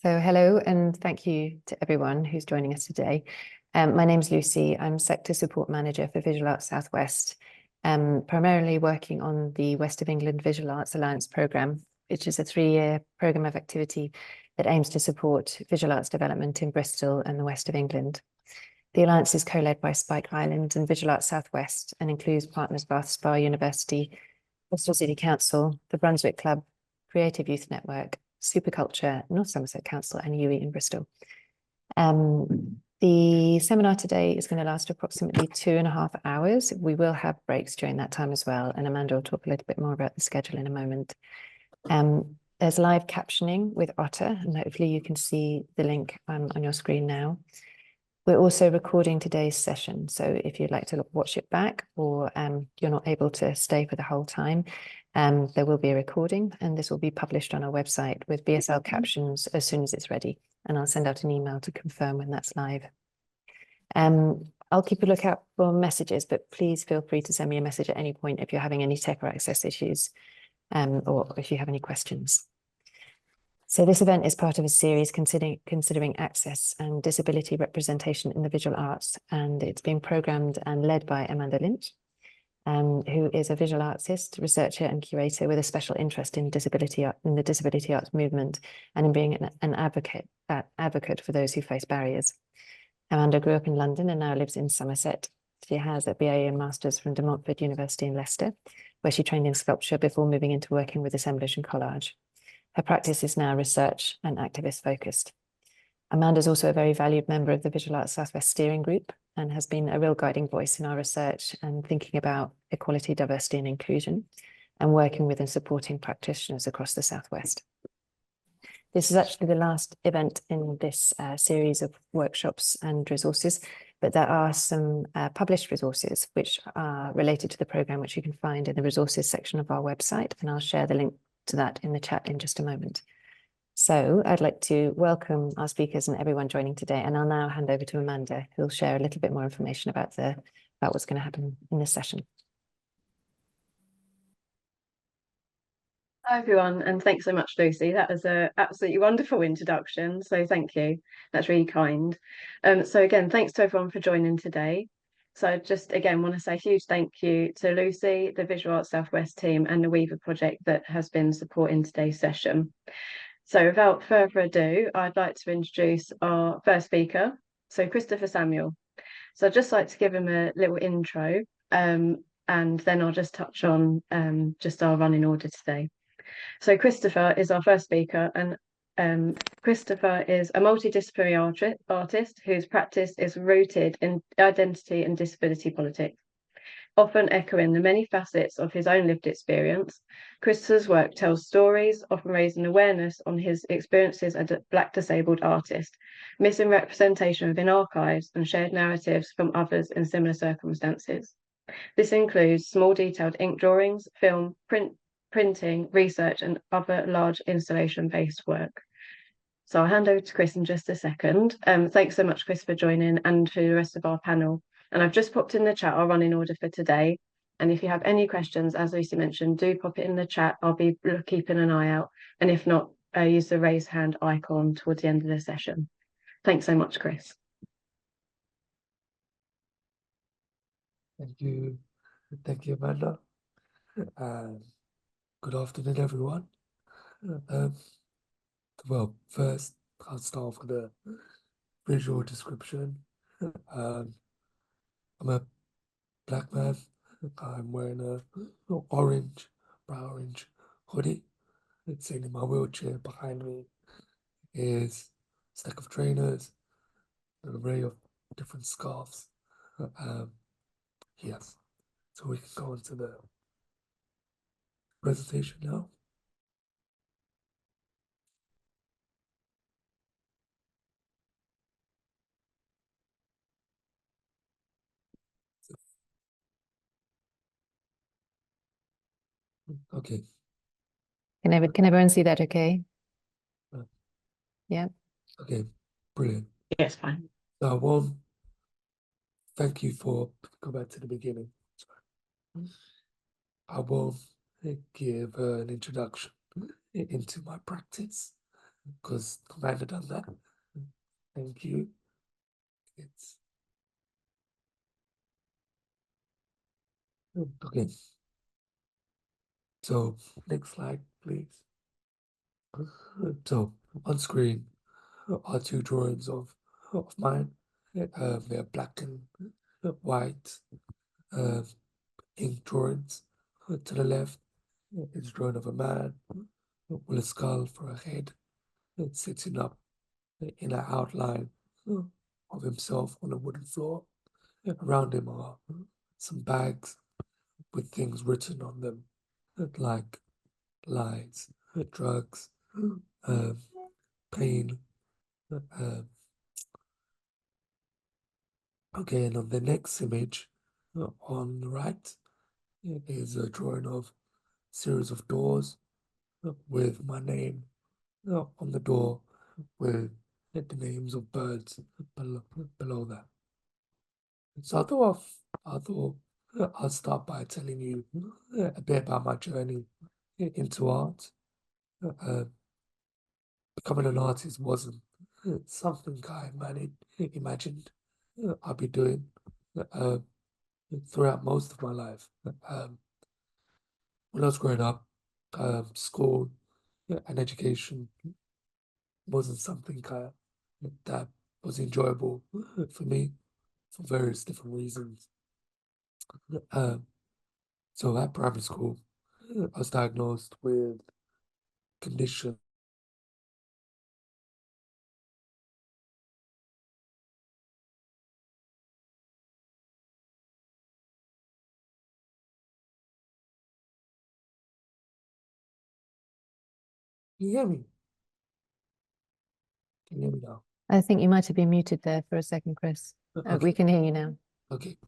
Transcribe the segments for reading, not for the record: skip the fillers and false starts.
So hello, and thank you to everyone who's joining us today. My name's Lucy. I'm Sector Support Manager for Visual Arts South West, primarily working on the West of England Visual Arts Alliance programme, which is a 3-year programme of activity that aims to support visual arts development in Bristol and the West of England. The Alliance is co-led by Spike Island and Visual Arts South West and includes partners Bath Spa University, Bristol City Council, the Brunswick Club, Creative Youth Network, Superculture, North Somerset Council and UE in Bristol. The seminar today is going to last approximately 2.5 hours. We will have breaks during that time as well, and Amanda will talk a little bit more about the schedule in a moment. There's live captioning with Otter, and hopefully you can see the link on your screen now. We're also recording today's session, so if you'd like to watch it back or you're not able to stay for the whole time, there will be a recording, and this will be published on our website with BSL captions as soon as it's ready, and I'll send out an email to confirm when that's live. I'll keep a lookout for messages, but please feel free to send me a message at any point if you're having any tech or access issues, or if you have any questions. So this event is part of a series considering access and disability representation in the visual arts, and it's being programmed and led by Amanda Lynch, who is a visual artist, researcher and curator with a special interest in disability art, in the disability arts movement, and in being an advocate for those who face barriers. Amanda grew up in London and now lives in Somerset. She has a BA and Masters from De Montfort University in Leicester, where she trained in sculpture before moving into working with assemblage and collage. Her practice is now research and activist focused. Amanda is also a very valued member of the Visual Arts South West Steering Group and has been a real guiding voice in our research and thinking about equality, diversity and inclusion, and working with and supporting practitioners across the South West. This is actually the last event in this series of workshops and resources, but there are some published resources which are related to the programme, which you can find in the resources section of our website, and I'll share the link to that in the chat in just a moment. So I'd like to welcome our speakers and everyone joining today, and I'll now hand over to Amanda, who'll share a little bit more information about what's going to happen in this session. Hi everyone, and thanks so much, Lucy. That was an absolutely wonderful introduction, so thank you. That's really kind. So again, thanks to everyone for joining today. So I just again want to say a huge thank you to Lucy, the Visual Arts South West team and the Weaver project that has been supporting today's session. So without further ado, I'd like to introduce our first speaker, so Christopher Samuel. So I'd just like to give him a little intro, and then I'll just touch on just our running order today. So Christopher is our first speaker, and Christopher is a multidisciplinary artist whose practice is rooted in identity and disability politics. Often echoing the many facets of his own lived experience, Christopher's work tells stories, often raising awareness on his experiences as a Black disabled artist, missing representation within archives and shared narratives from others in similar circumstances. This includes small detailed ink drawings, film, printing, research and other large installation-based work. So I'll hand over to Chris in just a second. Thanks so much, Chris, for joining and for the rest of our panel. And I've just popped in the chat our running order for today. And if you have any questions, as Lucy mentioned, do pop it in the chat. I'll be keeping an eye out. And if not, use the raise hand icon towards the end of the session. Thanks so much, Chris. Thank you, Amanda. Good afternoon, everyone. Well, first, I'll start with a visual description. I'm a Black man. I'm wearing a orange, bright orange hoodie. Sitting in my wheelchair behind me is a stack of trainers, an array of different scarves. Yes, so we can go into the presentation now. Okay. Can everyone see that okay? Yeah. Okay, brilliant. Yes, fine. So thank you for go back to the beginning. I will give an introduction into my practice because Amanda done that. Thank you. It's okay. So next slide, please. So on screen are two drawings of mine. They're black and white ink drawings. To the left is a drawing of a man with a skull for a head, sitting up in an outline of himself on a wooden floor. Around him are some bags with things written on them, like lies, drugs, pain. Okay, and on the next image, on the right, is a drawing of series of doors with my name on the door with the names of birds below that. So I thought I'll start by telling you a bit about my journey into art. Becoming an artist wasn't something I imagined I'd be doing throughout most of my life. When I was growing up, school and education wasn't something that was enjoyable for me for various different reasons. So at primary school, I was diagnosed with condition. Can you hear me? Can you hear me now? I think you might have been muted there for a second, Chris. We Okay. can hear you now. Okay.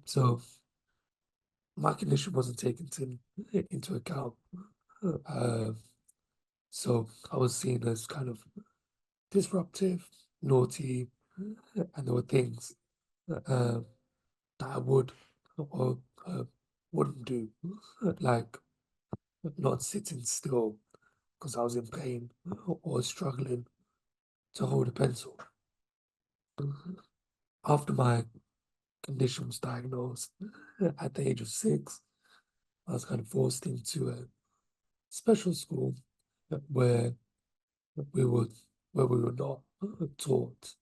So my condition wasn't taken into account. So I was seen as kind of disruptive, naughty, and there were things that I would or wouldn't do, like not sitting still because I was in pain or struggling to hold a pencil. After my condition was diagnosed at the age of 6, I was kind of forced into a special school where we would where we were not taught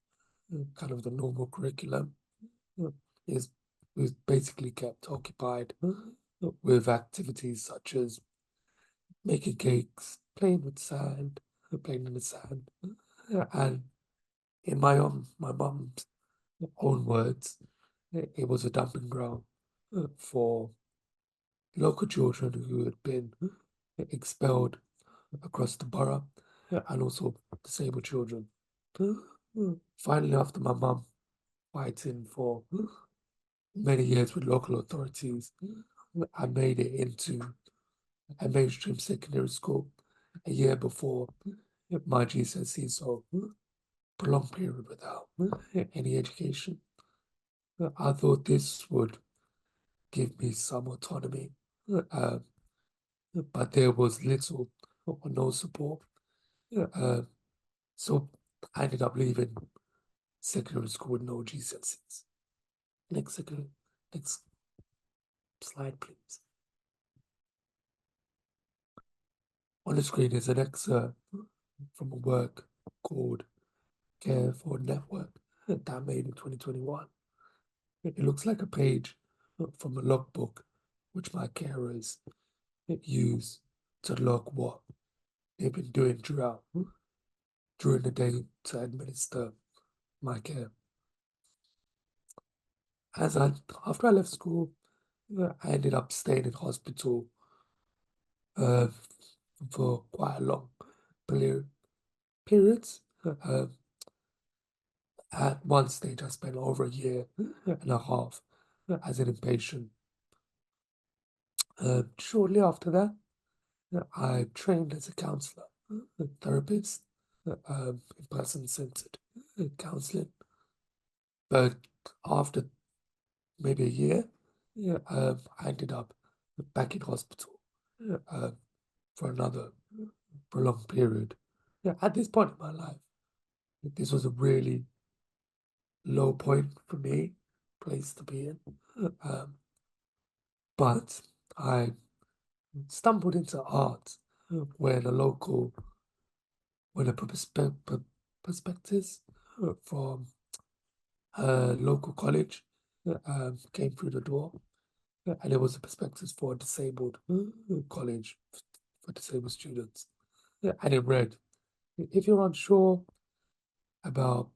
kind of the normal curriculum. Is we was basically kept occupied with activities such as making cakes, playing with sand, playing in the sand, and in my mum's own words, it was a dumping ground for local children who had been expelled across the borough and also disabled children. Finally, after my mum fighting for many years with local authorities, I made it into a mainstream secondary school a year before my GCSE, so prolonged period without any education. I thought this would give me some autonomy, but there was little or no support. So I ended up leaving secondary school with no GCSEs. Next slide, please. On the screen is an excerpt from a work called Care for Network that I made in 2021. It looks like a page from a logbook which my carers use to log what they've been doing during the day to administer my care. After I left school, I ended up staying in hospital for quite a long periods. At one stage, I spent over a year and a half as an inpatient. Shortly after that, I trained as a counselor, therapist, in person-centered counseling. But after maybe a year, I ended up back in hospital for another prolonged period at this point in my life, this was a really low point for me, place to be in. But I stumbled into art when when a prospectus from a local college came through the door, and it was a prospectus for a disabled college for disabled students. And it read, if you're unsure about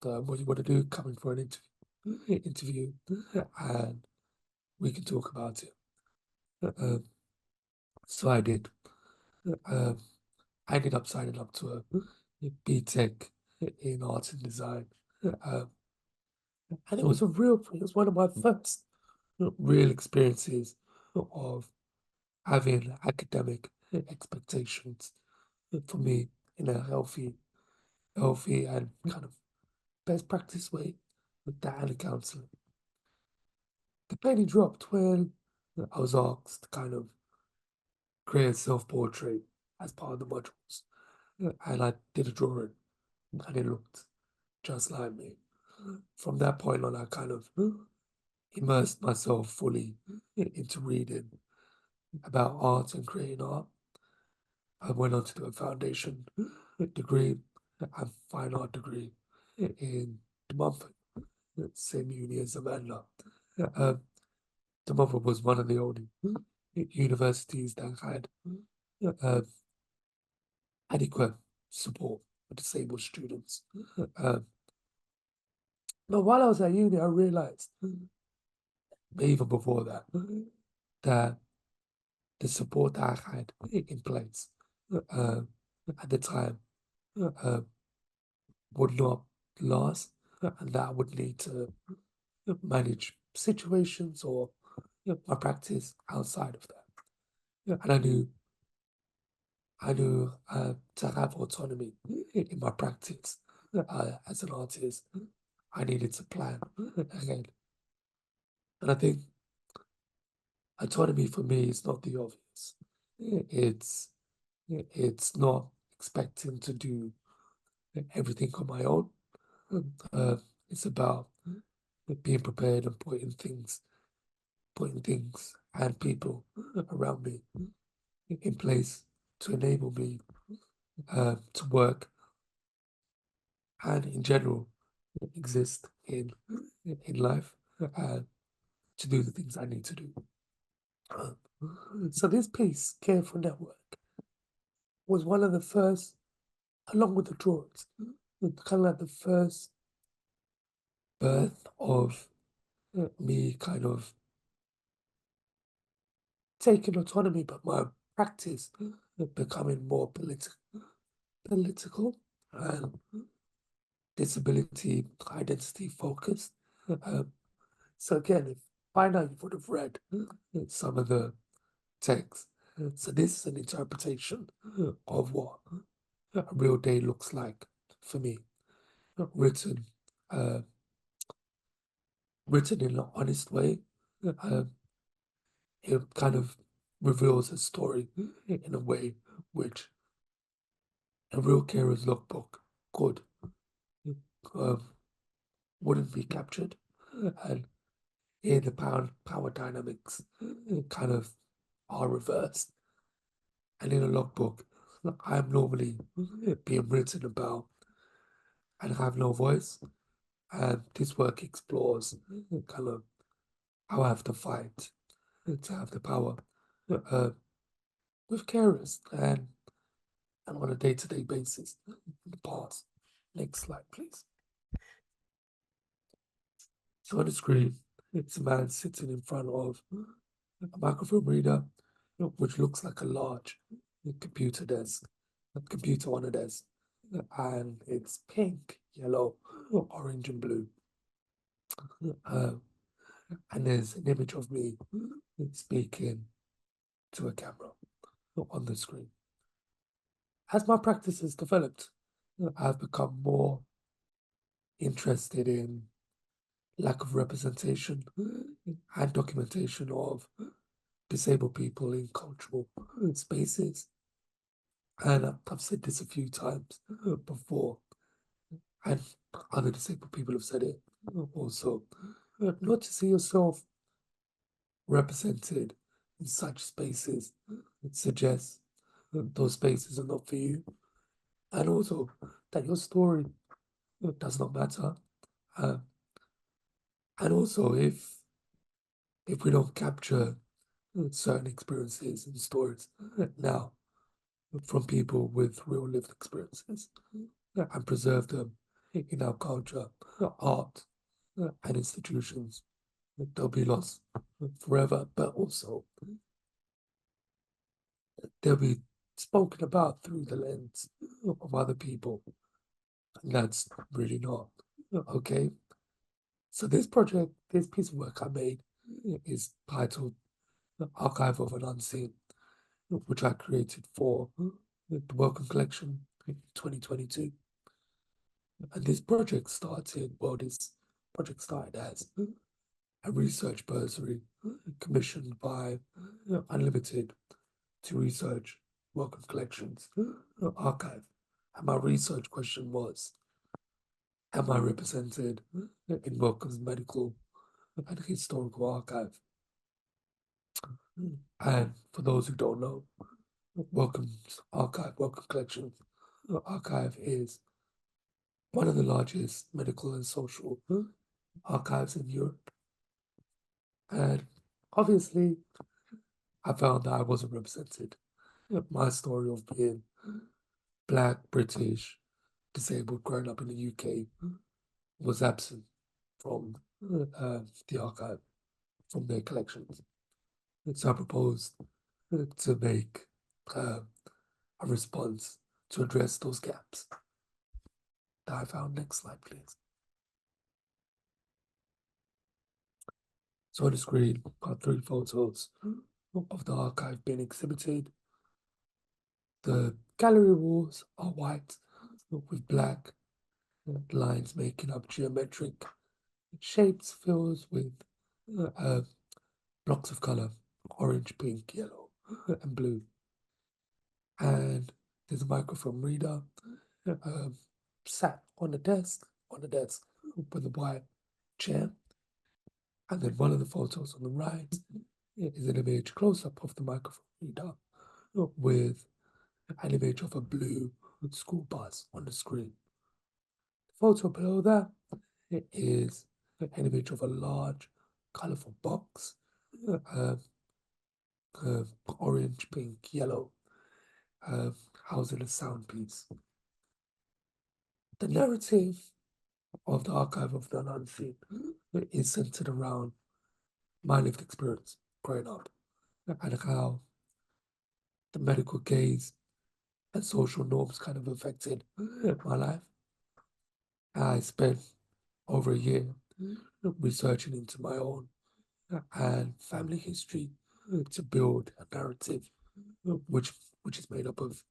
what you want to do, coming for an interview, and we can talk about it. So I did. I ended up signing up to a BTEC in art and design. And it was one of my first real experiences of having academic expectations for me in a healthy and kind of best practice way with that and counselling. The penny dropped when I was asked to kind of create a self-portrait as part of the modules. And I did a drawing and it looked just like me. From that point on, I kind of immersed myself fully into reading about art and creating art. I went on to do a foundation degree and fine art degree in De Montfort, same uni as Amanda. De Montfort was one of the only universities that had adequate support for disabled students. But while I was at uni, I realized, even before that, that the support that I had in place at the time would not last, and that I would need to manage situations or my practice outside of that. And I knew to have autonomy in my practice as an artist, I needed to plan ahead. And I think autonomy for me is not the obvious. It's not expecting to do everything on my own. It's about being prepared and putting things and people around me in place to enable me to work and in general exist in life to do the things I need to do. So this piece, Careful Network, was one of the first, along with the drawings, kind of like the first birth of me kind of taking autonomy, but my practice becoming more political and disability identity focused. So again, if by now you would have read some of the text, so this is an interpretation of what a real day looks like for me, written in an honest way. It kind of reveals a story in a way which a real carer's logbook could wouldn't be captured, and here the power dynamics kind of are reversed. And in a logbook, I'm normally being written about and have no voice. And this work explores kind of how I have to fight to have the power with carers and on a day-to-day basis in the past. Next slide, please. So on the screen, it's a man sitting in front of a microphone reader, which looks like a large computer desk, a computer on a desk, and it's pink, yellow, orange, and blue. And there's an image of me speaking to a camera on the screen. As my practice has developed, I've become more interested in lack of representation and documentation of disabled people in cultural spaces. And I've said this a few times before, and other disabled people have said it also. Not to see yourself represented in such spaces, it suggests that those spaces are not for you, and also that your story does not matter. And also, if we don't capture certain experiences and stories now from people with real lived experiences and preserve them in our culture, art, and institutions, they'll be lost forever, but also they'll be spoken about through the lens of other people. And that's really not okay. So this project, this piece of work I made is titled The Archive of an Unseen, which I created for the Welcome Collection in 2022. And this project started as a research bursary commissioned by Unlimited to research Welcome Collections archive. And my research question was, am I represented in Welcome's medical and historical archive? And for those who don't know, Welcome's archive, Welcome Collections archive is one of the largest medical and social archives in Europe. And obviously, I found that I wasn't represented. My story of being Black, British, disabled, growing up in the UK was absent from the archive, from their collections. And so I proposed to make a response to address those gaps that I found. Next slide, please. So on the screen, got 3 photos of the archive being exhibited. The gallery walls are white with black lines making up geometric shapes filled with blocks of color, orange, pink, yellow, and blue. And there's a microphone reader sat on the desk with a white chair. And then one of the photos on the right is an image close-up of the microphone reader with an image of a blue school bus on the screen. The photo below that is an image of a large, colorful box, orange, pink, yellow, housing a sound piece. The narrative of the Archive of the Unseen is centered around my lived experience growing up and how the medical gaze and social norms kind of affected my life. I spent over a year researching into my own and family history to build a narrative which is made up of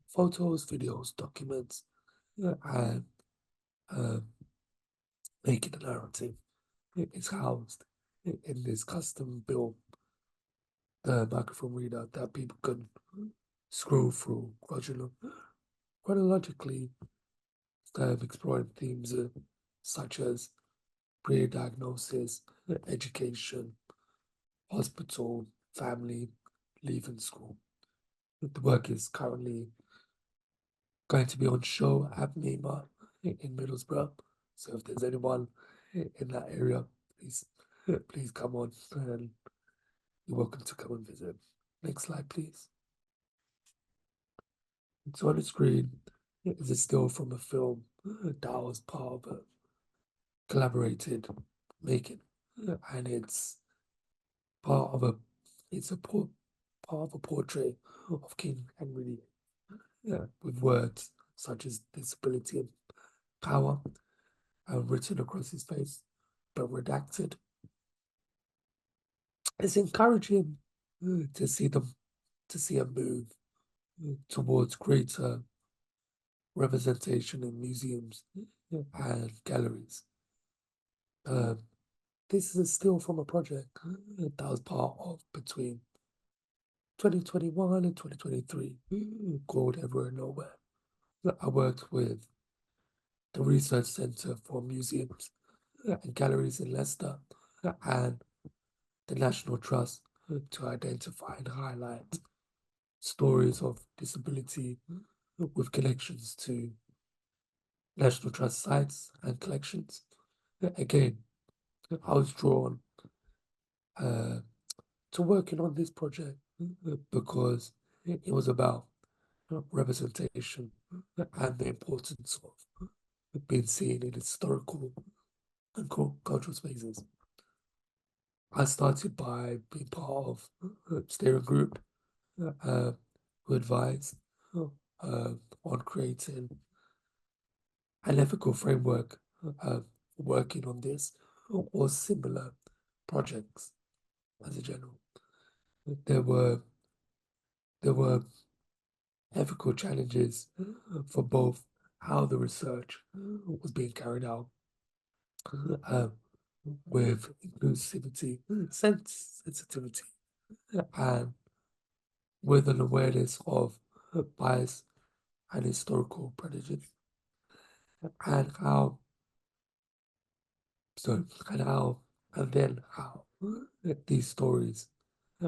photos, videos, documents, and making a narrative is housed in this custom-built microphone reader that people can scroll through chronologically, exploring themes such as pre-diagnosis, education, hospital, family, leaving school. The work is currently going to be on show at MEMA in Middlesbrough. So if there's anyone in that area, please come on and you're welcome to come and visit. Next slide, please. So on the screen is a still from a film that was part of a collaborated making, and it's part of a portrait of King Henry with words such as disability and power written across his face, but redacted. It's encouraging to see a move towards greater representation in museums and galleries. This is a still from a project that I was part of between 2021 and 2023 called Everywhere and Nowhere. I worked with the Research Centre for Museums and Galleries in Leicester and the National Trust to identify and highlight stories of disability with connections to National Trust sites and collections. Again, I was drawn to working on this project because it was about representation and the importance of being seen in historical and cultural spaces. I started by being part of a steering group who advised on creating an ethical framework, working on this or similar projects as a general. There were ethical challenges for both how the research was being carried out with inclusivity, sensitivity, and with an awareness of bias and historical prejudice, and how, and then how these stories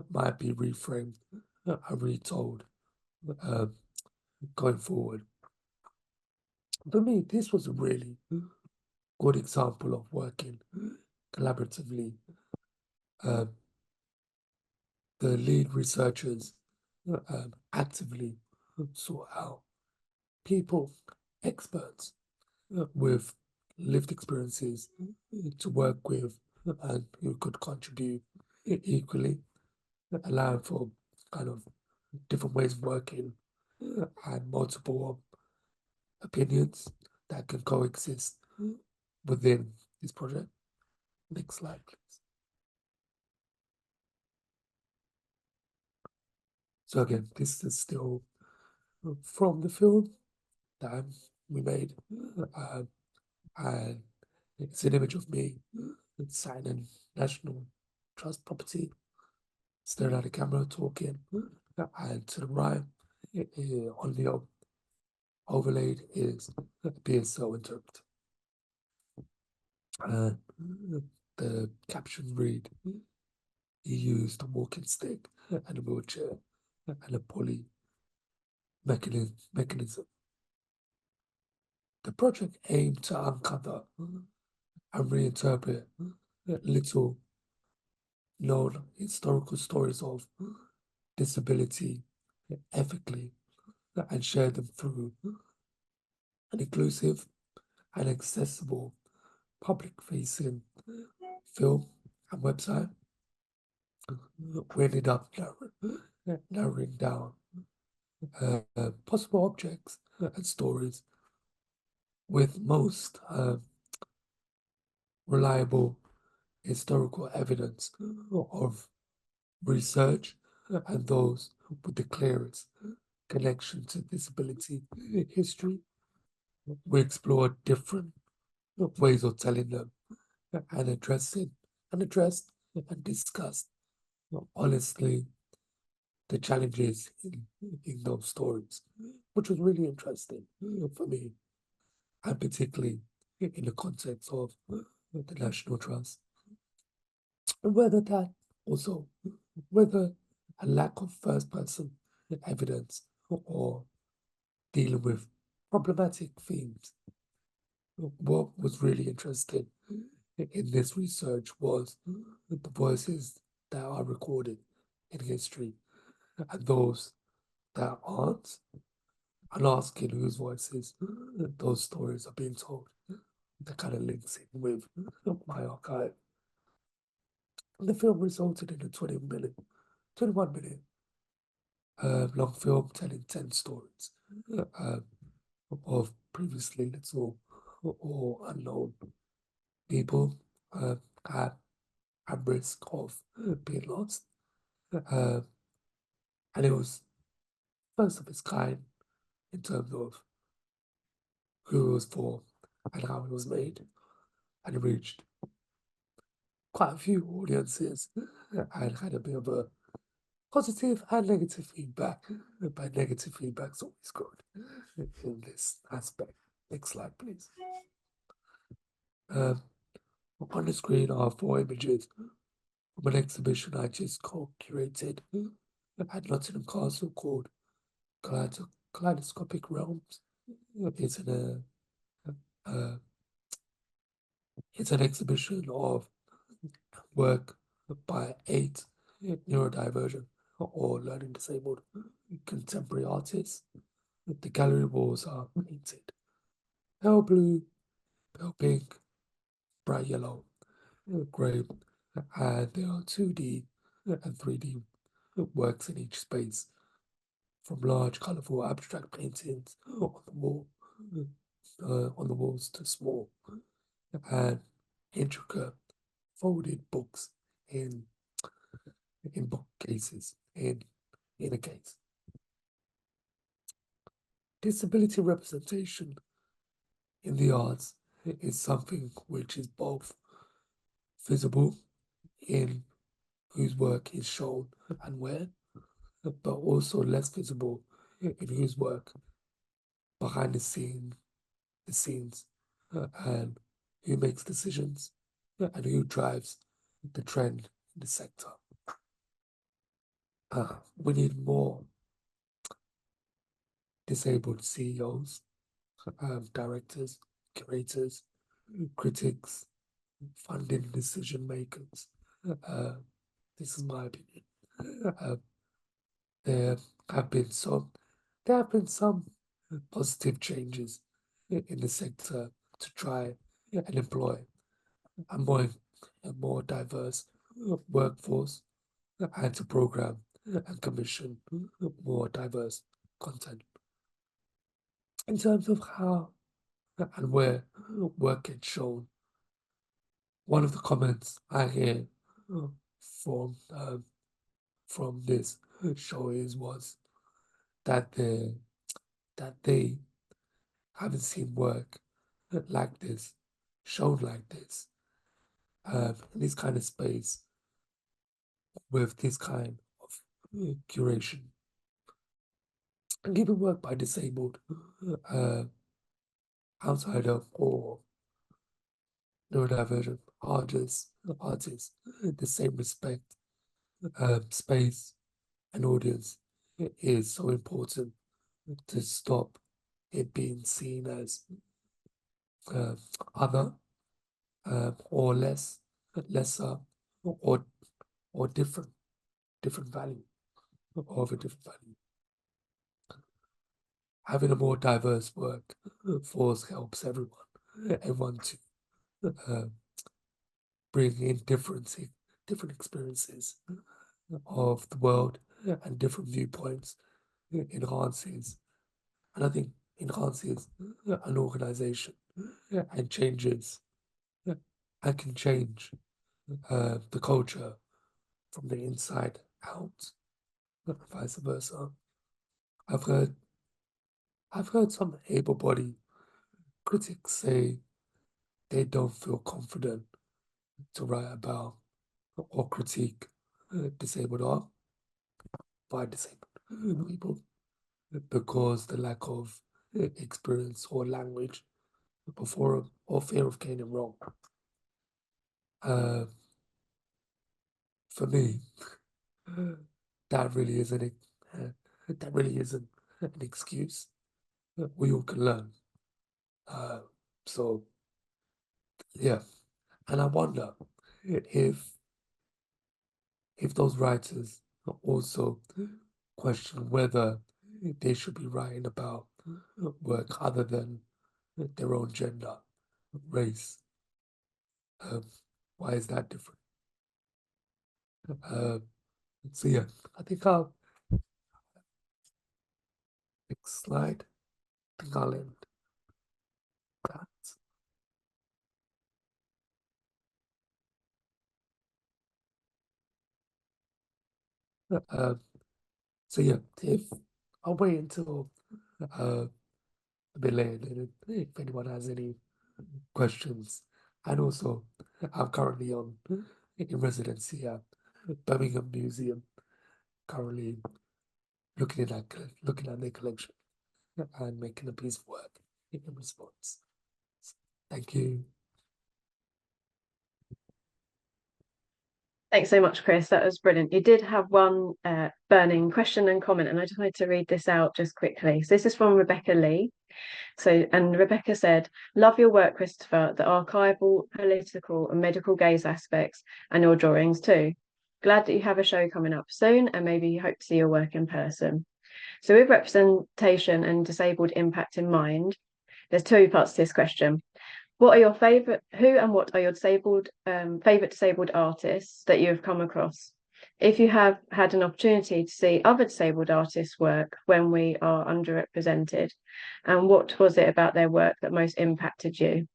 might be reframed and retold going forward. For me, this was a really good example of working collaboratively. The lead researchers actively sought out people, experts with lived experiences to work with and who could contribute equally, allowing for kind of different ways of working and multiple opinions that can coexist within this project. Next slide, please. So again, this is still from the film that we made, and it's an image of me signing National Trust property, staring at the camera, talking, and to the right, on the overlaid is BSO interpreter. And the caption read, he used a walking stick and a wheelchair and a pulley mechanism. The project aimed to uncover and reinterpret little known historical stories of disability ethically and share them through an inclusive and accessible public-facing film and website. We ended up narrowing down possible objects and stories with most reliable historical evidence of research and those with the clearest connection to disability history. We explored different ways of telling them and addressed and discussed honestly the challenges in those stories, which was really interesting for me, and particularly in the context of the National Trust. And whether a lack of first-person evidence or dealing with problematic themes. What was really interesting in this research was the voices that are recorded in history and those that aren't, and asking whose voices those stories are being told. That kind of links in with my archive. The film resulted in a 21 minute long film telling 10 stories of previously little or unknown people at risk of being lost. And it was first of its kind in terms of who it was for and how it was made. And it reached quite a few audiences and had a bit of a positive and negative feedback, but negative feedback's always good in this aspect. Next slide, please. On the screen are 4 images from an exhibition I just curated at Nottingham Castle called Kaleidoscopic Realms. It's an exhibition of work by 8 neurodivergent or learning disabled contemporary artists. The gallery walls are painted pale blue, pale pink, bright yellow, grey, and there are 2D and 3D works in each space, from large, colourful abstract paintings on the walls to small and intricate folded books in bookcases in a case. Disability representation in the arts is something which is both visible in whose work is shown and where, but also less visible in whose work behind the scenes, and who makes decisions and who drives the trend in the sector. We need more disabled CEOs, directors, curators, critics, funding decision makers. This is my opinion. There have been some positive changes in the sector to try and employ a more diverse workforce and to program and commission more diverse content. In terms of how and where work gets shown, one of the comments I hear from this show was that they haven't seen work like this, shown like this, in this kind of space, with this kind of curation. And given work by disabled, outsider or neurodivergent artists, the same respect, space, and audience is so important to stop it being seen as other or lesser or different value, of a different value. Having a more diverse workforce helps everyone to bring in different experiences of the world and different viewpoints. Enhances, and I think enhances an organization and changes and can change the culture from the inside out, and vice versa. I've heard some able-bodied critics say they don't feel confident to write about or critique disabled art by disabled people because the lack of experience or language before or fear of getting it wrong. For me, that really isn't an excuse. We all can learn. So yeah, and I wonder if those writers also question whether they should be writing about work other than their own gender, race. Why is that different? So yeah, I think next slide. I think I'll end that. So yeah, if I'll wait until a bit later if anyone has any questions. And also, I'm currently in residency at Birmingham Museum, currently looking at their collection and making a piece of work in response. Thank you. Thanks so much, Chris. That was brilliant. You did have one burning question and comment, and I just wanted to read this out just quickly. So this is from Rebecca Lee. And Rebecca said, "Love your work, Christopher, the archival, political and medical gaze aspects, and your drawings too. Glad that you have a show coming up soon, and maybe you hope to see your work in person." So with representation and disabled impact in mind, there's two parts to this question. Who and what are your favourite disabled artists that you have come across? If you have had an opportunity to see other disabled artists' work when we are underrepresented, and what was it about their work that most impacted you?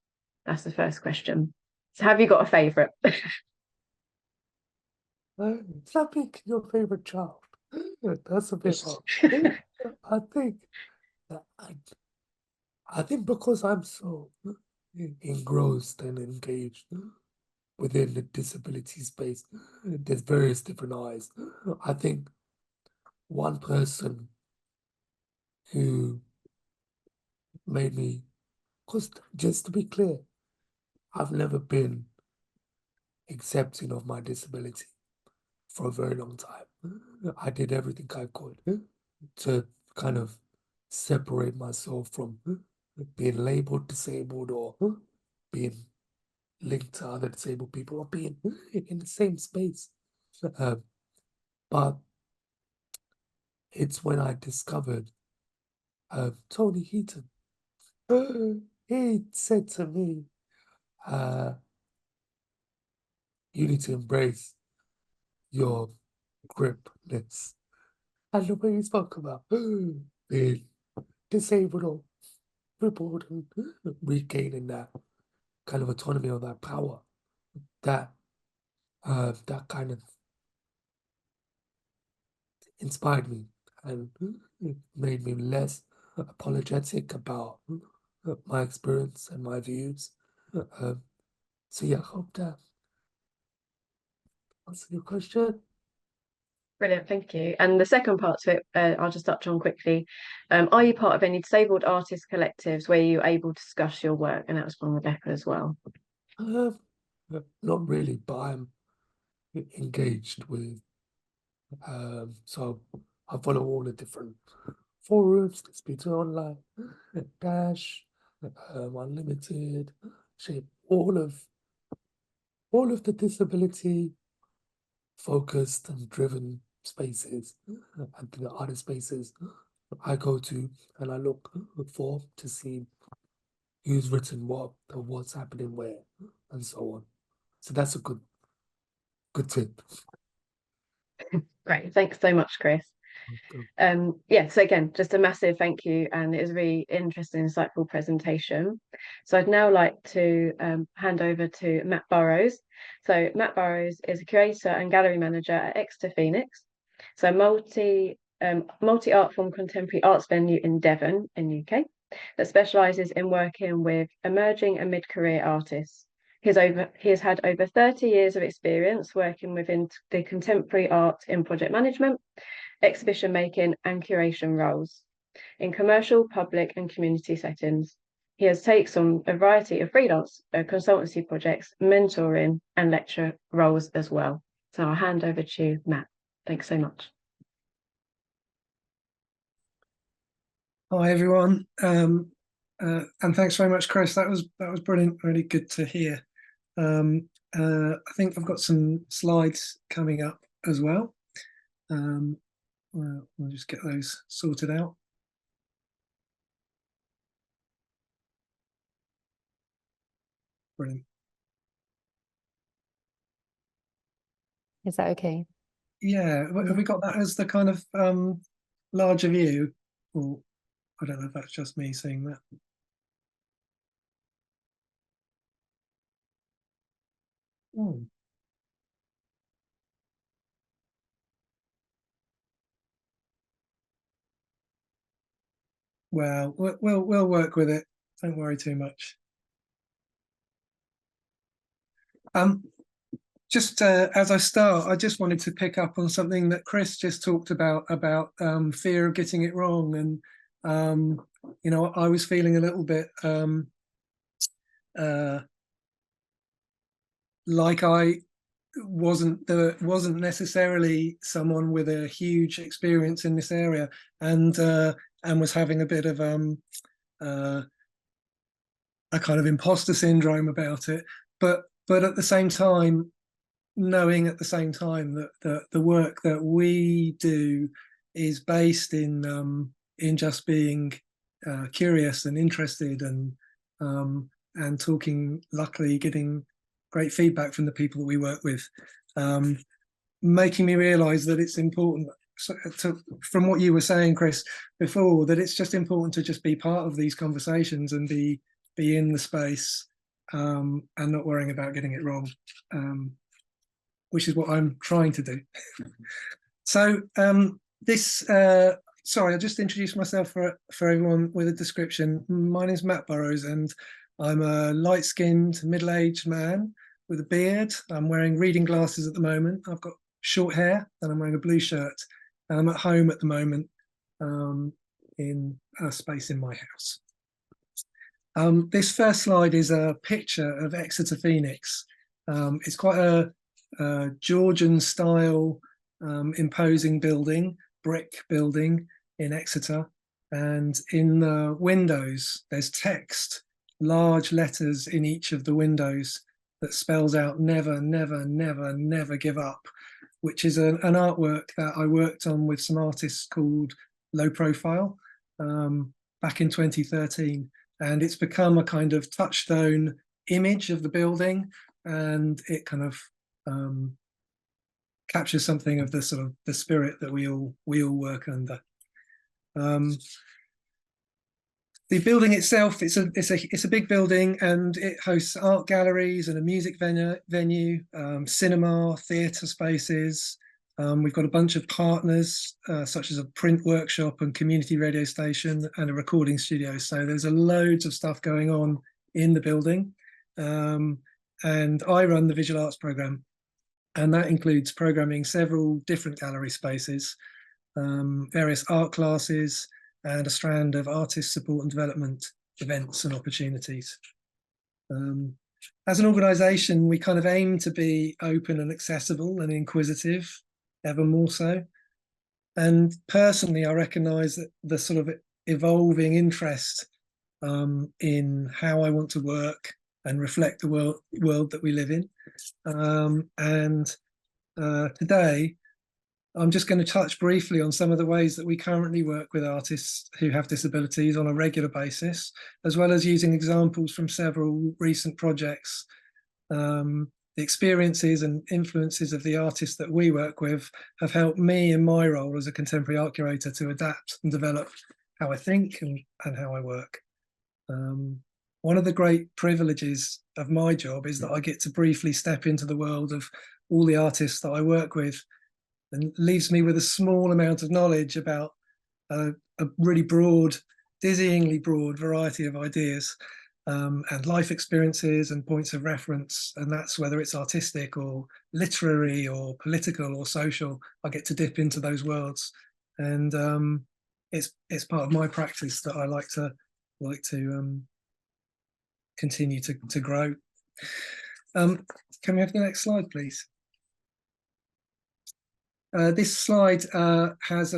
That's the first question. So have you got a favourite? Pick your favourite child. That's a bit hard. I think because I'm so engrossed and engaged within the disability space, there's various different eyes. I think one person who made me, because just to be clear, I've never been accepting of my disability for a very long time. I did everything I could to kind of separate myself from being labeled disabled or being linked to other disabled people or being in the same space. But it's when I discovered Tony Heaton. He said to me, you need to embrace your gripness. And the way he spoke about being disabled or crippled and regaining that kind of autonomy or that power, that kind of inspired me and made me less apologetic about my experience and my views. So yeah, I hope that answered your question. Brilliant, thank you. And the second part to it, I'll just touch on quickly. Are you part of any disabled artist collectives where you're able to discuss your work? And that was from Rebecca as well. Not really, but I'm engaged with. So I follow all the different forums, Speak Online, Dash, Unlimited, Shape, all of the disability focused and driven spaces and the other spaces I go to and I look for to see who's written what or what's happening where and so on. So that's a good tip. Great, thanks so much, Chris. Yeah, so again, just a massive thank you, and it was a really interesting, insightful presentation. So I'd now like to hand over to Matt Burrows. So Matt Burrows is a curator and gallery manager at Exeter Phoenix. So multi-artform contemporary arts venue in Devon in UK that specialises in working with emerging and mid-career artists. He has had over 30 years of experience working within the contemporary art in project management, exhibition making and curation roles in commercial, public and community settings. He has takes on a variety of freelance consultancy projects, mentoring and lecture roles as well. So I'll hand over to you, Matt. Thanks so much. Hi everyone, and thanks very much, Chris. That was brilliant. Really good to hear. I think I've got some slides coming up as well. We'll just get those sorted out. Brilliant. Is that okay? Yeah, have we got that as the kind of larger view? Or I don't know if that's just me seeing that. Well, we'll work with it. Don't worry too much. Just as I start, I just wanted to pick up on something that Chris just talked about fear of getting it wrong. And, you know, I was feeling a little bit like I wasn't necessarily someone with a huge experience in this area, and was having a bit of a kind of imposter syndrome about it. But at the same time, knowing at the same time that the work that we do is based in just being curious and interested, and talking, luckily getting great feedback from the people that we work with, making me realize that it's important from what you were saying, Chris, before, that it's just important to just be part of these conversations and be in the space, and not worrying about getting it wrong, which is what I'm trying to do. So sorry, I'll just introduce myself for everyone with a description. My name is Matt Burrows, and I'm a light-skinned, middle-aged man with a beard. I'm wearing reading glasses at the moment. I've got short hair, and I'm wearing a blue shirt. And I'm at home at the moment, in a space in my house. This first slide is a picture of Exeter Phoenix. It's quite a Georgian-style, imposing building, brick building in Exeter. And in the windows, there's text, large letters in each of the windows, that spells out never, never, never, never give up, which is an artwork that I worked on with some artists called Low Profile back in 2013. And it's become a kind of touchstone image of the building, and it kind of captures something of the sort of the spirit that we all work under. The building itself, it's a big building, and it hosts art galleries and a music venue, cinema, theatre spaces. We've got a bunch of partners, such as a print workshop and community radio station and a recording studio. So there's loads of stuff going on in the building. And I run the visual arts programme, and that includes programming several different gallery spaces, various art classes, and a strand of artist support and development events and opportunities. As an organisation, we kind of aim to be open and accessible and inquisitive, ever more so. And personally, I recognise that the sort of evolving interest in how I want to work and reflect the world that we live in. Today, I'm just going to touch briefly on some of the ways that we currently work with artists who have disabilities on a regular basis, as well as using examples from several recent projects. The experiences and influences of the artists that we work with have helped me in my role as a contemporary art curator to adapt and develop how I think and how I work. One of the great privileges of my job is that I get to briefly step into the world of all the artists that I work with, and leaves me with a small amount of knowledge about a really broad, dizzyingly broad variety of ideas, and life experiences and points of reference. And that's whether it's artistic or literary or political or social. I get to dip into those worlds, and it's part of my practice that I like to continue to grow. Can we have the next slide, please? This slide has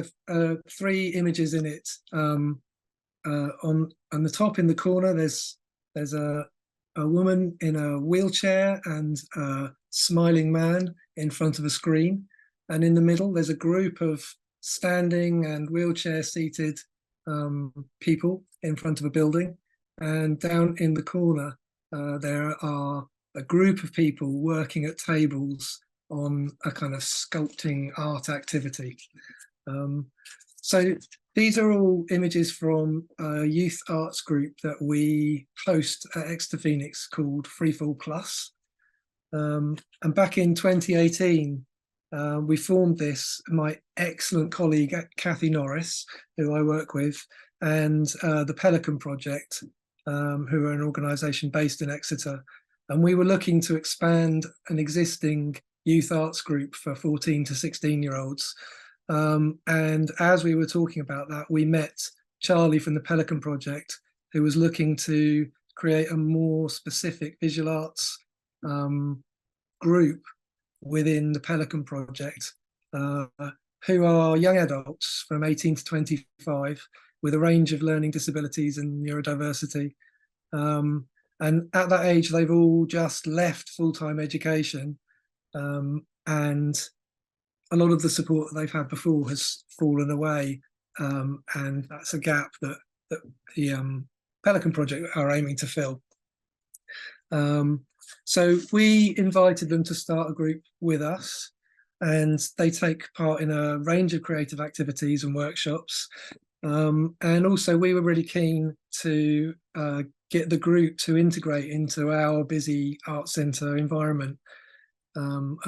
three images in it. On the top in the corner, there's a woman in a wheelchair and a smiling man in front of a screen. And in the middle, there's a group of standing and wheelchair seated people in front of a building. And down in the corner, there are a group of people working at tables on a kind of sculpting art activity. So these are all images from a youth arts group that we host at Exeter Phoenix called Freefall Plus. And back in 2018, we formed this, my excellent colleague Kathy Norris, who I work with, and the Pelican Project, who are an organisation based in Exeter. And we were looking to expand an existing youth arts group for 14 to 16-year-olds. And as we were talking about that, we met Charlie from the Pelican Project, who was looking to create a more specific visual arts group within the Pelican Project, who are young adults from 18 to 25 with a range of learning disabilities and neurodiversity. And at that age, they've all just left full-time education, and a lot of the support that they've had before has fallen away, and that's a gap that the Pelican Project are aiming to fill. So we invited them to start a group with us, and they take part in a range of creative activities and workshops. And also we were really keen to get the group to integrate into our busy arts centre environment.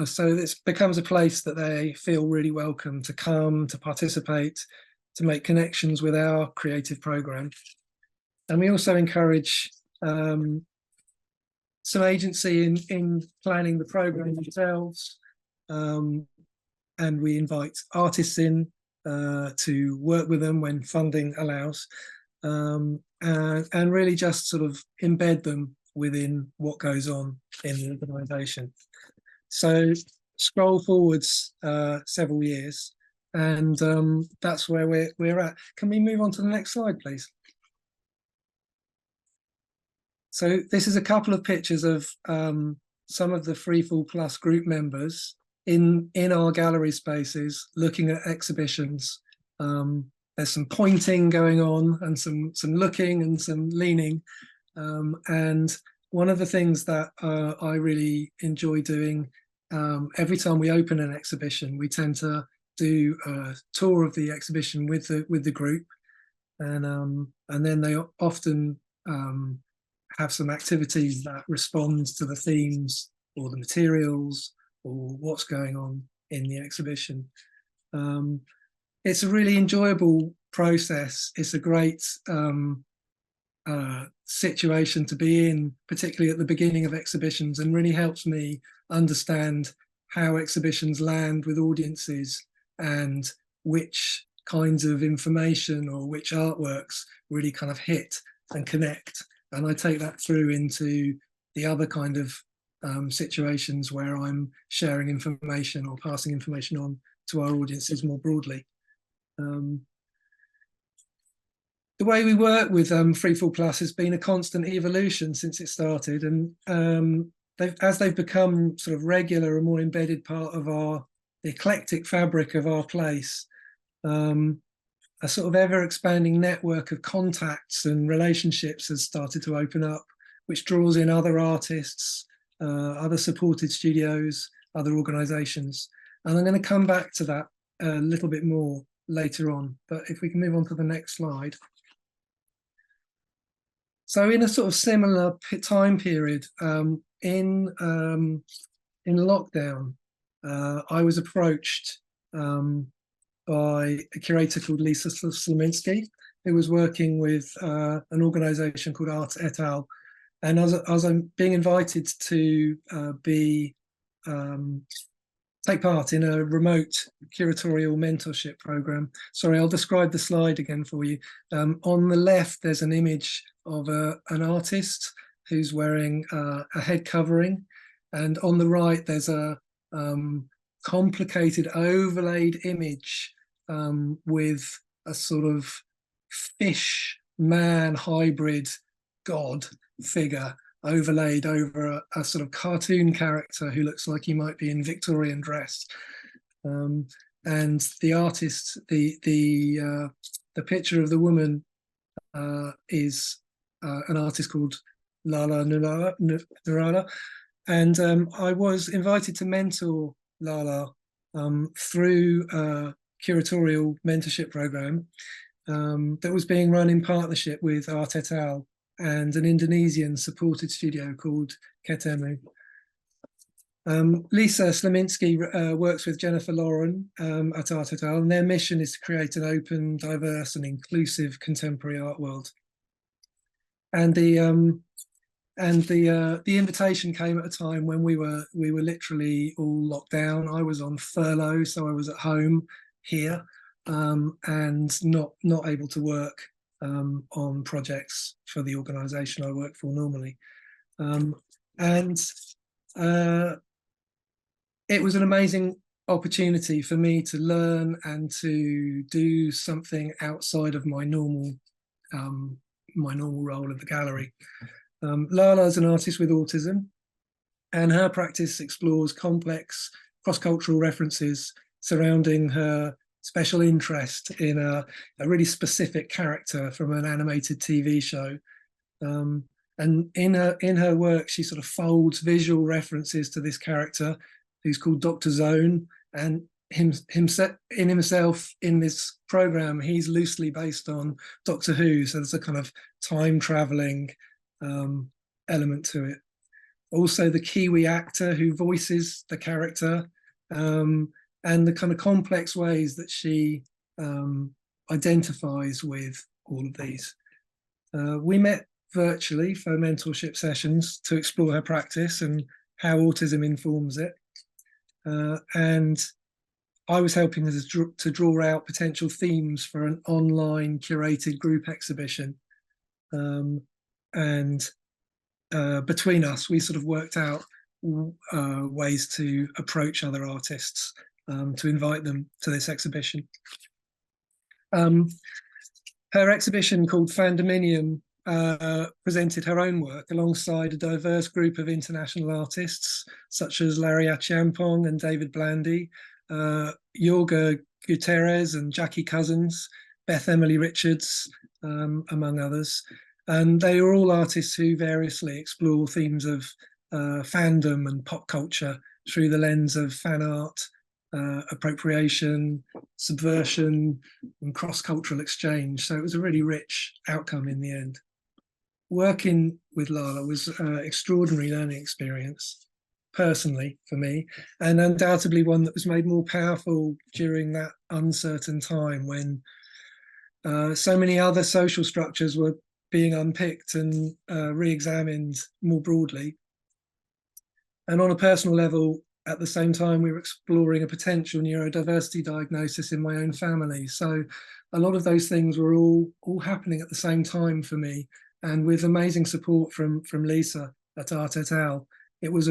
So this becomes a place that they feel really welcome to come, to participate, to make connections with our creative programme. And we also encourage some agency in planning the programme themselves. And we invite artists in to work with them when funding allows, and really just sort of embed them within what goes on in the organisation. So scroll forwards several years, and that's where we're at. Can we move on to the next slide, please? So this is a couple of pictures of some of the Freefall Plus group members in our gallery spaces looking at exhibitions. There's some pointing going on and some looking and some leaning. And one of the things that I really enjoy doing, every time we open an exhibition, we tend to do a tour of the exhibition with the group, and then they often have some activities that respond to the themes or the materials or what's going on in the exhibition. It's a really enjoyable process. It's a great situation to be in, particularly at the beginning of exhibitions, and really helps me understand how exhibitions land with audiences and which kinds of information or which artworks really kind of hit and connect. And I take that through into the other kind of situations where I'm sharing information or passing information on to our audiences more broadly. The way we work with Freefall Plus has been a constant evolution since it started, and as they've become sort of regular and more embedded part of the eclectic fabric of our place, a sort of ever-expanding network of contacts and relationships has started to open up, which draws in other artists, other supported studios, other organisations. And I'm going to come back to that a little bit more later on. But if we can move on to the next slide. So in a sort of similar time period, in lockdown, I was approached by a curator called Lisa Slaminsky, who was working with an organisation called Art et al. And as I'm being invited to take part in a remote curatorial mentorship programme. Sorry, I'll describe the slide again for you. On the left, there's an image of an artist who's wearing a head covering. And on the right, there's a complicated overlaid image with a sort of fish man hybrid god figure overlaid over a sort of cartoon character who looks like he might be in Victorian dress. And the artist, the picture of the woman is an artist called Lala Nurala. And I was invited to mentor Lala through a curatorial mentorship program that was being run in partnership with Art et al. And an Indonesian supported studio called Ketemu. Lisa Slaminsky works with Jennifer Lauren at Art et al. And their mission is to create an open, diverse and inclusive contemporary art world. And And the invitation came at a time when we were literally all locked down. I was on furlough, so I was at home here, and not able to work on projects for the organisation I work for normally. And it was an amazing opportunity for me to learn and to do something outside of my normal role at the gallery. Lala is an artist with autism, and her practice explores complex cross-cultural references surrounding her special interest in a really specific character from an animated TV show. And in her work, she sort of folds visual references to this character, who's called Dr. Zone, and himself in this program, he's loosely based on Doctor Who, so there's a kind of time traveling element to it. Also, the Kiwi actor who voices the character, and the kind of complex ways that she identifies with all of these. We met virtually for mentorship sessions to explore her practice and how autism informs it. And I was helping her to draw out potential themes for an online curated group exhibition. And between us, we sort of worked out ways to approach other artists to invite them to this exhibition. Her exhibition, called Fandominium, presented her own work alongside a diverse group of international artists such as Larry Achiampong and David Blandy, Jorge Gutierrez and Jackie Cousins, Beth Emily Richards, among others. And they are all artists who variously explore themes of fandom and pop culture through the lens of fan art, appropriation, subversion, and cross-cultural exchange. So it was a really rich outcome in the end. Working with Lala was an extraordinary learning experience, personally for me, and undoubtedly one that was made more powerful during that uncertain time when so many other social structures were being unpicked and re-examined more broadly. And on a personal level, at the same time, we were exploring a potential neurodiversity diagnosis in my own family. So a lot of those things were all happening at the same time for me. And with amazing support from Lisa at Art et al., it was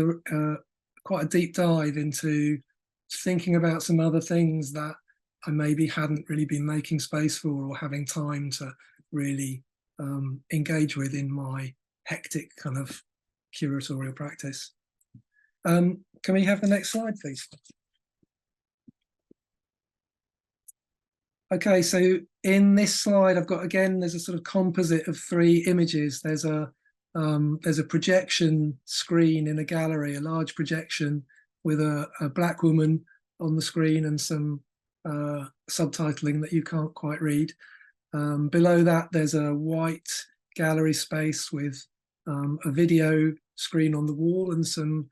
quite a deep dive into thinking about some other things that I maybe hadn't really been making space for or having time to really engage with in my hectic kind of curatorial practice. Can we have the next slide, please? Okay, so in this slide, I've got, again, there's a sort of composite of 3 images. There's a projection screen in a gallery, a large projection with a black woman on the screen and some subtitling that you can't quite read. Below that, there's a white gallery space with a video screen on the wall and some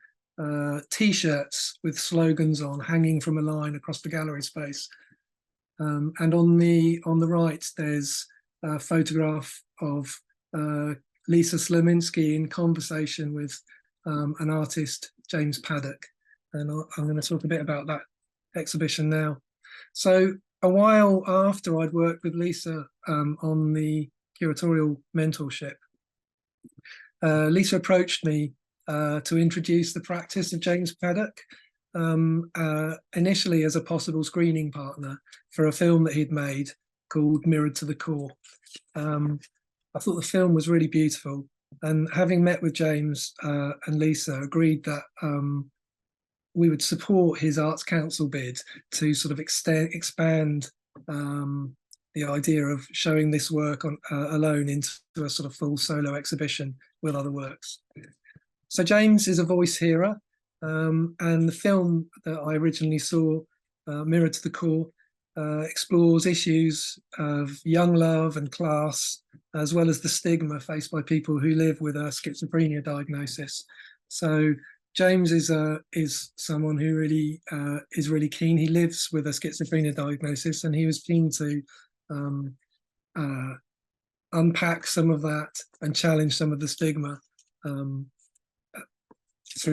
T-shirts with slogans on hanging from a line across the gallery space. And on the right, there's a photograph of Lisa Slominski in conversation with an artist, James Paddock. And I'm going to talk a bit about that exhibition now. So a while after I'd worked with Lisa on the curatorial mentorship, Lisa approached me to introduce the practice of James Paddock, initially as a possible screening partner for a film that he'd made called Mirrored to the Core. I thought the film was really beautiful, and having met with James and Lisa, agreed that we would support his Arts Council bid to sort of expand the idea of showing this work on alone into a sort of full solo exhibition with other works. So James is a voice hearer, and the film that I originally saw, Mirrored to the Core, explores issues of young love and class, as well as the stigma faced by people who live with a schizophrenia diagnosis. So James is someone who really is really keen. He lives with a schizophrenia diagnosis, and he was keen to unpack some of that and challenge some of the stigma through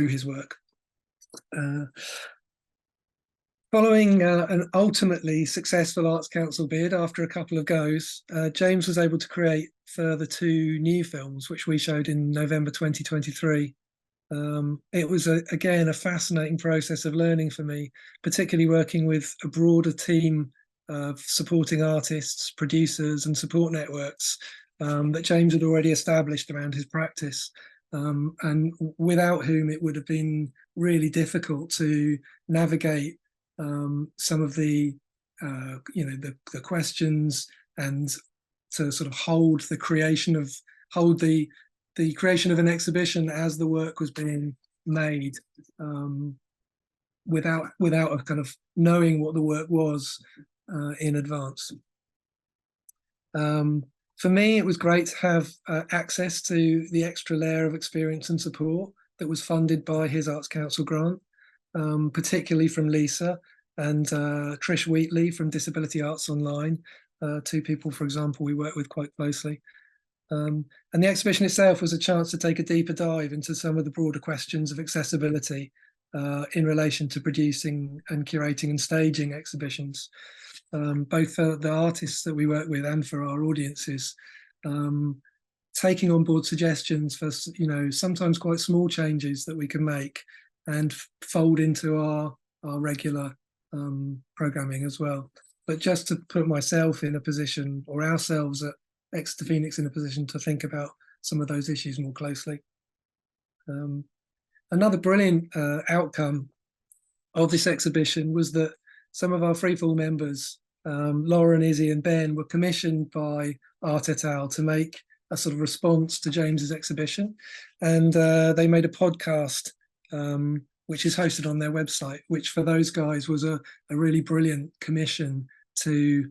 his work. Following an ultimately successful Arts Council bid after a couple of goes, James was able to create further 2 new films, which we showed in November 2023. It was, again, a fascinating process of learning for me, particularly working with a broader team of supporting artists, producers and support networks that James had already established around his practice, and without whom it would have been really difficult to navigate some of the the questions, and to sort of hold the creation of an exhibition as the work was being made, without a kind of knowing what the work was in advance. For me, it was great to have access to the extra layer of experience and support that was funded by his Arts Council grant, particularly from Lisa and Trish Wheatley from Disability Arts Online, 2 people, for example, we work with quite closely. And the exhibition itself was a chance to take a deeper dive into some of the broader questions of accessibility in relation to producing and curating and staging exhibitions, both for the artists that we work with and for our audiences, taking on board suggestions for sometimes quite small changes that we can make and fold into our regular programming as well. But just to put myself in a position, or ourselves at Exeter Phoenix in a position to think about some of those issues more closely. Another brilliant outcome of this exhibition was that some of our freefall members, Lauren, Izzy and Ben, were commissioned by Art et al. To make a sort of response to James's exhibition, and they made a podcast which is hosted on their website, which for those guys was a really brilliant commission to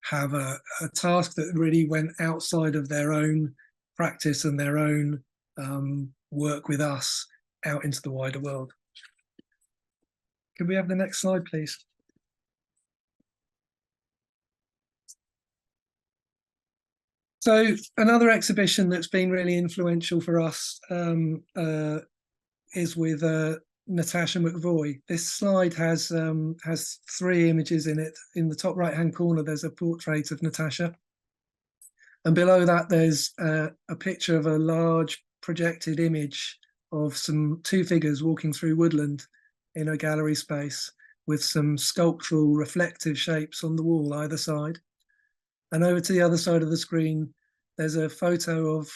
have a task that really went outside of their own practice and their own work with us out into the wider world. Can we have the next slide, please? So another exhibition that's been really influential for us is with Natasha McVoy. This slide has 3 images in it. In the top right-hand corner, there's a portrait of Natasha, and below that there's a picture of a large projected image of 2 figures walking through woodland in a gallery space, with some sculptural reflective shapes on the wall either side. And over to the other side of the screen, there's a photo of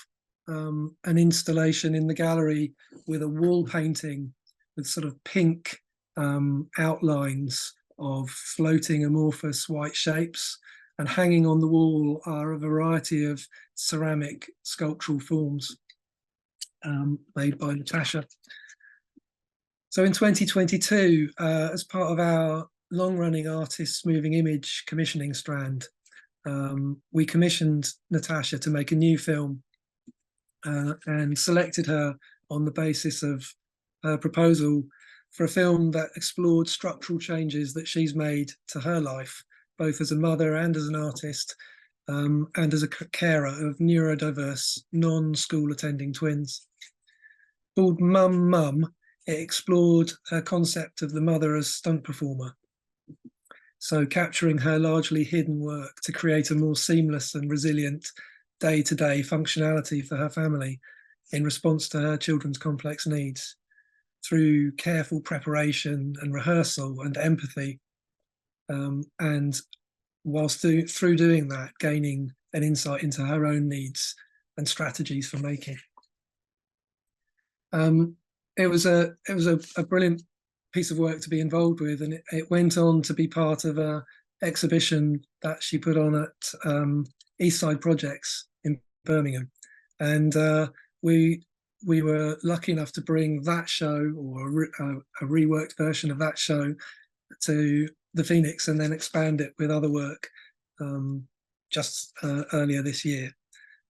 an installation in the gallery with a wall painting with sort of pink outlines of floating amorphous white shapes, and hanging on the wall are a variety of ceramic sculptural forms made by Natasha. So in 2022, as part of our long-running Artists Moving Image commissioning strand, we commissioned Natasha to make a new film and selected her on the basis of her proposal for a film that explored structural changes that she's made to her life, both as a mother and as an artist, and as a carer of neurodiverse, non-school attending twins. Called Mum Mum, it explored her concept of the mother as stunt performer. So capturing her largely hidden work to create a more seamless and resilient day-to-day functionality for her family in response to her children's complex needs, through careful preparation and rehearsal and empathy, and whilst through doing that, gaining an insight into her own needs and strategies for making. It was a brilliant piece of work to be involved with, and it went on to be part of a exhibition that she put on at Eastside Projects in Birmingham, and we were lucky enough to bring that show, or a reworked version of that show, to the Phoenix and then expand it with other work just earlier this year,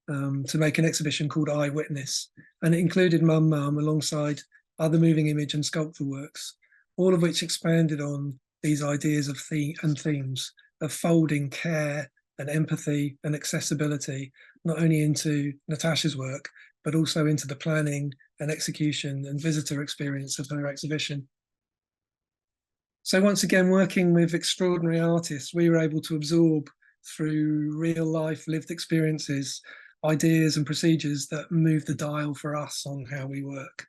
to make an exhibition called Eyewitness, and it included Mum Mum alongside other moving image and sculptural works, all of which expanded on these ideas of themes of folding care and empathy and accessibility, not only into Natasha's work, but also into the planning and execution and visitor experience of her exhibition. So once again, working with extraordinary artists, we were able to absorb through real life lived experiences, ideas and procedures that move the dial for us on how we work.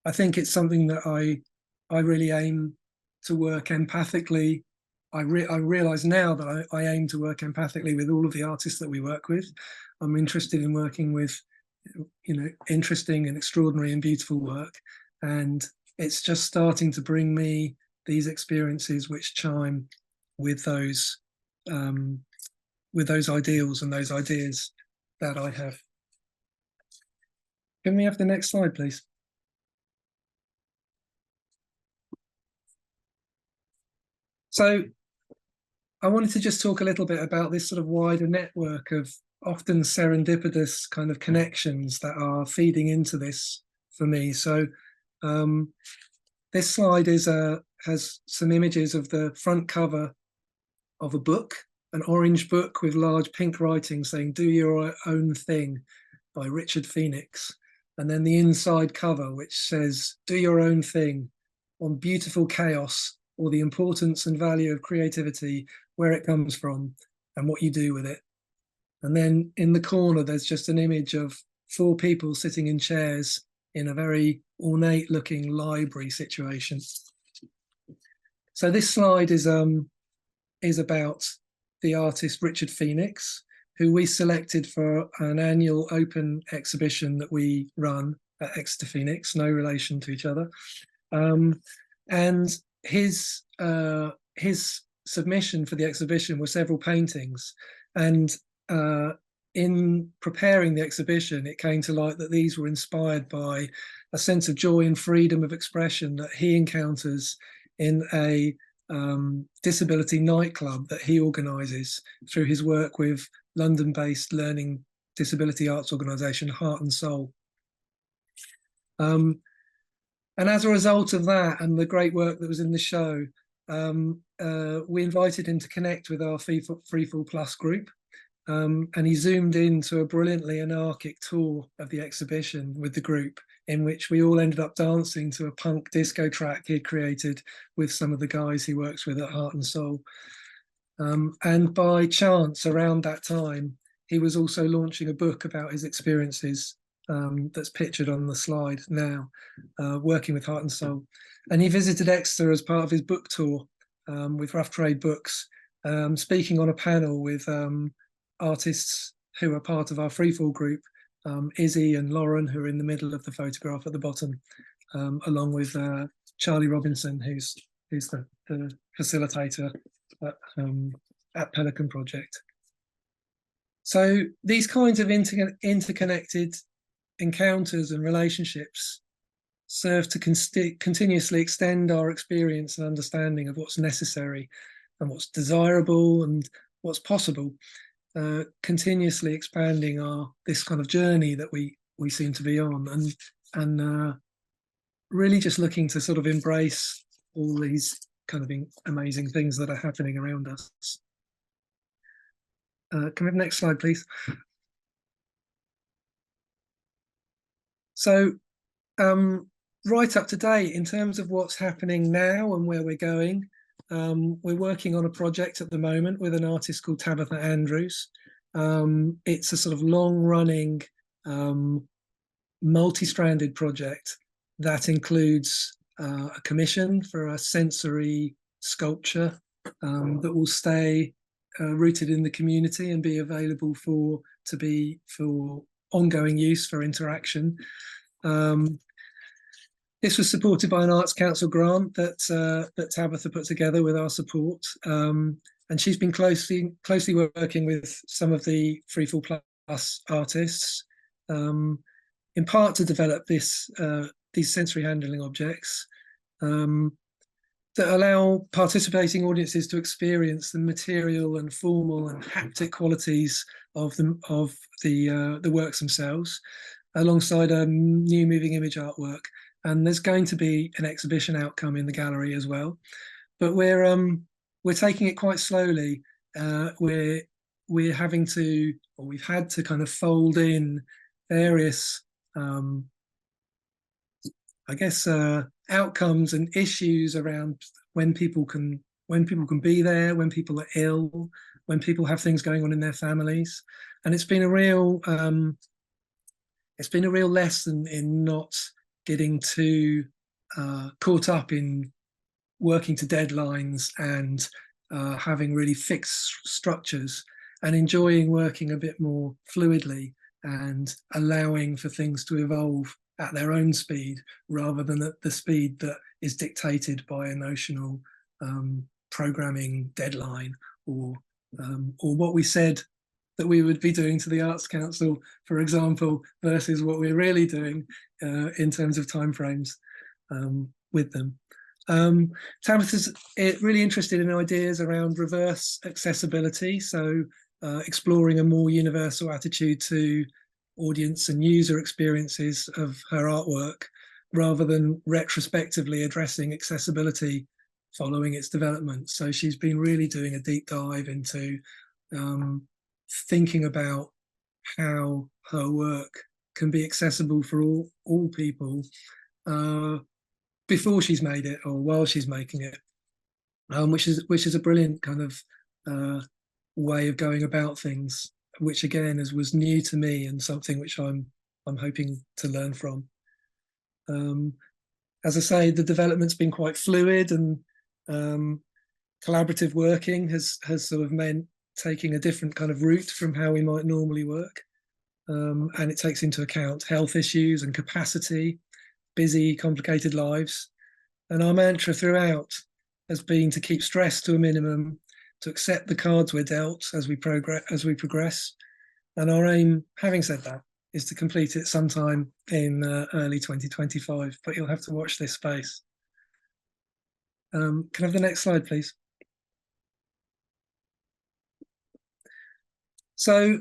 I think it's something that I really aim to work empathically. I realize now that I aim to work empathically with all of the artists that we work with. I'm interested in working with, you know, interesting and extraordinary and beautiful work. And it's just starting to bring me these experiences which chime with those ideals and those ideas that I have. Can we have the next slide, please? So I wanted to just talk a little bit about this sort of wider network of often serendipitous kind of connections that are feeding into this for me. So this slide has some images of the front cover of a book, an orange book with large pink writing saying "Do Your Own Thing" by Exeter Phoenix. And then the inside cover, which says "Do Your Own Thing" on beautiful chaos, or the importance and value of creativity, where it comes from and what you do with it. And then in the corner, there's just an image of 4 people sitting in chairs in a very ornate looking library situation. So this slide is about the artist Exeter Phoenix, who we selected for an annual open exhibition that we run at Exeter Phoenix, no relation to each other. And his submission for the exhibition were several paintings, and in preparing the exhibition, it came to light that these were inspired by a sense of joy and freedom of expression that he encounters in a disability nightclub that he organises through his work with London-based learning disability arts organisation Heart and Soul. And as a result of that and the great work that was in the show, we invited him to connect with our Freefall Plus group. And he zoomed into a brilliantly anarchic tour of the exhibition with the group, in which we all ended up dancing to a punk disco track he created with some of the guys he works with at Heart and Soul. And by chance, around that time, he was also launching a book about his experiences that's pictured on the slide now, working with Heart and Soul. And he visited Exeter as part of his book tour with Rough Trade Books, speaking on a panel with artists who are part of our Freefall group, Izzy and Lauren, who are in the middle of the photograph at the bottom, along with Charlie Robinson, who's the facilitator at Pelican Project. So these kinds of interconnected encounters and relationships serve to continuously extend our experience and understanding of what's necessary and what's desirable and what's possible, continuously expanding this kind of journey that we seem to be on, and really just looking to sort of embrace all these kind of amazing things that are happening around us. Can we have the next slide, please? So right up to date in terms of what's happening now and where we're going, we're working on a project at the moment with an artist called Tabitha Andrews. It's a sort of long-running, multi-stranded project that includes a commission for a sensory sculpture that will stay rooted in the community and be available for ongoing use for interaction. This was supported by an Arts Council grant that Tabitha put together with our support, and she's been closely working with some of the Freefall Plus artists, in part to develop these sensory handling objects that allow participating audiences to experience the material and formal and haptic qualities of the works themselves, alongside a new moving image artwork. And there's going to be an exhibition outcome in the gallery as well. But we're taking it quite slowly. We're we're having to, or we've had to kind of fold in various, I guess, outcomes and issues around when people can be there, when people are ill, when people have things going on in their families, and it's been a real lesson in not getting too caught up in working to deadlines and having really fixed structures, and enjoying working a bit more fluidly and allowing for things to evolve at their own speed rather than at the speed that is dictated by a notional programming deadline or what we said that we would be doing to the Arts Council, for example, versus what we're really doing in terms of timeframes with them. Tabitha is really interested in ideas around reverse accessibility, so exploring a more universal attitude to audience and user experiences of her artwork, rather than retrospectively addressing accessibility following its development. So she's been really doing a deep dive into thinking about how her work can be accessible for all people before she's made it or while she's making it, which is a brilliant kind of way of going about things, which again was new to me and something which I'm hoping to learn from. As I say, the development's been quite fluid, and collaborative working has sort of meant taking a different kind of route from how we might normally work, and it takes into account health issues and capacity, busy, complicated lives. And our mantra throughout has been to keep stress to a minimum, to accept the cards we're dealt as we progress. And our aim, having said that, is to complete it sometime in early 2025, but you'll have to watch this space. Can I have the next slide, please? So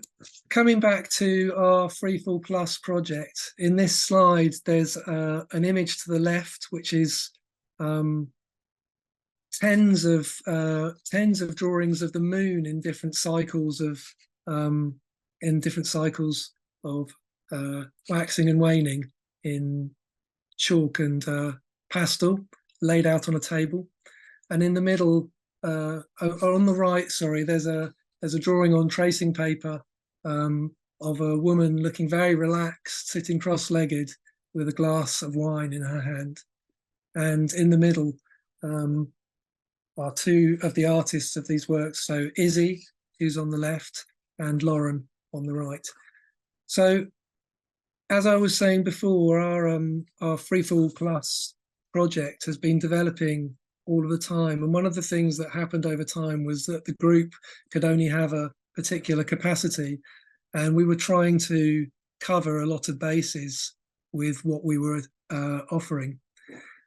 coming back to our Freefall Plus project, in this slide, there's an image to the left, which is tens of drawings of the moon in different cycles of waxing and waning in chalk and pastel, laid out on a table. And in the middle, on the right, sorry, there's a drawing on tracing paper of a woman looking very relaxed, sitting cross-legged with a glass of wine in her hand. And in the middle are two of the artists of these works. So Izzy, who's on the left, and Lauren on the right. So as I was saying before, our Freefall Plus project has been developing all of the time. And one of the things that happened over time was that the group could only have a particular capacity. And we were trying to cover a lot of bases with what we were offering.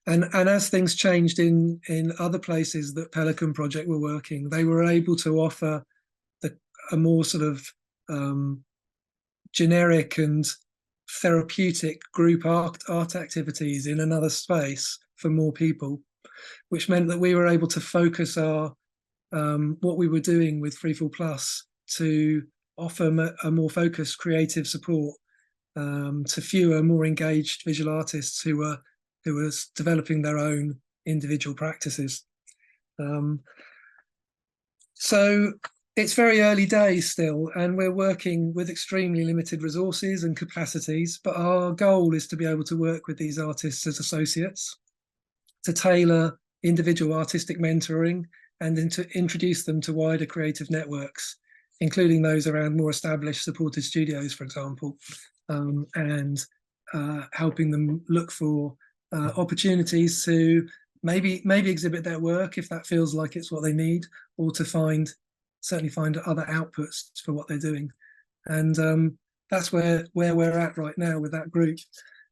And as things changed in other places that Pelican Project were working, they were able to offer a more sort of generic and therapeutic group art activities in another space for more people, which meant that we were able to focus our what we were doing with Freefall Plus to offer a more focused creative support to fewer, more engaged visual artists who were developing their own individual practices. So it's very early days still, and we're working with extremely limited resources and capacities, but our goal is to be able to work with these artists as associates, to tailor individual artistic mentoring, and to introduce them to wider creative networks, including those around more established supported studios, for example, and helping them look for opportunities to maybe exhibit their work if that feels like it's what they need, or to certainly find other outputs for what they're doing. And that's where we're at right now with that group.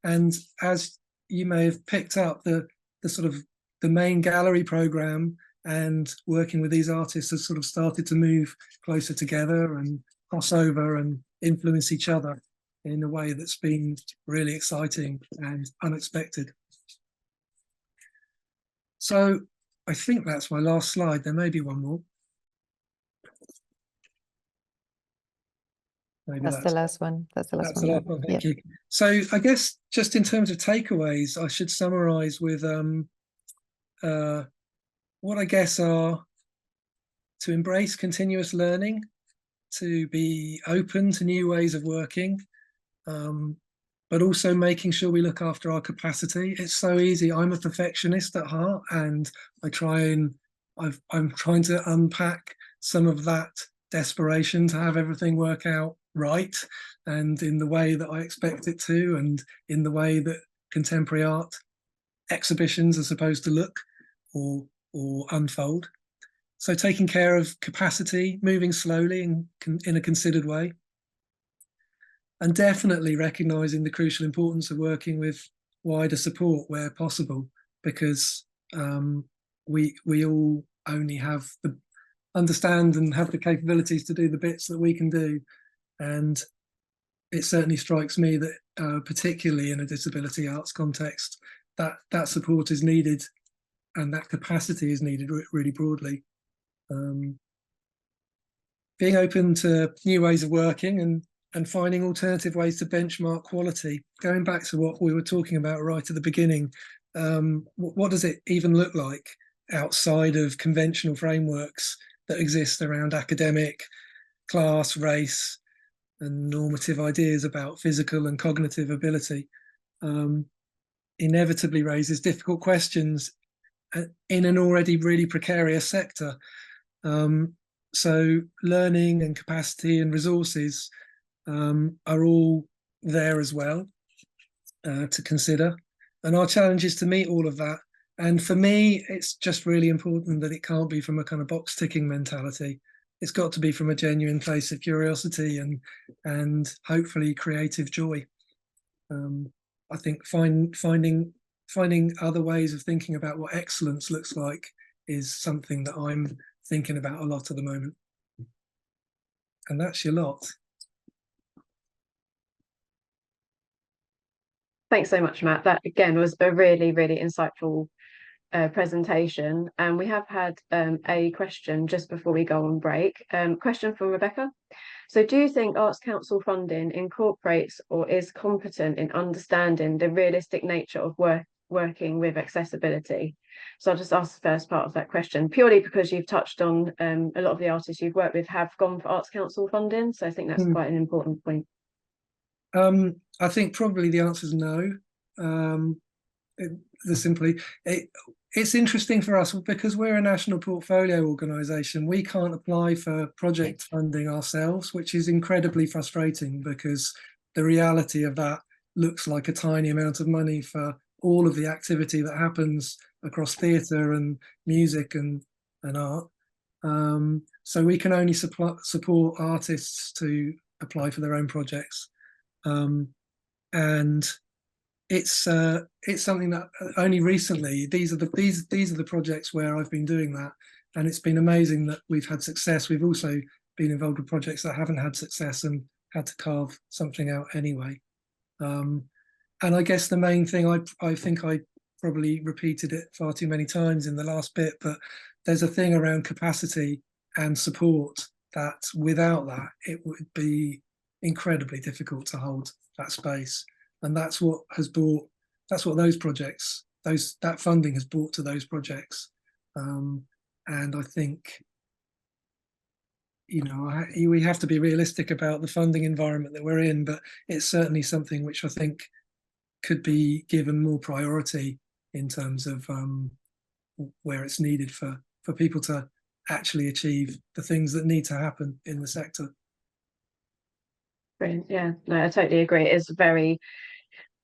And as you may have picked up, the sort of the main gallery program and working with these artists has sort of started to move closer together and cross over and influence each other in a way that's been really exciting and unexpected. So I think that's my last slide. There may be one more. Maybe That's the last one. That's the last that's one. the last one. Thank Yep. you. So I guess just in terms of takeaways, I should summarize with what I guess are to embrace continuous learning, to be open to new ways of working, but also making sure we look after our capacity. It's so easy. I'm a perfectionist at heart, and I'm trying to unpack some of that desperation to have everything work out right and in the way that I expect it to, and in the way that contemporary art exhibitions are supposed to look or unfold. So taking care of capacity, moving slowly and in a considered way, and definitely recognizing the crucial importance of working with wider support where possible, because we all only have the understand and have the capabilities to do the bits that we can do. And it certainly strikes me that particularly in a disability arts context, that support is needed and that capacity is needed really broadly. Being open to new ways of working and finding alternative ways to benchmark quality. Going back to what we were talking about right at the beginning, what does it even look like outside of conventional frameworks that exist around academic, class, race, and normative ideas about physical and cognitive ability? Inevitably raises difficult questions in an already really precarious sector. So learning and capacity and resources are all there as well to consider. And our challenge is to meet all of that. And for me, it's just really important that it can't be from a kind of box ticking mentality. It's got to be from a genuine place of curiosity and hopefully creative joy. I think finding other ways of thinking about what excellence looks like is something that I'm thinking about a lot at the moment. And that's your lot. Thanks so much, Matt. That again was a really, really insightful presentation. And we have had a question just before we go on break. Question from Rebecca. So do you think Arts Council funding incorporates or is competent in understanding the realistic nature of working with accessibility? So I'll just ask the first part of that question, purely because you've touched on a lot of the artists you've worked with have gone for Arts Council funding. So I think that's quite an important point. I think probably the answer is no. It's interesting for us because we're a national portfolio organisation. We can't apply for project funding ourselves, which is incredibly frustrating because the reality of that looks like a tiny amount of money for all of the activity that happens across theatre and music and art. So we can only support artists to apply for their own projects. And it's something that only recently these are the projects where I've been doing that, and it's been amazing that we've had success. We've also been involved with projects that haven't had success and had to carve something out anyway. And I guess the main thing, I think I probably repeated it far too many times in the last bit, but there's a thing around capacity and support that without that it would be incredibly difficult to hold that space. And that's what those projects, that funding has brought to those projects. And I think, we have to be realistic about the funding environment that we're in, but it's certainly something which I think could be given more priority in terms of where it's needed for people to actually achieve the things that need to happen in the sector. Brilliant. Yeah, no, I totally agree. It's very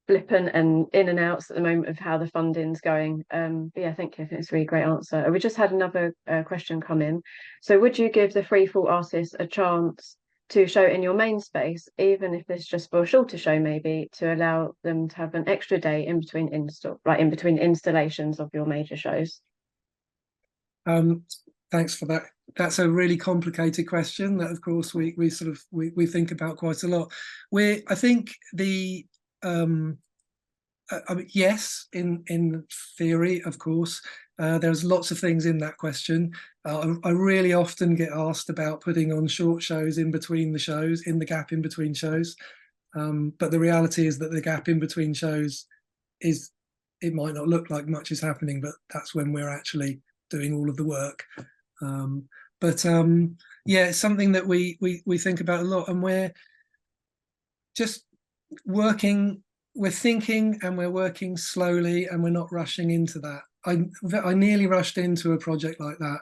flippant and in and outs at the moment of how the funding's going. But yeah, thank you. I think it's a really great answer. We just had another question come in. So would you give the freefall artists a chance to show in your main space, even if it's just for a shorter show, maybe, to allow them to have an extra day in between installations of your major shows? Thanks for that. That's a really complicated question that, of course, we think about quite a lot. I think I mean, yes, in theory, of course. There's lots of things in that question. I really often get asked about putting on short shows in between the shows, in the gap in between shows. But the reality is that the gap in between shows is, it might not look like much is happening, but that's when we're actually doing all of the work. Yeah, it's something that we think about a lot, and we're just working, we're thinking and we're working slowly, and we're not rushing into that. I nearly rushed into a project like that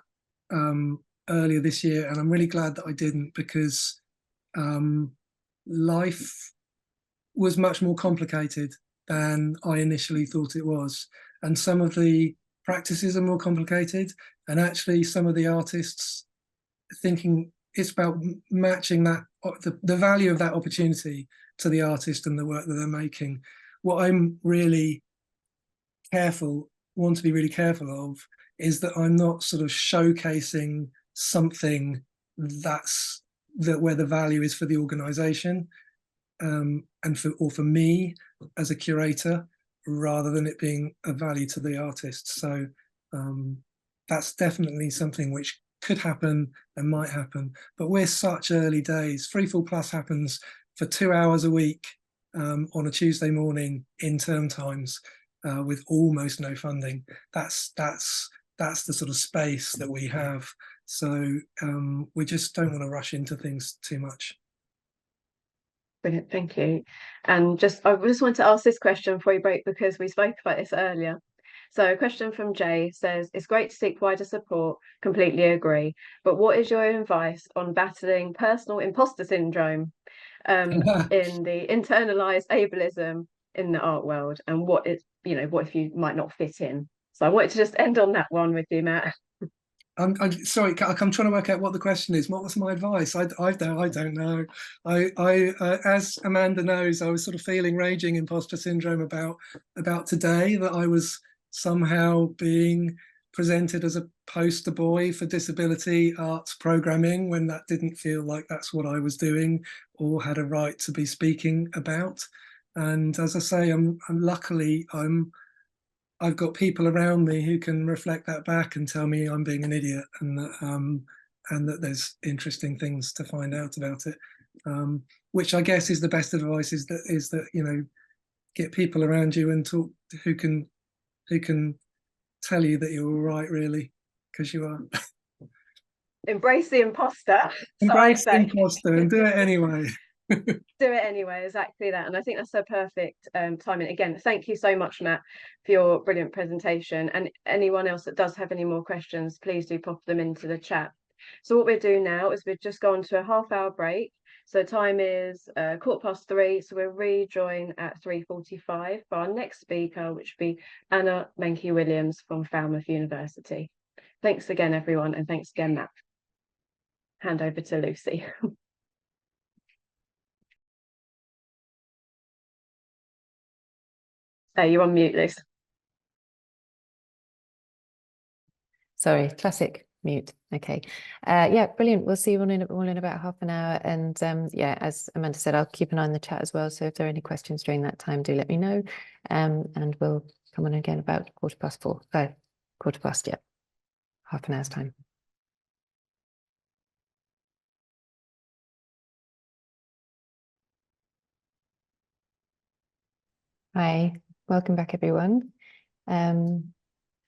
earlier this year, and I'm really glad that I didn't, because life was much more complicated than I initially thought it was, and some of the practices are more complicated, and actually some of the artists thinking it's about matching that, the value of that opportunity to the artist and the work that they're making. What I'm really want to be really careful of is that I'm not sort of showcasing something where the value is for the organization, and for me as a curator, rather than it being a value to the artist. So that's definitely something which could happen and might happen, but we're such early days. Freefall Plus happens for 2 hours a week on a Tuesday morning in term times, with almost no funding. That's the sort of space that we have. So we just don't want to rush into things too much. Brilliant, thank you. And I just want to ask this question before we break, because we spoke about this earlier. So a question from Jay says, it's great to seek wider support, completely agree, but what is your advice on battling personal imposter syndrome in the internalized ableism in the art world, and what if you might not fit in? So I wanted to just end on that one with you, Matt. I'm sorry, I'm trying to work out what the question is. What was my advice? I don't know. As Amanda knows, I was sort of feeling raging imposter syndrome about today, that I was somehow being presented as a poster boy for disability arts programming, when that didn't feel like that's what I was doing or had a right to be speaking about. And as I say, I've got people around me who can reflect that back and tell me I'm being an idiot, and that there's interesting things to find out about it. Which I guess is the best advice, is that get people around you and talk, who can tell you that you're all right, really, because you are. Embrace the imposter. Embrace the imposter and do it anyway. Do it anyway, exactly that. And I think that's a perfect timing. Again, thank you so much, Matt, for your brilliant presentation. And anyone else that does have any more questions, please do pop them into the chat. So what we're doing now is we've just gone to a half-hour break. So time is 3:15. So we'll rejoin at 3:45 for our next speaker, which will be Anna Mankee-Williams from Falmouth University. Thanks again, everyone, and thanks again, Matt. Hand over to Lucy. You're on mute, Lucy. Sorry, classic mute. Okay. Yeah, brilliant. We'll see you all in about half an hour. And yeah, as Amanda said, I'll keep an eye on the chat as well. So if there are any questions during that time, do let me know. And we'll come on again about 4:15. 4:15, yeah. Half an hour's time. Hi, welcome back, everyone.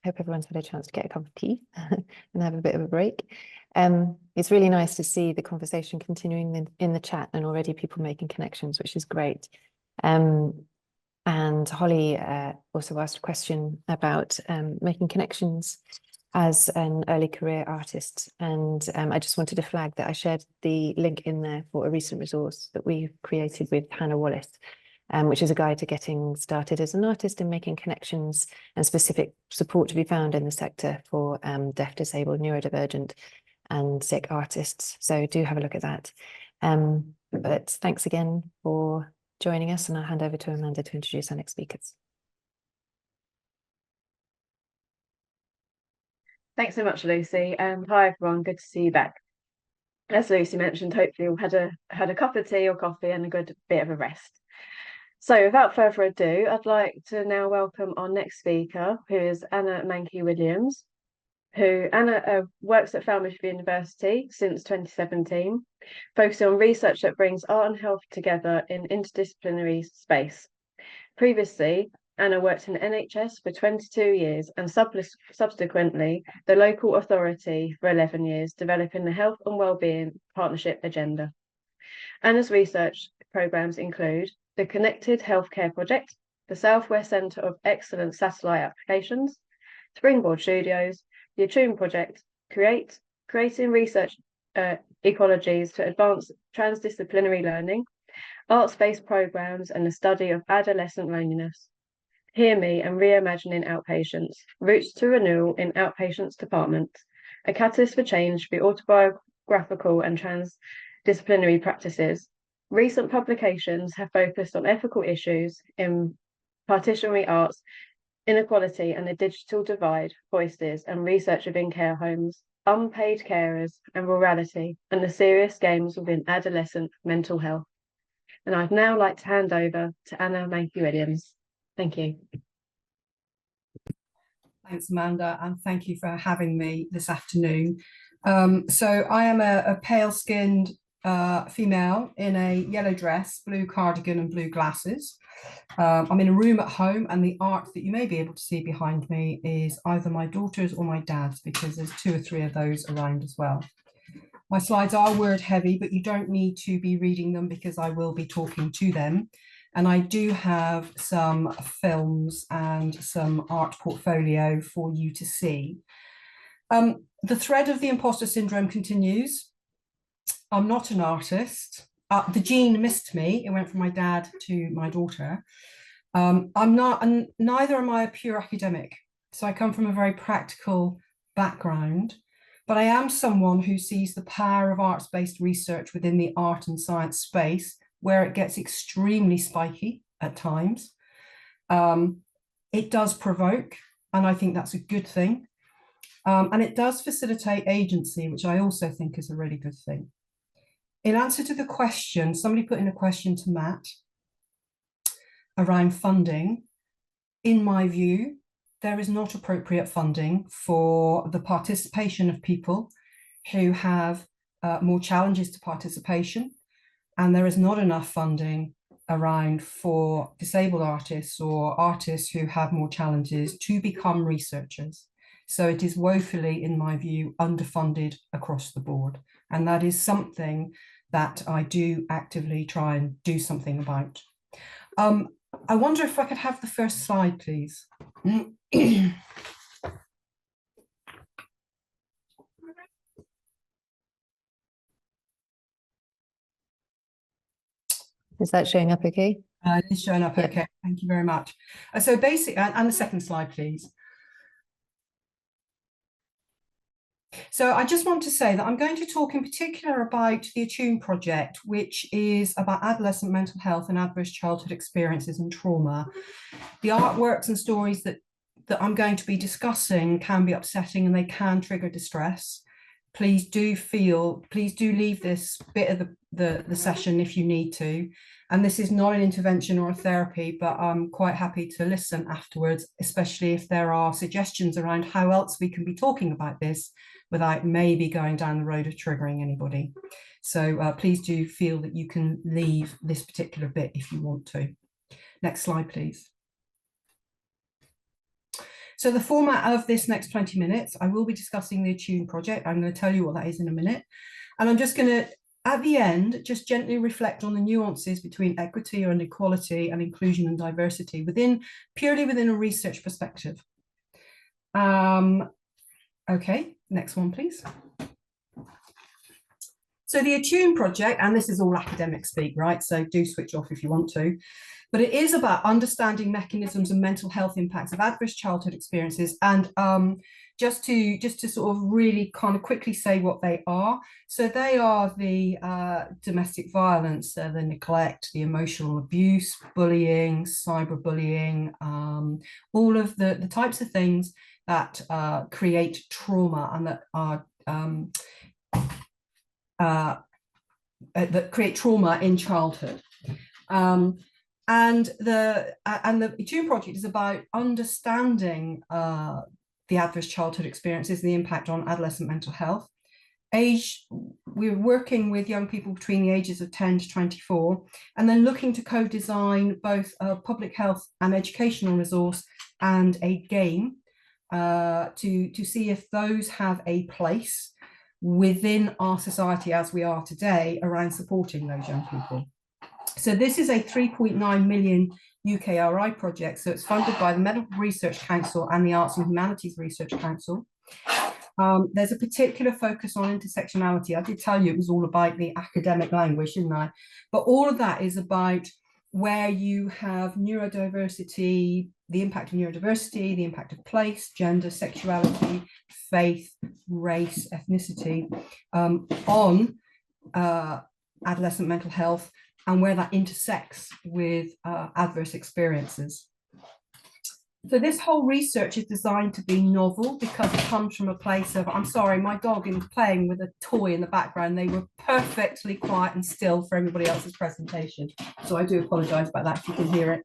Hope everyone's had a chance to get a cup of tea and have a bit of a break. It's really nice to see the conversation continuing in the chat, and already people making connections, which is great. And Holly also asked a question about making connections as an early career artist. And I just wanted to flag that I shared the link in there for a recent resource that we've created with Hannah Wallace, which is a guide to getting started as an artist and making connections and specific support to be found in the sector for deaf, disabled, neurodivergent and sick artists. So do have a look at that. But thanks again for joining us, and I'll hand over to Amanda to introduce our next speakers. Thanks so much, Lucy. Hi, everyone. Good to see you back. As Lucy mentioned, hopefully you had a cup of tea or coffee and a good bit of a rest. So without further ado, I'd like to now welcome our next speaker, who is Anna Mankee-Williams, who Anna works at Falmouth University since 2017, focusing on research that brings art and health together in interdisciplinary space. Previously, Anna worked in the NHS for 22 years and subsequently the local authority for 11 years, developing the health and wellbeing partnership agenda. Anna's research programmes include the Connected Healthcare Project, the Southwest Centre of Excellence Satellite Applications, Springboard Studios, the Attune Project, creating research ecologies to advance transdisciplinary learning, arts-based programmes and the study of adolescent loneliness. Hear Me and Reimagining Outpatients, Routes to Renewal in Outpatients Departments, a catalyst for change for autobiographical and transdisciplinary practices. Recent publications have focused on ethical issues in partitionary arts, inequality and the digital divide, voices and research within care homes, unpaid carers and rurality, and the serious games within adolescent mental health. And I'd now like to hand over to Anna Mankee-Williams. Thank you. Thanks, Amanda, and thank you for having me this afternoon. So I am a pale-skinned female in a yellow dress, blue cardigan and blue glasses. I'm in a room at home, and the art that you may be able to see behind me is either my daughter's or my dad's, because there's 2 or 3 of those around as well. My slides are word heavy, but you don't need to be reading them because I will be talking to them. And I do have some films and some art portfolio for you to see. The thread of the imposter syndrome continues. I'm not an artist. The gene missed me. It went from my dad to my daughter. I'm not, and neither am I a pure academic. So I come from a very practical background, but I am someone who sees the power of arts-based research within the art and science space, where it gets extremely spiky at times. It does provoke, and I think that's a good thing. And it does facilitate agency, which I also think is a really good thing. In answer to the question, somebody put in a question to Matt around funding. In my view, there is not appropriate funding for the participation of people who have more challenges to participation, and there is not enough funding around for disabled artists or artists who have more challenges to become researchers. So it is woefully, in my view, underfunded across the board. And that is something that I do actively try and do something about. I wonder if I could have the first slide, please. Is that showing up okay? It's showing up okay. Thank you very much. So basically, and the second slide, please. So I just want to say that I'm going to talk in particular about the Attune project, which is about adolescent mental health and adverse childhood experiences and trauma. The artworks and stories that I'm going to be discussing can be upsetting and they can trigger distress. Please do leave this bit of the session if you need to. And this is not an intervention or a therapy, but I'm quite happy to listen afterwards, especially if there are suggestions around how else we can be talking about this without maybe going down the road of triggering anybody. So please do feel that you can leave this particular bit if you want to. Next slide, please. So the format of this next 20 minutes, I will be discussing the Attune project. I'm going to tell you what that is in a minute. And I'm just going to, at the end, just gently reflect on the nuances between equity or inequality and inclusion and diversity purely within a research perspective. Okay, next one, please. So the Attune project, and this is all academic speak, right? So do switch off if you want to. But it is about understanding mechanisms and mental health impacts of adverse childhood experiences. And just to sort of really kind of quickly say what they are. So they are the domestic violence, the neglect, the emotional abuse, bullying, cyberbullying, all of the types of things that create trauma and that are that create trauma in childhood. And the Attune project is about understanding the adverse childhood experiences, the impact on adolescent mental health. We're working with young people between the ages of 10 to 24, and then looking to co-design both a public health and educational resource and a game to see if those have a place within our society as we are today around supporting those young people. So this is a 3.9 million UKRI project. So it's funded by the Medical Research Council and the Arts and Humanities Research Council. There's a particular focus on intersectionality. I did tell you it was all about the academic language, didn't I? But all of that is about where you have neurodiversity, the impact of neurodiversity, the impact of place, gender, sexuality, faith, race, ethnicity on adolescent mental health, and where that intersects with adverse experiences. So this whole research is designed to be novel because it comes from a place of, I'm sorry, my dog is playing with a toy in the background. They were perfectly quiet and still for everybody else's presentation. So I do apologize about that if you can hear it.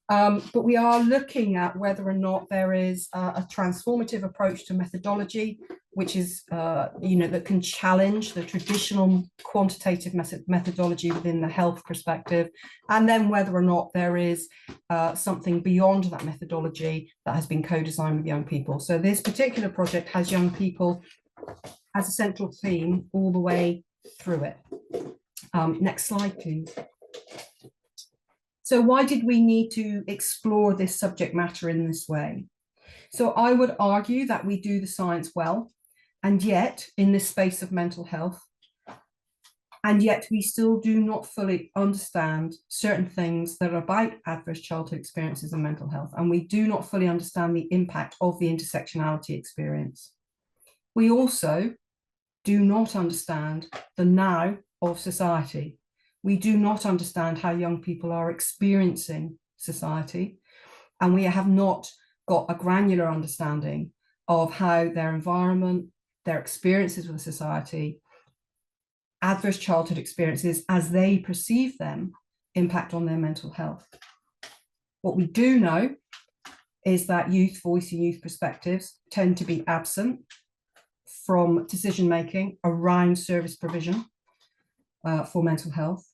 But we are looking at whether or not there is a transformative approach to methodology, which is, that can challenge the traditional quantitative methodology within the health perspective, and then whether or not there is something beyond that methodology that has been co-designed with young people. So this particular project has young people as a central theme all the way through it. Next slide, please. So why did we need to explore this subject matter in this way? So I would argue that we do the science well, and yet in this space of mental health, and yet we still do not fully understand certain things that are about adverse childhood experiences and mental health, and we do not fully understand the impact of the intersectionality experience. We also do not understand the now of society. We do not understand how young people are experiencing society, and we have not got a granular understanding of how their environment, their experiences with society, adverse childhood experiences as they perceive them, impact on their mental health. What we do know is that youth voice and youth perspectives tend to be absent from decision-making around service provision for mental health.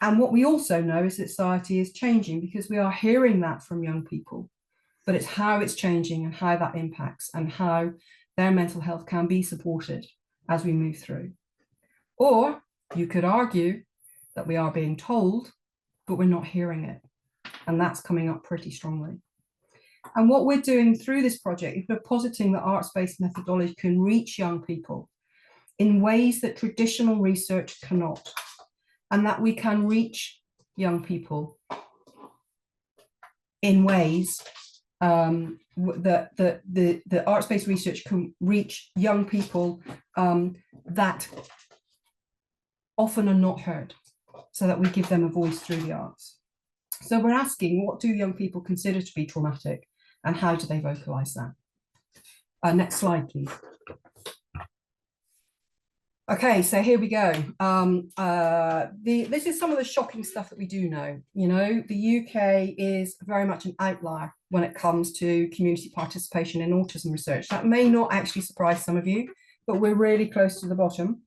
And what we also know is that society is changing, because we are hearing that from young people, but it's how it's changing and how that impacts and how their mental health can be supported as we move through. Or you could argue that we are being told, but we're not hearing it. And that's coming up pretty strongly. And what we're doing through this project is we're positing that arts-based methodology can reach young people in ways that traditional research cannot, and that we can reach young people in ways that the arts-based research can reach young people that often are not heard, so that we give them a voice through the arts. So we're asking, what do young people consider to be traumatic, and how do they vocalize that? Next slide, please. Okay, so here we go. This is some of the shocking stuff that we do know. You know, the UK is very much an outlier when it comes to community participation in autism research. That may not actually surprise some of you, but we're really close to the bottom.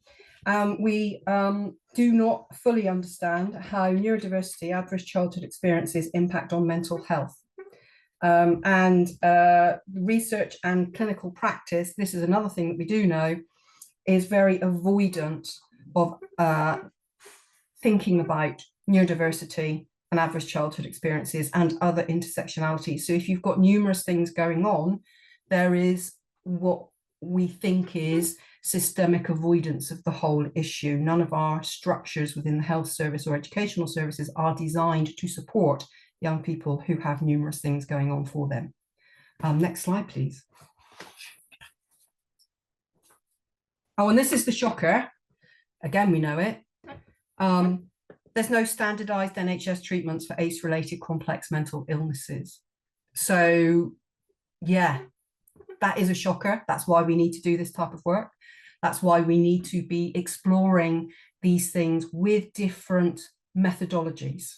We do not fully understand how neurodiversity, adverse childhood experiences impact on mental health. Research and clinical practice, this is another thing that we do know, is very avoidant of thinking about neurodiversity and adverse childhood experiences and other intersectionalities. So if you've got numerous things going on, there is what we think is systemic avoidance of the whole issue. None of our structures within the health service or educational services are designed to support young people who have numerous things going on for them. Next slide, please. Oh, and this is the shocker. Again, we know it. There's no standardized NHS treatments for ACE-related complex mental illnesses. So, yeah, that is a shocker. That's why we need to do this type of work. That's why we need to be exploring these things with different methodologies.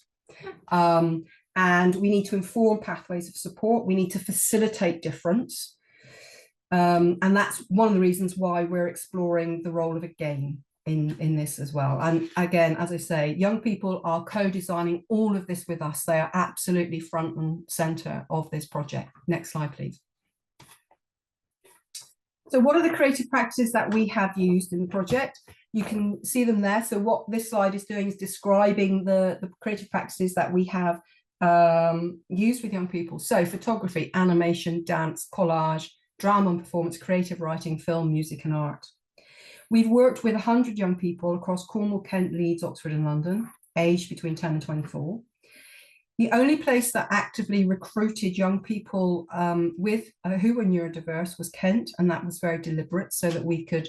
And we need to inform pathways of support. We need to facilitate difference. And that's one of the reasons why we're exploring the role of a game in this as well. And again, as I say, young people are co-designing all of this with us. They are absolutely front and center of this project. Next slide, please. So what are the creative practices that we have used in the project? You can see them there. So what this slide is doing is describing the creative practices that we have used with young people. So photography, animation, dance, collage, drama and performance, creative writing, film, music and art. We've worked with 100 young people across Cornwall, Kent, Leeds, Oxford and London, aged between 10 and 24. The only place that actively recruited young people who were neurodiverse was Kent, and that was very deliberate so that we could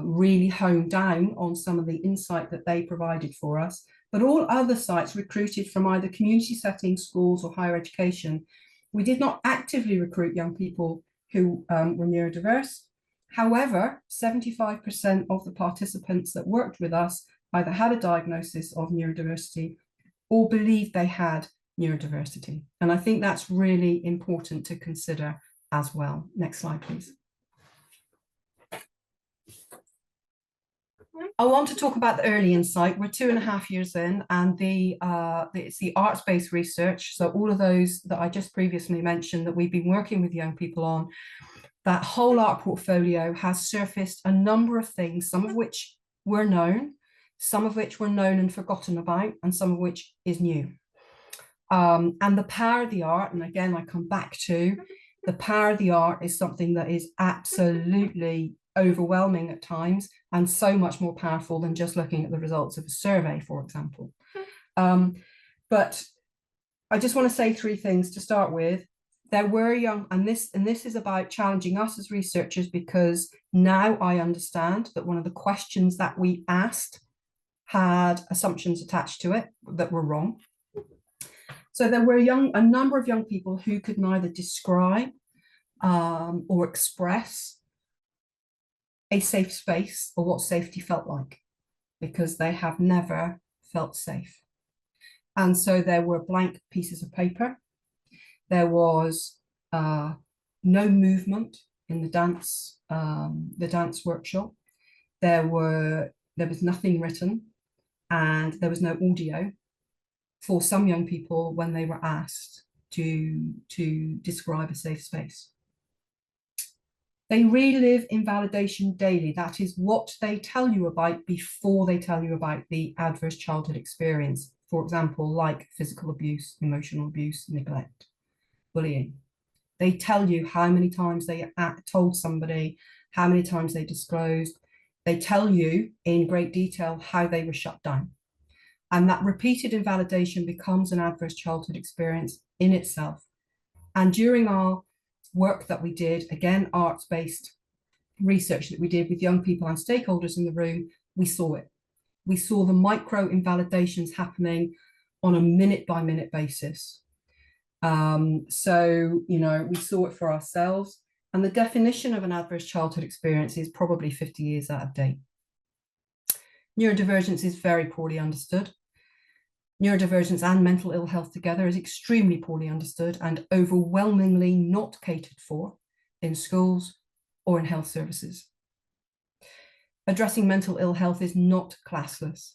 really hone down on some of the insight that they provided for us. But all other sites recruited from either community settings, schools or higher education. We did not actively recruit young people who were neurodiverse. However, 75% of the participants that worked with us either had a diagnosis of neurodiversity or believed they had neurodiversity. And I think that's really important to consider as well. Next slide, please. I want to talk about the early insight. We're 2.5 years in, and it's the arts-based research. So all of those that I just previously mentioned that we've been working with young people on, that whole art portfolio has surfaced a number of things, some of which were known, some of which were known and forgotten about, and some of which is new. And the power of the art, and again, I come back to, the power of the art is something that is absolutely overwhelming at times and so much more powerful than just looking at the results of a survey, for example. But I just want to say 3 things to start with. There were young, and this is about challenging us as researchers, because now I understand that one of the questions that we asked had assumptions attached to it that were wrong. So there were a number of young people who could neither describe or express a safe space or what safety felt like, because they have never felt safe. And so there were blank pieces of paper. There was no movement in the dance workshop. There was nothing written, and there was no audio for some young people when they were asked to describe a safe space. They relive invalidation daily. That is what they tell you about before they tell you about the adverse childhood experience. For example, like physical abuse, emotional abuse, neglect, bullying. They tell you how many times they told somebody, how many times they disclosed. They tell you in great detail how they were shut down. And that repeated invalidation becomes an adverse childhood experience in itself. And during our work that we did, again, arts-based research that we did with young people and stakeholders in the room, we saw it. We saw the micro invalidations happening on a minute-by-minute basis. So, you know, we saw it for ourselves. And the definition of an adverse childhood experience is probably 50 years out of date. Neurodivergence is very poorly understood. Neurodivergence and mental ill health together is extremely poorly understood and overwhelmingly not catered for in schools or in health services. Addressing mental ill health is not classless.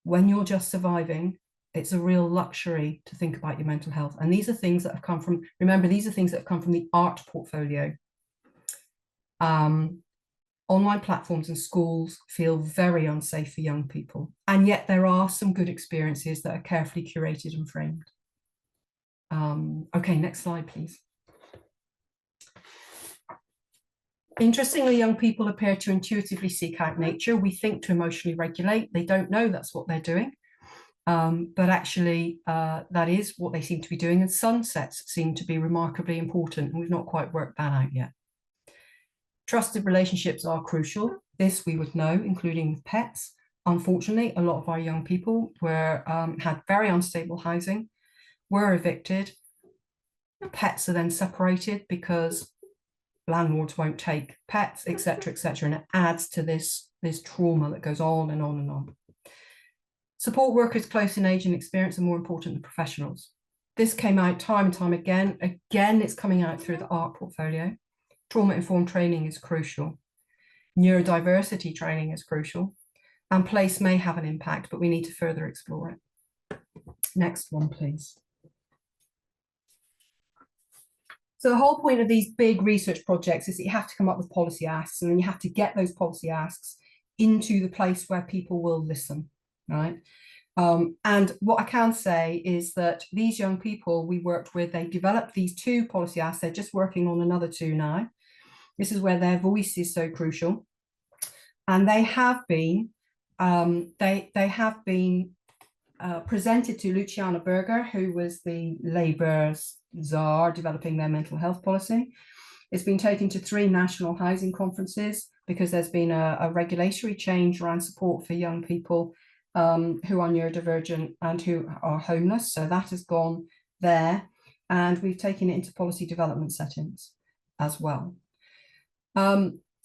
When you're just surviving, it's a real luxury to think about your mental health. And these are things that have come from, remember, these are things that have come from the art portfolio. Online platforms and schools feel very unsafe for young people. And yet there are some good experiences that are carefully curated and framed. Okay, next slide, please. Interestingly, young people appear to intuitively seek out nature. We think to emotionally regulate. They don't know that's what they're doing. But actually, that is what they seem to be doing. And sunsets seem to be remarkably important. And we've not quite worked that out yet. Trusted relationships are crucial. This we would know, including with pets. Unfortunately, a lot of our young people had very unstable housing, were evicted. Pets are then separated because landlords won't take pets, etc., etc. And it adds to this trauma that goes on and on and on. Support workers close in age and experience are more important than professionals. This came out time and time again. Again, it's coming out through the art portfolio. Trauma-informed training is crucial. Neurodiversity training is crucial. And place may have an impact, but we need to further explore it. Next one, please. So the whole point of these big research projects is that you have to come up with policy asks, and then you have to get those policy asks into the place where people will listen, right? And what I can say is that these young people we worked with, they developed these 2 policy asks. They're just working on another 2 now. This is where their voice is so crucial. And they have been, presented to Luciana Berger, who was the Labour czar developing their mental health policy. It's been taken to 3 national housing conferences because there's been a regulatory change around support for young people who are neurodivergent and who are homeless. So that has gone there, and we've taken it into policy development settings as well.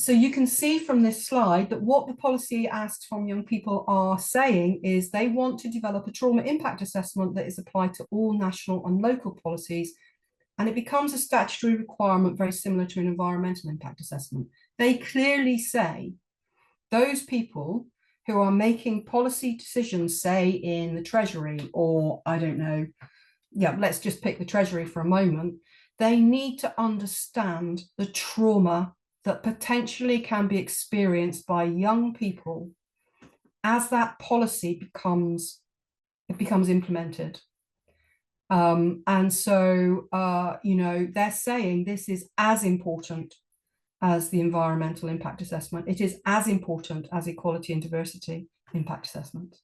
So you can see from this slide that what the policy asks from young people are saying is they want to develop a trauma impact assessment that is applied to all national and local policies, and it becomes a statutory requirement very similar to an environmental impact assessment. They clearly say those people who are making policy decisions, say in the Treasury, or I don't know, yeah, let's just pick the Treasury for a moment, they need to understand the trauma that potentially can be experienced by young people as that policy becomes implemented. And so, you know, they're saying this is as important as the environmental impact assessment. It is as important as equality and diversity impact assessment.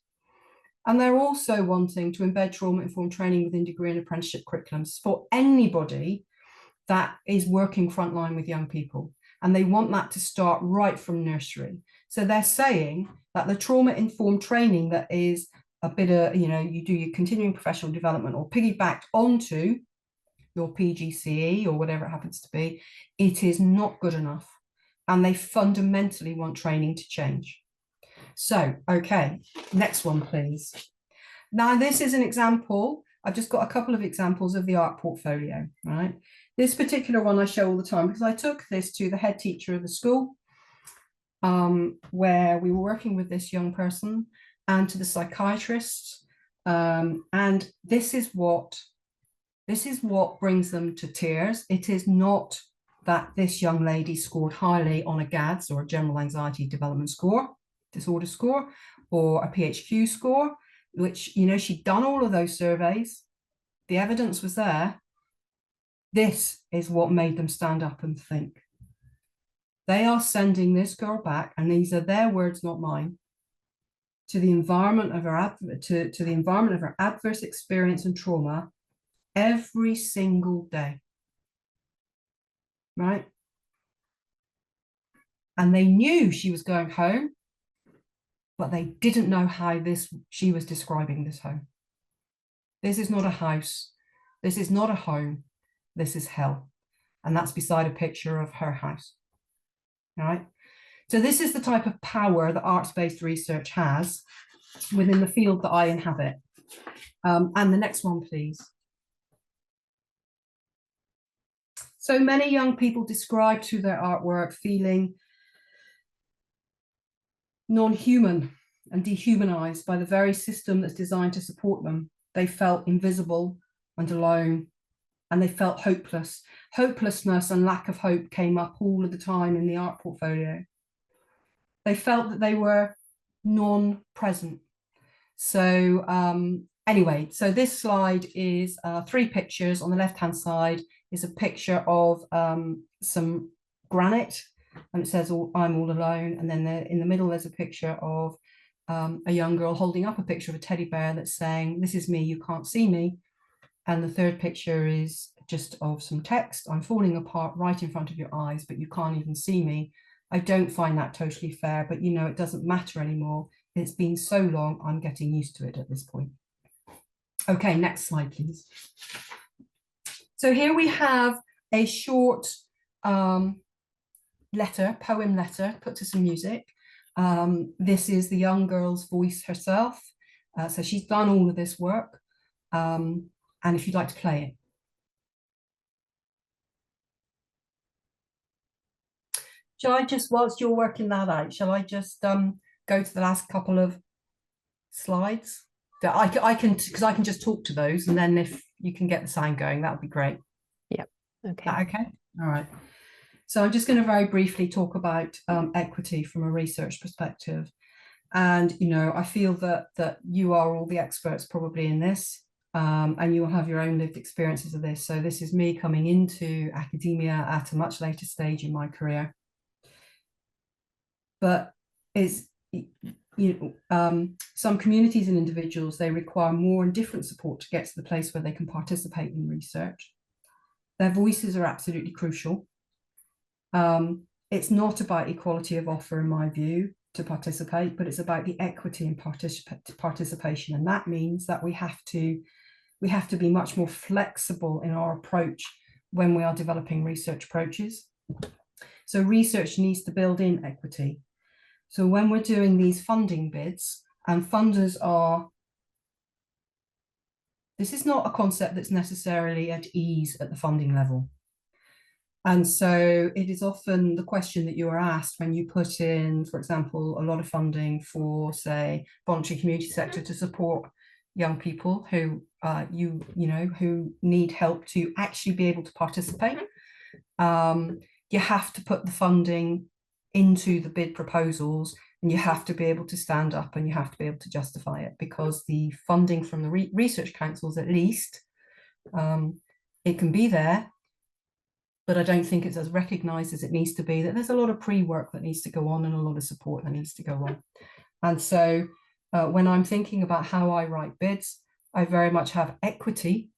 And they're also wanting to embed trauma-informed training within degree and apprenticeship curriculums for anybody that is working frontline with young people. And they want that to start right from nursery. So they're saying that the trauma-informed training that is a bit of, you know, you do your continuing professional development or piggybacked onto your PGCE or whatever it happens to be, it is not good enough. And they fundamentally want training to change. So, okay, next one, please. Now, this is an example. I've just got a couple of examples of the art portfolio, right? This particular one I show all the time because I took this to the head teacher of the school where we were working with this young person, and to the psychiatrist. And this is what brings them to tears. It is not that this young lady scored highly on a GADS or a general anxiety development disorder score, or a PHQ score, which, you know, she'd done all of those surveys. The evidence was there. This is what made them stand up and think. They are sending this girl back, and these are their words, not mine, to the environment of her to the environment of her adverse experience and trauma every single day, right? And they knew she was going home, but they didn't know how she was describing this home. This is not a house. This is not a home. This is hell. And that's beside a picture of her house, right? So this is the type of power that arts-based research has within the field that I inhabit. And the next one, please. So many young people describe to their artwork feeling non-human and dehumanized by the very system that's designed to support them. They felt invisible and alone, and they felt hopeless. Hopelessness and lack of hope came up all of the time in the art portfolio. They felt that they were non-present. So anyway, so this slide is 3 pictures. On the left-hand side is a picture of some granite, and it says, I'm all alone. And then in the middle, there's a picture of a young girl holding up a picture of a teddy bear that's saying, this is me, you can't see me. And the third picture is just of some text. I'm falling apart right in front of your eyes, but you can't even see me. I don't find that totally fair, but you know, it doesn't matter anymore. It's been so long, I'm getting used to it at this point. Okay, next slide, please. So here we have a short poem letter put to some music. This is the young girl's voice herself. So she's done all of this work. And if you'd like to play it. Shall I just, whilst you're working that out, shall I just go to the last couple of slides? That I can, because I can just talk to those, and then if you can get the sound going, that would be great. Yep. Okay. Okay. All right. So I'm just going to very briefly talk about equity from a research perspective. And, you know, I feel that you are all the experts probably in this, and you'll have your own lived experiences of this. So this is me coming into academia at a much later stage in my career. But it's, some communities and individuals, they require more and different support to get to the place where they can participate in research. Their voices are absolutely crucial. It's not about equality of offer, in my view, to participate, but it's about the equity and participation. And that means that we have to be much more flexible in our approach when we are developing research approaches. So research needs to build in equity. So when we're doing these funding bids, and funders are, this is not a concept that's necessarily at ease at the funding level. And so it is often the question that you are asked when you put in, for example, a lot of funding for, say, voluntary community sector to support young people who who need help to actually be able to participate. You have to put the funding into the bid proposals, and you have to be able to stand up and you have to be able to justify it, because the funding from the research councils, at least, it can be there, but I don't think it's as recognised as it needs to be, that there's a lot of pre-work that needs to go on and a lot of support that needs to go on. And so when I'm thinking about how I write bids, I very much have equity,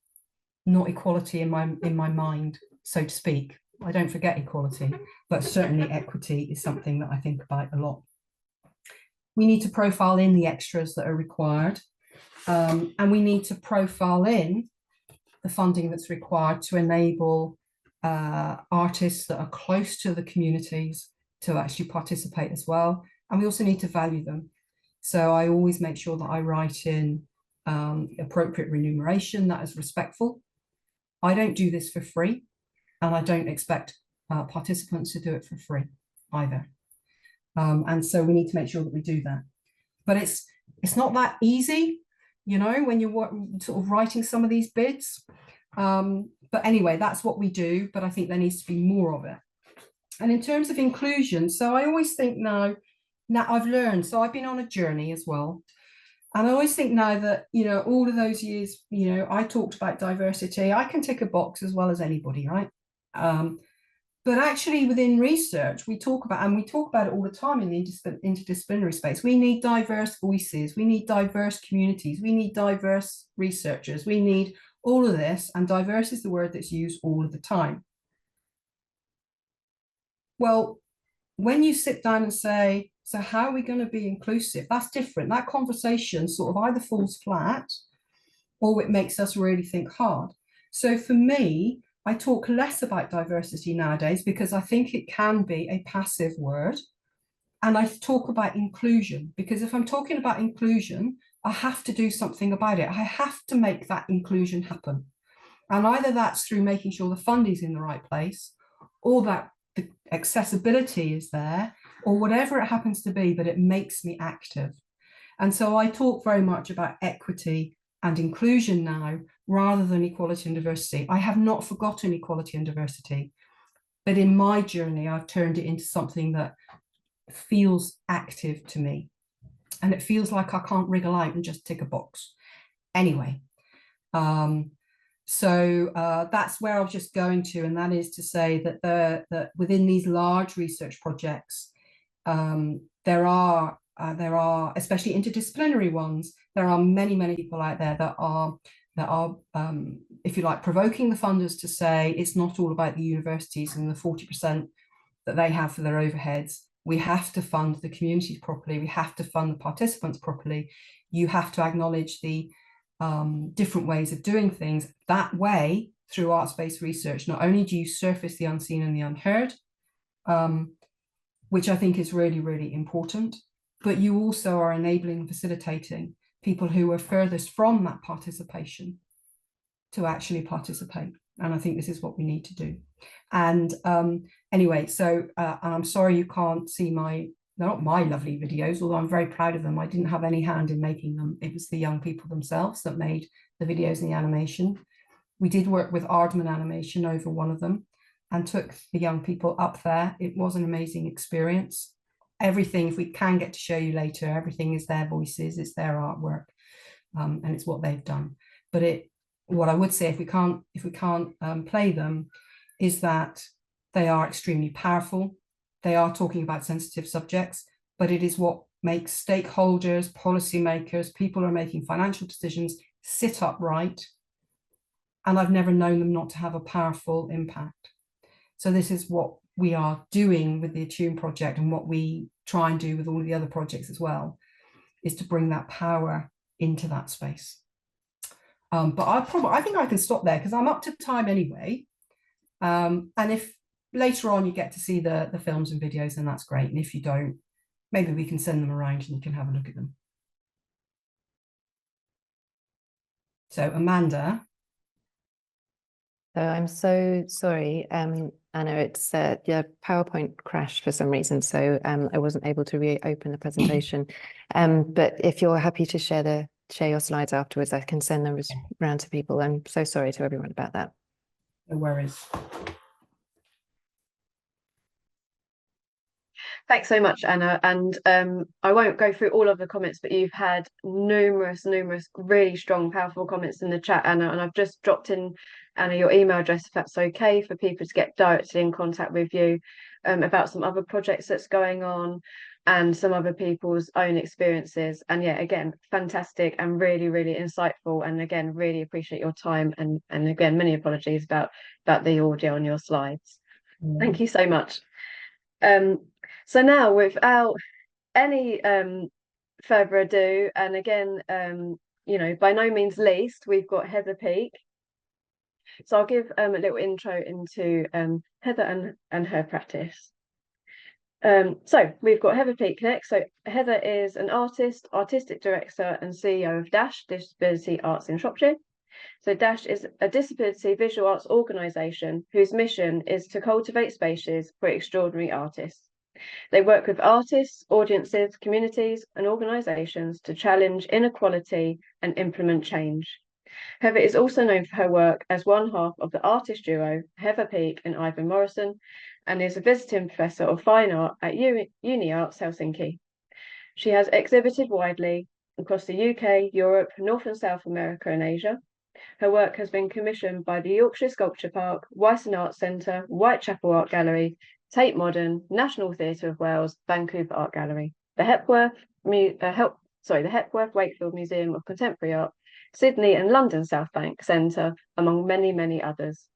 not equality in my mind, so to speak. I don't forget equality, but certainly equity is something that I think about a lot. We need to profile in the extras that are required, and we need to profile in the funding that's required to enable artists that are close to the communities to actually participate as well. And we also need to value them. So I always make sure that I write in appropriate remuneration that is respectful. I don't do this for free, and I don't expect participants to do it for free either. And so we need to make sure that we do that. But it's not that easy, you know, when you're sort of writing some of these bids. But anyway, that's what we do, but I think there needs to be more of it. And in terms of inclusion, so I always think now I've learned, so I've been on a journey as well. And I always think now that, you know, all of those years, you know, I talked about diversity, I can tick a box as well as anybody, right? But actually within research, we talk about it all the time in the interdisciplinary space. We need diverse voices, we need diverse communities, we need diverse researchers, we need all of this, and diverse is the word that's used all of the time. Well, when you sit down and say, so how are we going to be inclusive? That's different. That conversation sort of either falls flat or it makes us really think hard. So for me, I talk less about diversity nowadays because I think it can be a passive word. And I talk about inclusion, because if I'm talking about inclusion, I have to do something about it. I have to make that inclusion happen. And either that's through making sure the funding is in the right place, or that the accessibility is there, or whatever it happens to be, but it makes me active. And so I talk very much about equity and inclusion now, rather than equality and diversity. I have not forgotten equality and diversity, but in my journey, I've turned it into something that feels active to me. And it feels like I can't wriggle out and just tick a box. Anyway, so that's where I was just going to, and that is to say that within these large research projects, there are, especially interdisciplinary ones, there are many people out there that are, if you like, provoking the funders to say it's not all about the universities and the 40% that they have for their overheads. We have to fund the communities properly. We have to fund the participants properly. You have to acknowledge the different ways of doing things. That way, through arts-based research, not only do you surface the unseen and the unheard, which I think is really, really important, but you also are enabling and facilitating people who were furthest from that participation to actually participate. And I think this is what we need to do. And anyway, so and I'm sorry you can't see they're not my lovely videos, although I'm very proud of them. I didn't have any hand in making them. It was the young people themselves that made the videos and the animation. We did work with Aardman Animation over one of them and took the young people up there. It was an amazing experience. Everything, if we can get to show you later, everything is their voices, it's their artwork, and it's what they've done. But what I would say, if we can't play them, is that they are extremely powerful. They are talking about sensitive subjects, but it is what makes stakeholders, policymakers, people who are making financial decisions sit upright. And I've never known them not to have a powerful impact. So this is what we are doing with the Attune project, and what we try and do with all the other projects as well, is to bring that power into that space. But I think I can stop there because I'm up to time anyway. And if later on you get to see the films and videos, then that's great. And if you don't, maybe we can send them around and you can have a look at them. So Amanda. So I'm so sorry, Anna, it's your PowerPoint crashed for some reason, so I wasn't able to reopen the presentation. But if you're happy to share your slides afterwards, I can send them around to people. I'm so sorry to everyone about that. No worries. Thanks so much, Anna. And I won't go through all of the comments, but you've had numerous really strong, powerful comments in the chat, Anna. And I've just dropped in, Anna, your email address, if that's okay, for people to get directly in contact with you about some other projects that's going on and some other people's own experiences. And yeah, again, fantastic and really insightful. And again, really appreciate your time. And again, many apologies about the audio on your slides. Thank you so much. So now, without any further ado, and again, you know, by no means least, we've got Heather Peake. So I'll give a little intro into Heather and her practice. So we've got Heather Peake next. So Heather is an artist, artistic director and CEO of Dash, Disability Arts in Shropshire. So Dash is a disability visual arts organisation whose mission is to cultivate spaces for extraordinary artists. They work with artists, audiences, communities and organisations to challenge inequality and implement change. Heather is also known for her work as one half of the artist duo Heather Peake and Ivan Morrison, and is a visiting professor of fine art at Uni Arts Helsinki. She has exhibited widely across the UK, Europe, North and South America and Asia. Her work has been commissioned by the Yorkshire Sculpture Park, Wyson Arts Centre, Whitechapel Art Gallery, Tate Modern, National Theatre of Wales, Vancouver Art Gallery, the Hepworth Wakefield Museum of Contemporary Art, Sydney and London South Bank Centre, among many others.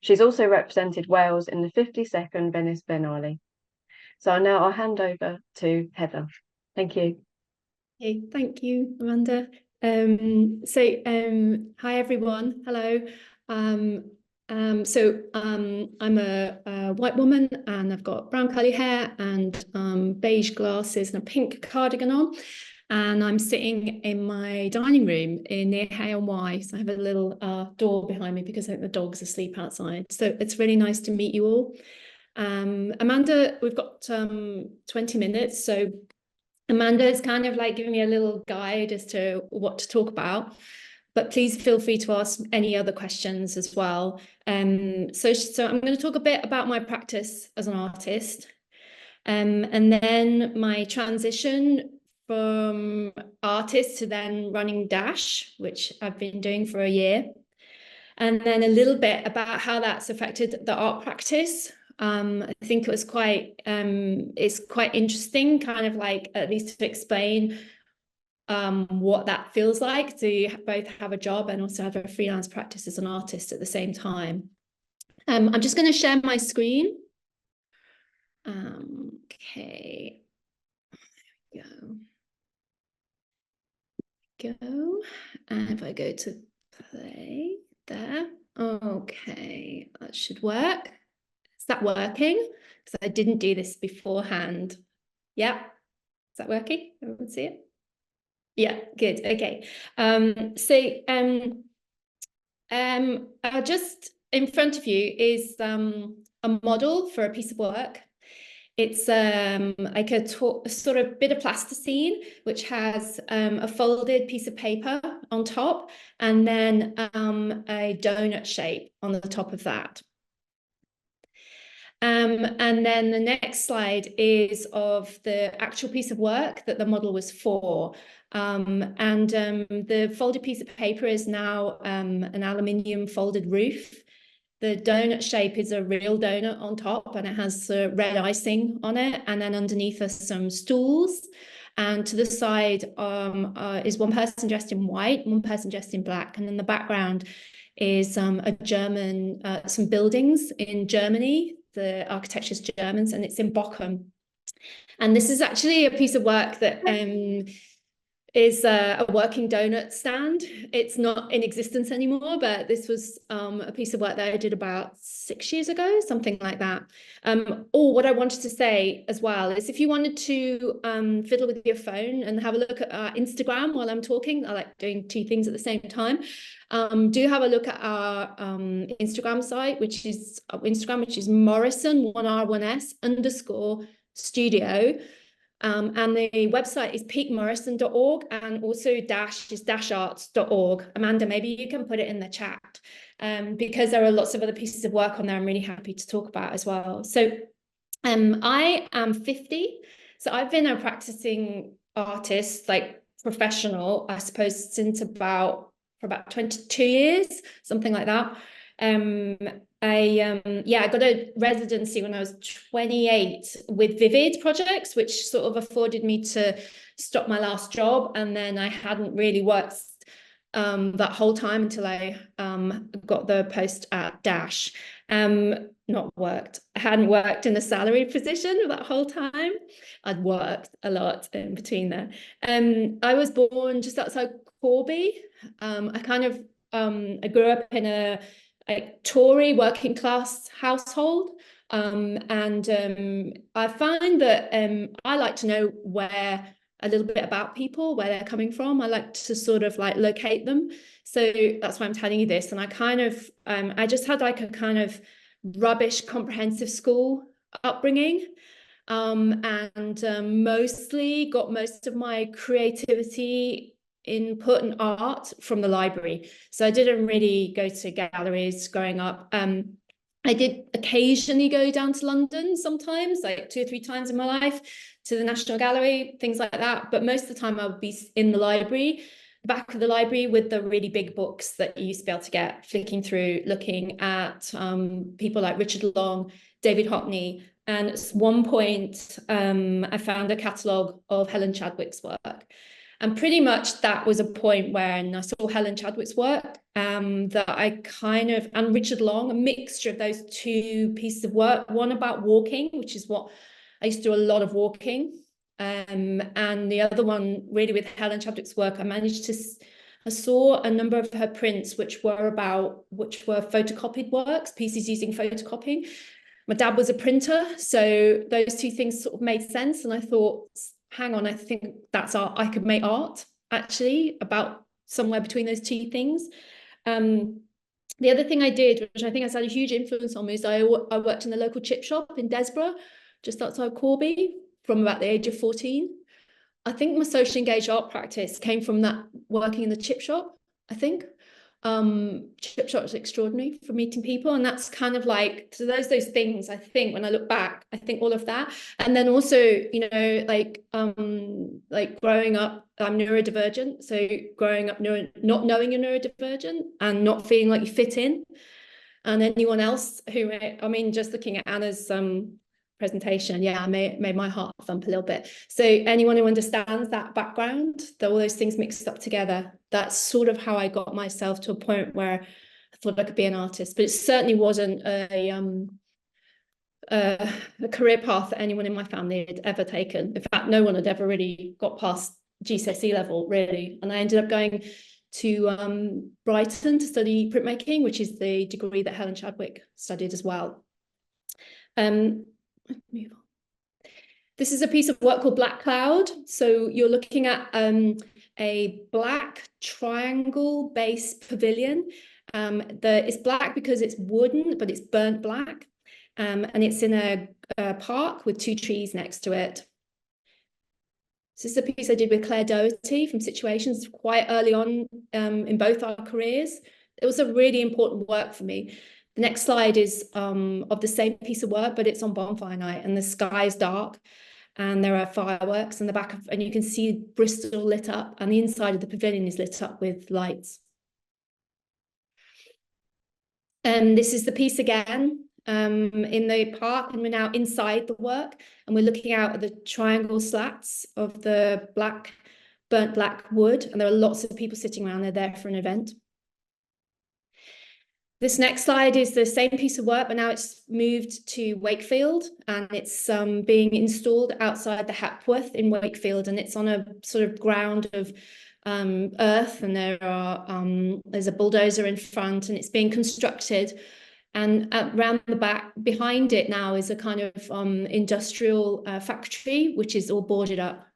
She's also represented Wales in the 52nd Venice Biennale. So now I'll hand over to Heather. Thank you. Okay, thank you, Amanda. Hi everyone. Hello. I'm a white woman and I've got brown curly hair and beige glasses and a pink cardigan on, and I'm sitting in my dining room near Hay-on-Wye. So I have a little door behind me because I think the dog's asleep outside. So it's really nice to meet you all. Amanda, we've got 20 minutes, so Amanda is kind of like giving me a little guide as to what to talk about, but please feel free to ask any other questions as well. So I'm going to talk a bit about my practice as an artist, and then my transition from artist to then running Dash, which I've been doing for a year, and then a little bit about how that's affected the art practice. I think it was it's quite interesting, kind of like at least to explain what that feels like to both have a job and also have a freelance practice as an artist at the same time. I'm just going to share my screen. Okay, there we go. And if I go to play there, okay, that should work. Is that working? Because I didn't do this beforehand. Yeah, is that working? Everyone see it? Yeah, good. Okay. Just in front of you is a model for a piece of work. It's like a sort of bit of plasticine, which has a folded piece of paper on top, and then a donut shape on the top of that. And then the next slide is of the actual piece of work that the model was for. The folded piece of paper is now an aluminium folded roof. The donut shape is a real donut on top, and it has red icing on it. And then underneath are some stools. And to the side is one person dressed in white, one person dressed in black. And then the background is a German, some buildings in Germany. The architecture is German, and it's in Bochum. And this is actually a piece of work that is a working donut stand. It's not in existence anymore, but this was a piece of work that I did about 6 years ago, something like that. What I wanted to say as well is if you wanted to fiddle with your phone and have a look at our Instagram while I'm talking, I like doing two things at the same time. Do have a look at our Instagram site, which is Morrison, 1R1S _studio. And the website is peakmorrison.org, and also dasharts.org. Amanda, maybe you can put it in the chat because there are lots of other pieces of work on there I'm really happy to talk about as well. So I am 50. So I've been a practicing artist, like professional, I suppose, since for about 22 years, something like that. I got a residency when I was 28 with Vivid Projects, which sort of afforded me to stop my last job, and then I hadn't really worked that whole time until I got the post at Dash. I hadn't worked in a salaried position that whole time. I'd worked a lot in between there. I was born just outside Corby. I grew up in a Tory working class household, and I find that I like to know a little bit about people, where they're coming from. I like to sort of like locate them, so that's why I'm telling you this. And I kind of I just had like a kind of rubbish comprehensive school upbringing, and mostly got most of my creativity input and art from the library. So I didn't really go to galleries growing up. I did occasionally go down to London sometimes, like 2 or 3 times in my life, to the National Gallery, things like that. But most of the time I would be in the library, the back of the library, with the really big books that you used to be able to get, flicking through, looking at people like Richard Long, David Hockney. And at one point, I found a catalogue of Helen Chadwick's work. And pretty much that was a point when I saw Helen Chadwick's work, that I kind of, and Richard Long, a mixture of those two pieces of work, one about walking, which is what I used to do a lot of walking. And the other one really with Helen Chadwick's work, I saw a number of her prints, which were photocopied works, pieces using photocopying. My dad was a printer, so those two things sort of made sense. And I thought, hang on, I think that's art. I could make art actually about somewhere between those two things. The other thing I did, which I think has had a huge influence on me, is I worked in the local chip shop in Desborough, just outside Corby, from about the age of 14. I think my socially engaged art practice came from that, working in the chip shop, I think. Chip shop was extraordinary for meeting people, and that's kind of like, so those things, I think when I look back, I think all of that. And then also, you know, like growing up, I'm neurodivergent, so growing up not knowing you're neurodivergent and not feeling like you fit in. And anyone else who, I mean, just looking at Anna's presentation, yeah, I made my heart thump a little bit. So anyone who understands that background, all those things mixed up together, that's sort of how I got myself to a point where I thought I could be an artist. But it certainly wasn't a career path that anyone in my family had ever taken. In fact, no one had ever really got past GCSE level, really. And I ended up going to Brighton to study printmaking, which is the degree that Helen Chadwick studied as well. Move on. This is a piece of work called Black Cloud. So you're looking at a black triangle based pavilion. It's black because it's wooden, but it's burnt black. And it's in a park with 2 trees next to it. This is a piece I did with Claire Doherty from Situations quite early on in both our careers. It was a really important work for me. The next slide is of the same piece of work, but it's on bonfire night, and the sky is dark, and there are fireworks in the back of, and you can see Bristol lit up, and the inside of the pavilion is lit up with lights. And this is the piece again in the park, and we're now inside the work, and we're looking out at the triangle slats of the burnt black wood, and there are lots of people sitting around. They're there for an event. This next slide is the same piece of work, but now it's moved to Wakefield, and it's being installed outside the Hepworth in Wakefield, and it's on a sort of ground of earth, and there's a bulldozer in front, and it's being constructed. And around the back, behind it now, is a kind of industrial factory, which is all boarded up.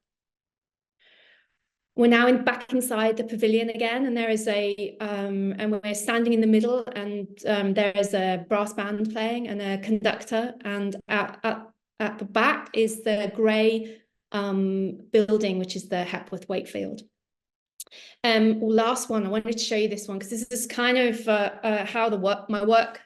We're now back inside the pavilion again, and there is and we're standing in the middle, and there is a brass band playing and a conductor, and at the back is the grey building, which is the Hepworth Wakefield. Last one, I wanted to show you this one, because this is kind of how my work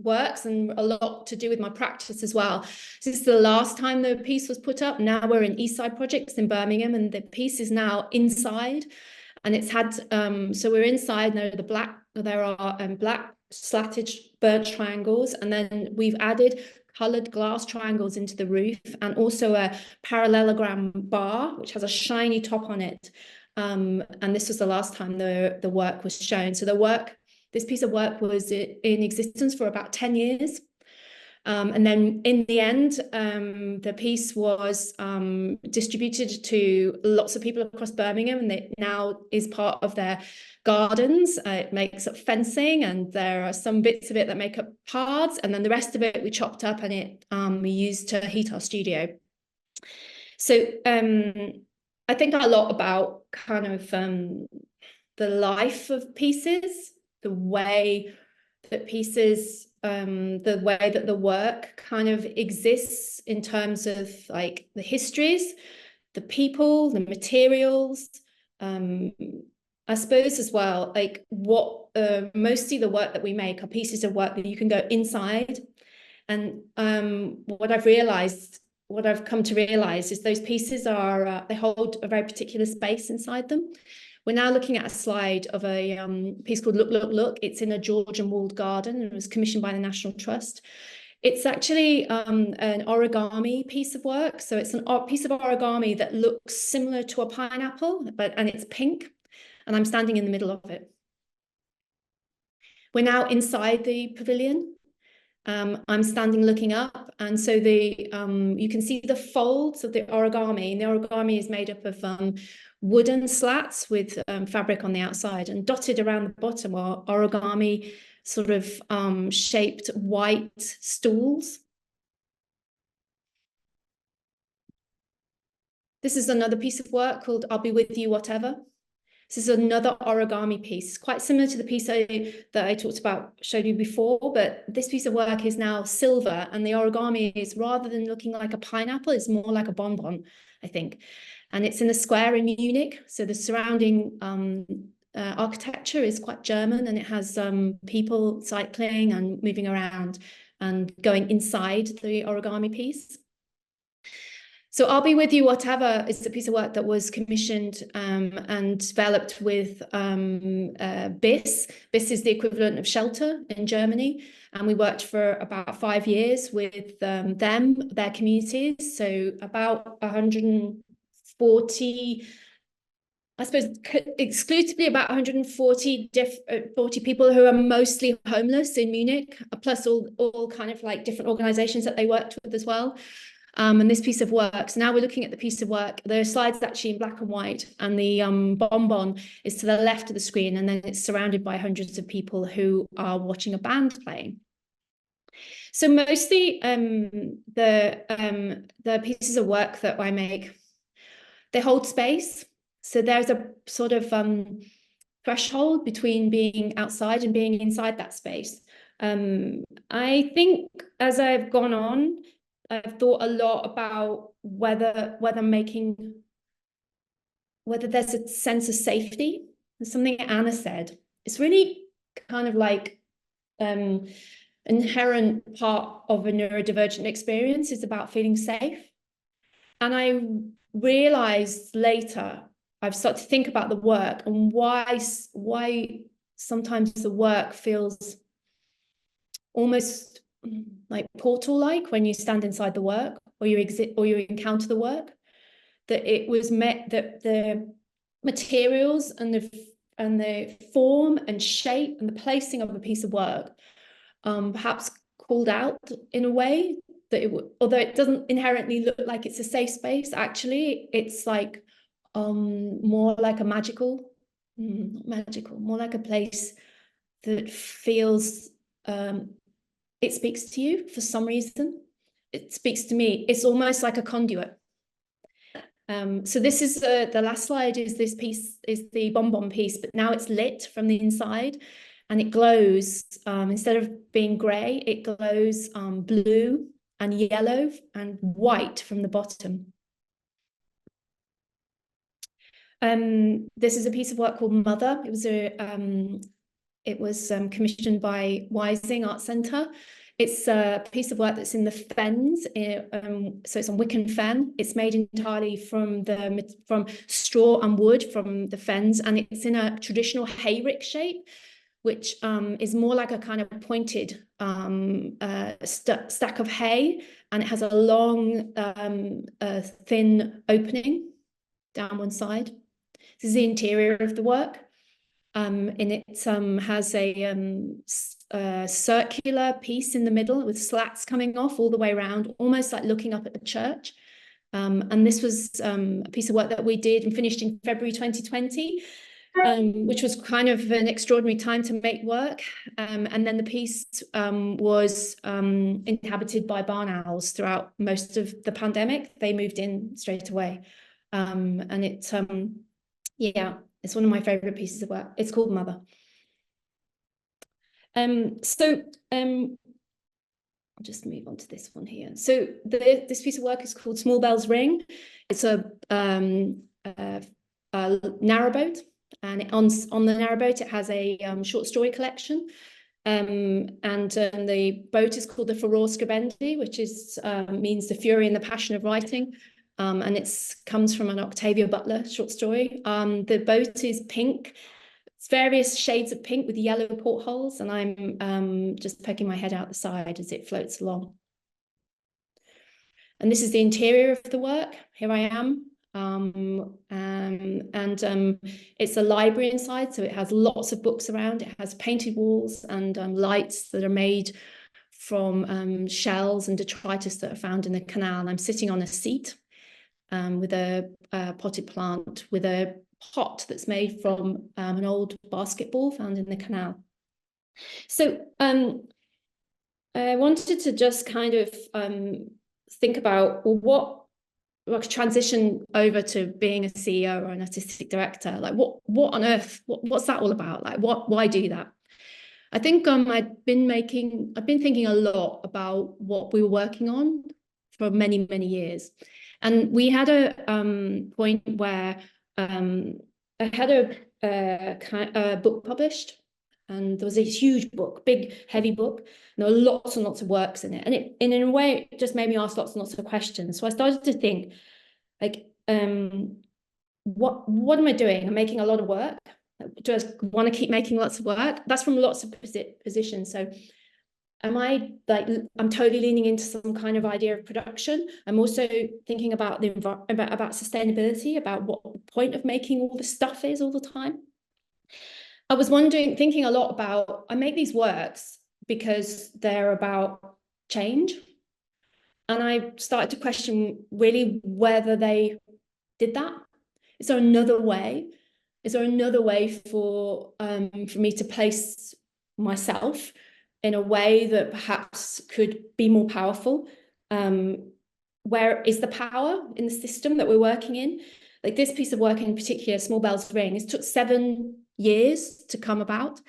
works, and a lot to do with my practice as well. This is the last time the piece was put up. Now we're in Eastside Projects in Birmingham, and the piece is now inside, and it's had so we're inside. There are black slatted burnt triangles, and then we've added coloured glass triangles into the roof, and also a parallelogram bar which has a shiny top on it. And this was the last time the work was shown. So this piece of work was in existence for about 10 years. And then in the end, the piece was distributed to lots of people across Birmingham, and it now is part of their gardens. It makes up fencing, and there are some bits of it that make up paths, and then the rest of it we chopped up, and we used to heat our studio. So I think a lot about kind of the life of pieces, the way that pieces, the way that the work kind of exists in terms of like the histories, the people, the materials, I suppose as well, like what mostly the work that we make are pieces of work that you can go inside. And what I've come to realize is those pieces are, they hold a very particular space inside them. We're now looking at a slide of a piece called Look, Look, Look. It's in a Georgian walled garden, and it was commissioned by the National Trust. It's actually an origami piece of work. So it's a piece of origami that looks similar to a pineapple, and it's pink, and I'm standing in the middle of it. We're now inside the pavilion. I'm standing looking up, and so you can see the folds of the origami, and the origami is made up of wooden slats with fabric on the outside, and dotted around the bottom are origami sort of shaped white stools. This is another piece of work called I'll Be With You Whatever. This is another origami piece, quite similar to the piece that I showed you before, but this piece of work is now silver, and the origami is, rather than looking like a pineapple, it's more like a bonbon, I think. And it's in a square in Munich, so the surrounding architecture is quite German, and it has people cycling and moving around and going inside the origami piece. So I'll Be With You Whatever is a piece of work that was commissioned and developed with BIS. BIS is the equivalent of Shelter in Germany. And we worked for about 5 years with them, their communities. So about 140, I suppose exclusively about 140 40 people who are mostly homeless in Munich, plus all kind of like different organizations that they worked with as well. And this piece of work, so now we're looking at the piece of work. The slide's actually in black and white, and the bonbon is to the left of the screen, and then it's surrounded by hundreds of people who are watching a band playing. So mostly the pieces of work that I make, they hold space. So there's a sort of threshold between being outside and being inside that space. I think as I've gone on, I've thought a lot about whether there's a sense of safety. There's something Anna said. It's really kind of like inherent part of a neurodivergent experience is about feeling safe. And I realized later, I've started to think about the work and why sometimes the work feels almost like portal-like when you stand inside the work or you encounter the work. That it was that the materials and the form and shape and the placing of a piece of work perhaps called out in a way that although it doesn't inherently look like it's a safe space, actually it's like more like a magical, more like a place that feels it speaks to you for some reason. It speaks to me. It's almost like a conduit. So this is the last slide is this piece is the bonbon piece, but now it's lit from the inside and it glows. Instead of being grey, it glows blue and yellow and white from the bottom. This is a piece of work called Mother. It was commissioned by Wising Art Centre. It's a piece of work that's in the fens, so it's on Wicken Fen. It's made entirely from straw and wood from the fens, and it's in a traditional hayrick shape, which is more like a kind of pointed stack of hay, and it has a long, thin opening down one side. This is the interior of the work. And it has a circular piece in the middle with slats coming off all the way around, almost like looking up at a church. And this was a piece of work that we did and finished in February 2020, which was kind of an extraordinary time to make work. And then the piece was inhabited by barn owls throughout most of the pandemic. They moved in straight away. And yeah, it's one of my favorite pieces of work. It's called Mother. I'll just move on to this one here. So this piece of work is called Small Bells Ring. It's a narrowboat, and on the narrowboat it has a short story collection. And the boat is called the Furore Scribendi, which is means the fury and the passion of writing. And it comes from an Octavia Butler short story. The boat is pink. It's various shades of pink with yellow portholes, and I'm just poking my head out the side as it floats along. And this is the interior of the work. Here I am. It's a library inside, so it has lots of books around. It has painted walls and lights that are made from shells and detritus that are found in the canal. And I'm sitting on a seat with a potted plant with a pot that's made from an old basketball found in the canal. So I wanted to just kind of think about, well, like transition over to being a CEO or an artistic director. Like what on earth, what's that all about? Like why do that? I think I've been thinking a lot about what we were working on for many, many years. And we had a point where I had a book published, and there was a huge book, big, heavy book. And there were lots and lots of works in it. And in a way, it just made me ask lots and lots of questions. So I started to think, like, what am I doing? I'm making a lot of work. Do I want to keep making lots of work? That's from lots of positions. So am I like, I'm totally leaning into some kind of idea of production. I'm also thinking about about sustainability, about what the point of making all the stuff is all the time. I was thinking a lot about, I make these works because they're about change. And I started to question really whether they did that. Is there another way? Is there another way for me to place myself in a way that perhaps could be more powerful? Where is the power in the system that we're working in? like this piece of work in particular, Small Bells Ring, it took 7 years to come about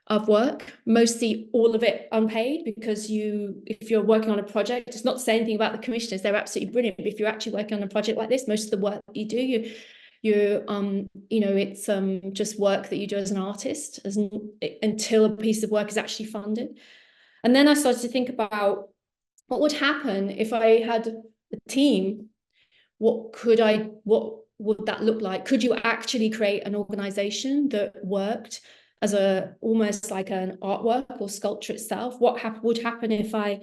of work, mostly all of it unpaid, because if you're working on a project, it's not to say anything about the commissioners, they're absolutely brilliant, but if you're actually working on a project like this, most of the work that you do, it's just work that you do as an artist until a piece of work is actually funded. And then I started to think about what would happen if I had a team. What would that look like? Could you actually create an organization that worked as almost like an artwork or sculpture itself? What would happen if I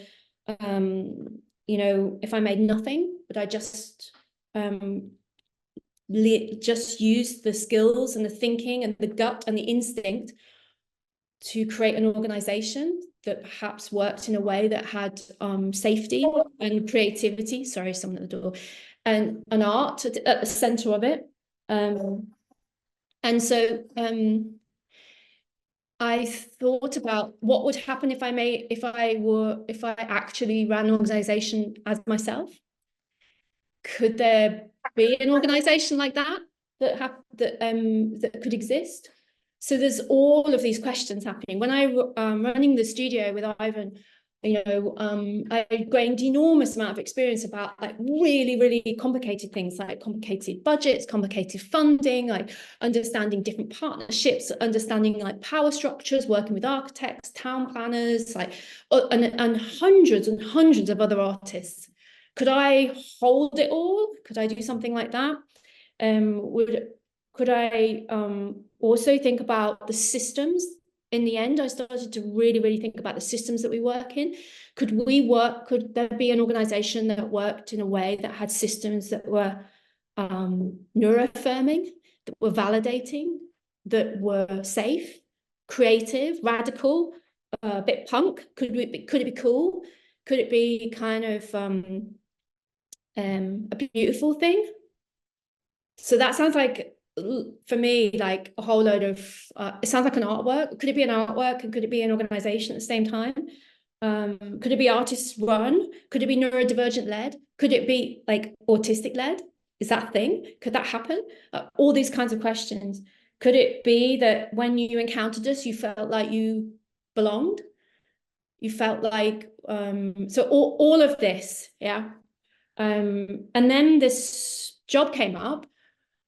made nothing, but I just use the skills and the thinking and the gut and the instinct to create an organization that perhaps worked in a way that had safety and creativity, sorry, someone at the door, and an art at the center of it. And so I thought about what would happen if I actually ran an organization as myself. Could there be an organization like that that could exist? So there's all of these questions happening. When I running the studio with Ivan, I gained enormous amount of experience about like really, really complicated things, like complicated budgets, complicated funding, like understanding different partnerships, understanding like power structures, working with architects, town planners, like and hundreds and hundreds of other artists. Could I hold it all? Could I do something like that? Could I also think about the systems? In the end, I started to really, really think about the systems that we work in. Could there be an organization that worked in a way that had systems that were neuroaffirming, that were validating, that were safe, creative, radical, a bit punk? Could it be cool? Could it be kind of a beautiful thing? So that sounds like, for me, like a whole load of, it sounds like an artwork. Could it be an artwork, and could it be an organization at the same time? Could it be artist run? Could it be neurodivergent led? Could it be like autistic led? Is that a thing? Could that happen? All these kinds of questions. Could it be that when you encountered us, you felt like you belonged? You felt like, so all of this, yeah. And then this job came up.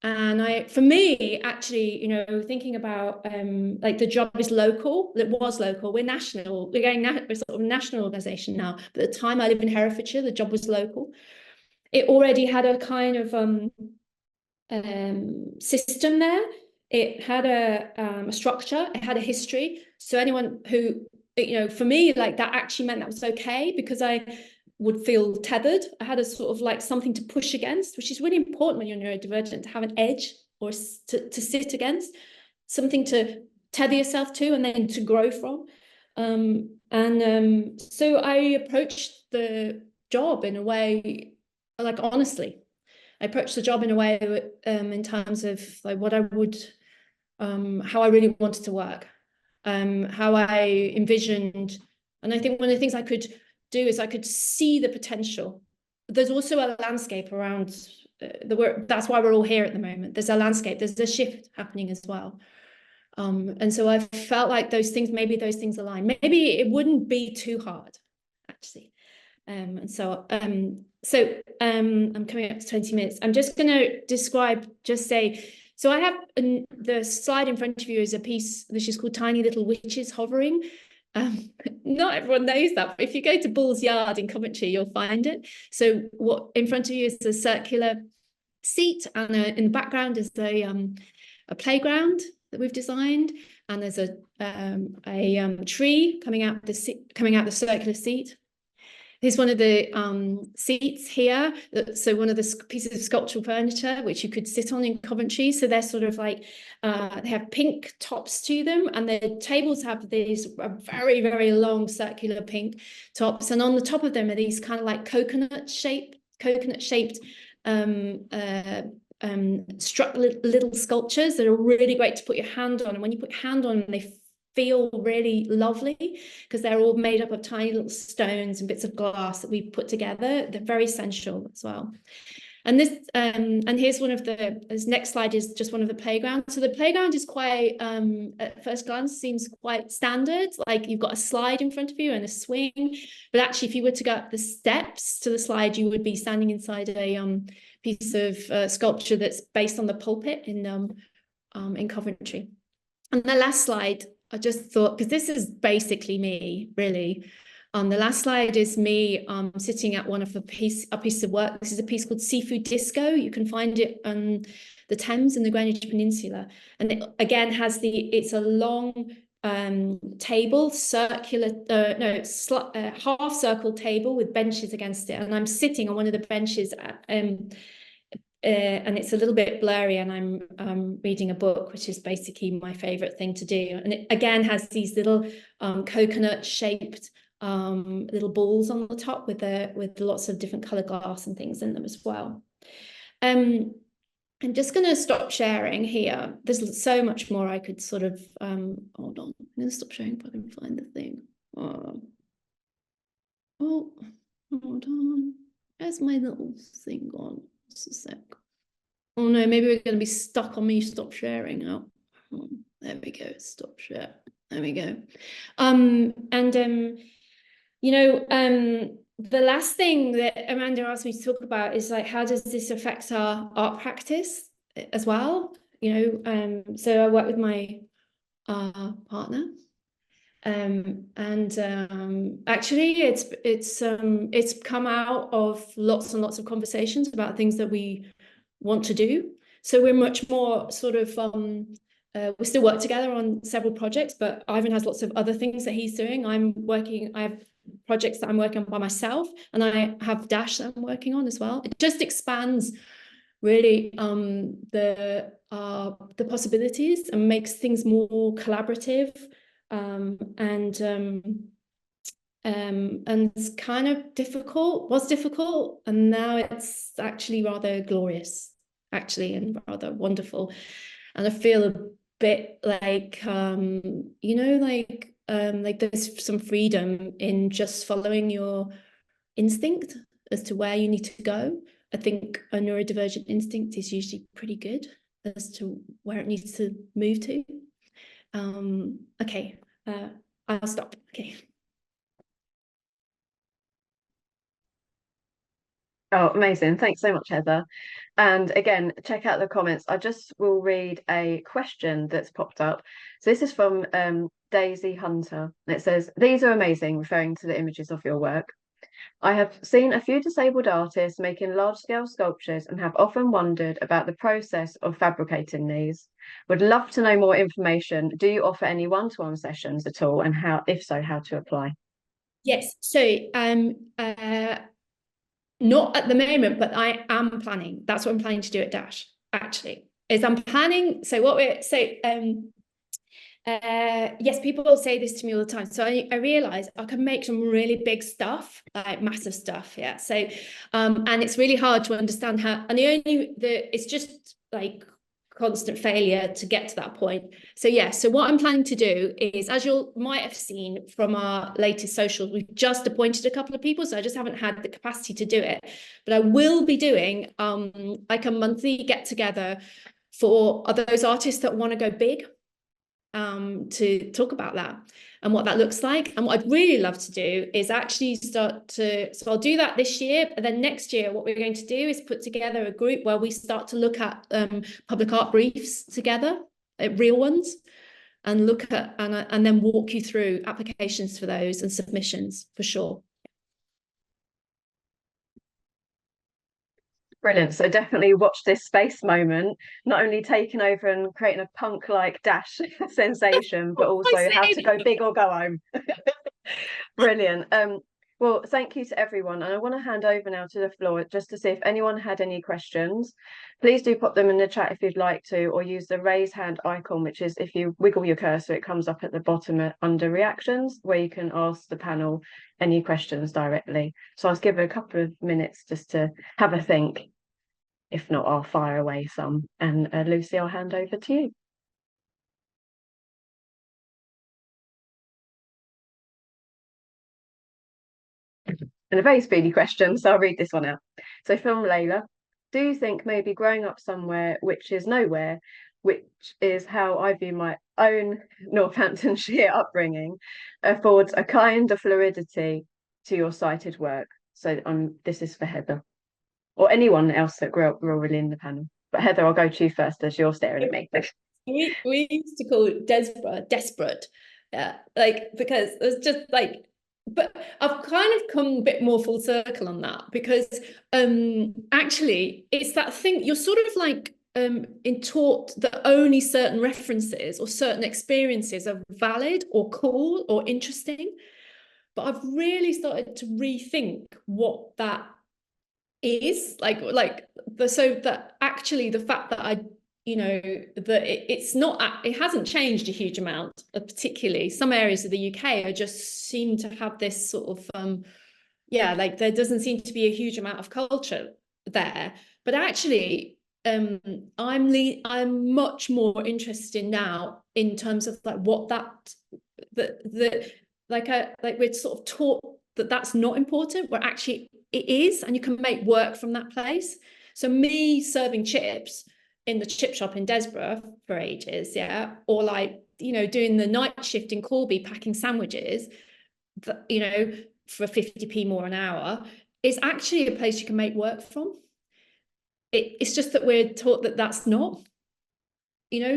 And for me, actually, thinking about like the job is local, it was local, we're national, we're sort of a national organisation now. But at the time I lived in Herefordshire, the job was local. It already had a kind of system there. It had a structure, it had a history. So anyone who, for me, like that actually meant that was okay, because I would feel tethered. I had a sort of like something to push against, which is really important when you're neurodivergent, to have an edge or to sit against, something to tether yourself to and then to grow from. So I approached the job in a way, like honestly, I approached the job in a way in terms of like what I would, how I really wanted to work, how I envisioned. And I think one of the things I could do is I could see the potential. There's also a landscape around that's why we're all here at the moment. There's a landscape, there's a shift happening as well. And so I felt like maybe those things align. Maybe it wouldn't be too hard, actually. I'm coming up to 20 minutes. I'm just going to say, so I have the slide in front of you is a piece which is called Tiny Little Witches Hovering. Not everyone knows that, but if you go to Bull's Yard in Coventry, you'll find it. So what in front of you is a circular seat, and in the background is a playground that we've designed, and there's a tree coming out the circular seat. Here's one of the seats here. So one of the pieces of sculptural furniture which you could sit on in Coventry. So they're sort of like, they have pink tops to them, and the tables have these very, very long circular pink tops. And on the top of them are these kind of like coconut shaped struck little sculptures that are really great to put your hand on. And when you put your hand on them, they feel really lovely because they're all made up of tiny little stones and bits of glass that we put together. They're very sensual as well. And here's one of this next slide is just one of the playgrounds. So the playground is quite, at first glance, seems quite standard. Like you've got a slide in front of you and a swing. But actually, if you were to go up the steps to the slide, you would be standing inside a piece of sculpture that's based on the pulpit in Coventry. And the last slide, I just thought, because this is basically me, really. The last slide is me sitting at one of a piece of work. This is a piece called Seafood Disco. You can find it on the Thames in the Greenwich Peninsula. And it again has it's a long table, circular, half circle table with benches against it. And I'm sitting on one of the benches and it's a little bit blurry, and I'm reading a book, which is basically my favorite thing to do. And it again has these little coconut shaped little balls on the top with lots of different color glass and things in them as well. I'm just going to stop sharing here. There's so much more I could sort of hold on. I'm going to stop sharing if I can find the thing. Oh, hold on. Where's my little thing gone? Just a sec. Oh no, maybe we're going to be stuck on me stop sharing. Oh, there we go. Stop share. There we go. The last thing that Amanda asked me to talk about is like, how does this affect our art practice as well? So I work with my partner, actually it's come out of lots and lots of conversations about things that we want to do. So we're much more sort of we still work together on several projects, but Ivan has lots of other things that he's doing. I have projects that I'm working on by myself, and I have Dash that I'm working on as well. It just expands really the possibilities and makes things more collaborative, and it's kind of was difficult, and now it's actually rather glorious, actually, and rather wonderful. And I feel a bit like like there's some freedom in just following your instinct as to where you need to go. I think a neurodivergent instinct is usually pretty good as to where it needs to move to. Okay, I'll stop. Okay. Oh, amazing. Thanks so much, Heather. And again, check out the comments. I just will read a question that's popped up. So this is from Daisy Hunter. And it says, "These are amazing," referring to the images of your work. "I have seen a few disabled artists making large-scale sculptures and have often wondered about the process of fabricating these. Would love to know more information. Do you offer any one-to-one sessions at all? And how, if so, how to apply?" Yes, so not at the moment, but I am planning. That's what I'm planning to do at Dash, actually, is I'm planning. So yes, people will say this to me all the time. So I realize I can make some really big stuff, like massive stuff. Yeah. So, and it's really hard to understand how, and it's just like constant failure to get to that point. So yeah, so what I'm planning to do is, as you might have seen from our latest socials, we've just appointed a couple of people, so I just haven't had the capacity to do it. But I will be doing like a monthly get together for those artists that want to go big, to talk about that and what that looks like. And what I'd really love to do is actually so I'll do that this year, and then next year what we're going to do is put together a group where we start to look at public art briefs together, real ones, and look at and then walk you through applications for those and submissions for sure. Brilliant. So definitely watch this space moment, not only taking over and creating a punk-like Dash sensation, but also how to go big or go home. Brilliant. Well, thank you to everyone. And I want to hand over now to the floor just to see if anyone had any questions. Please do pop them in the chat if you'd like to, or use the raise hand icon, which is if you wiggle your cursor, it comes up at the bottom under reactions, where you can ask the panel any questions directly. So I'll give it a couple of minutes just to have a think. If not, I'll fire away some. And Lucy, I'll hand over to you. And a very speedy question, so I'll read this one out. So from Layla, do you think maybe growing up somewhere which is nowhere, which is how I view my own Northamptonshire upbringing, affords a kind of fluidity to your sighted work? So this is for Heather, or anyone else that grew up rurally in the panel. But Heather, I'll go to you first as you're staring at me. We used to call it desperate, yeah, like, because it was just like, but I've kind of come a bit more full circle on that, because actually it's that thing, you're sort of like taught that only certain references or certain experiences are valid or cool or interesting. But I've really started to rethink what that is, so that actually the fact that it's not, it hasn't changed a huge amount, particularly some areas of the UK are just seem to have this sort of like there doesn't seem to be a huge amount of culture there. But actually I'm much more interested now in terms of like what we're sort of taught that that's not important, where actually it is, and you can make work from that place. So me serving chips in the chip shop in Desborough for ages, yeah, or like, doing the night shift in Corby packing sandwiches, for 50p more an hour, is actually a place you can make work from. It's just that we're taught that that's not,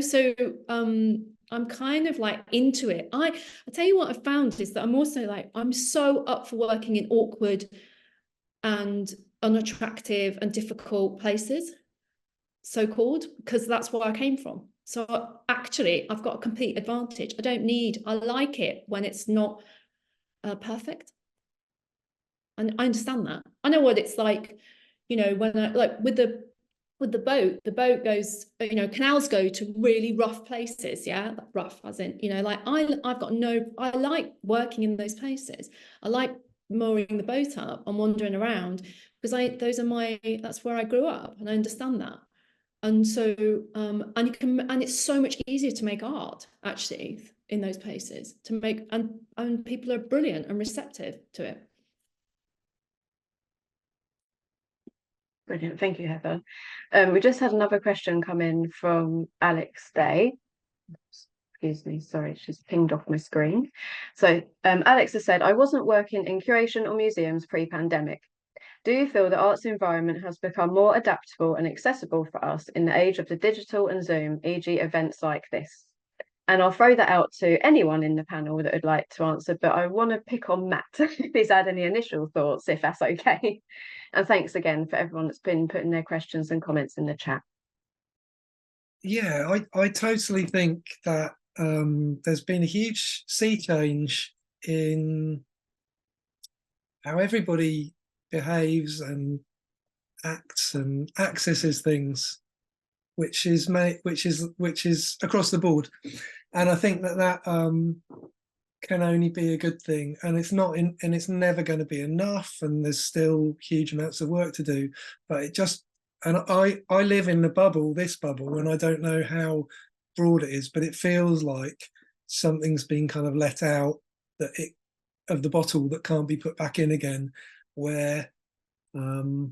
so I'm kind of like into it. I tell you what I've found is that I'm also like, I'm so up for working in awkward and unattractive and difficult places, so-called, because that's where I came from. So actually I've got a complete advantage. I like it when it's not perfect. And I understand that. I know what it's like, when I, like with the boat goes, canals go to really rough places, yeah, rough as in, like I like working in those places. I like mooring the boat up and wandering around, because that's where I grew up, and I understand that. And so and it's so much easier to make art actually in those places, and people are brilliant and receptive to it. Brilliant, thank you, Heather. We just had another question come in from Alex Day. Excuse me, sorry, she's pinged off my screen. So Alex has said, I wasn't working in curation or museums pre-pandemic. Do you feel the arts environment has become more adaptable and accessible for us in the age of the digital and Zoom, e.g. events like this? And I'll throw that out to anyone in the panel that would like to answer, but I want to pick on Matt if he's had any initial thoughts, if that's okay. And thanks again for everyone that's been putting their questions and comments in the chat. Yeah, I totally think that there's been a huge sea change in how everybody behaves and acts and accesses things, which is across the board. And I think that can only be a good thing, and it's never going to be enough, and there's still huge amounts of work to do. But I live in this bubble, and I don't know how broad it is, but it feels like something's been kind of let out of the bottle that can't be put back in again, where the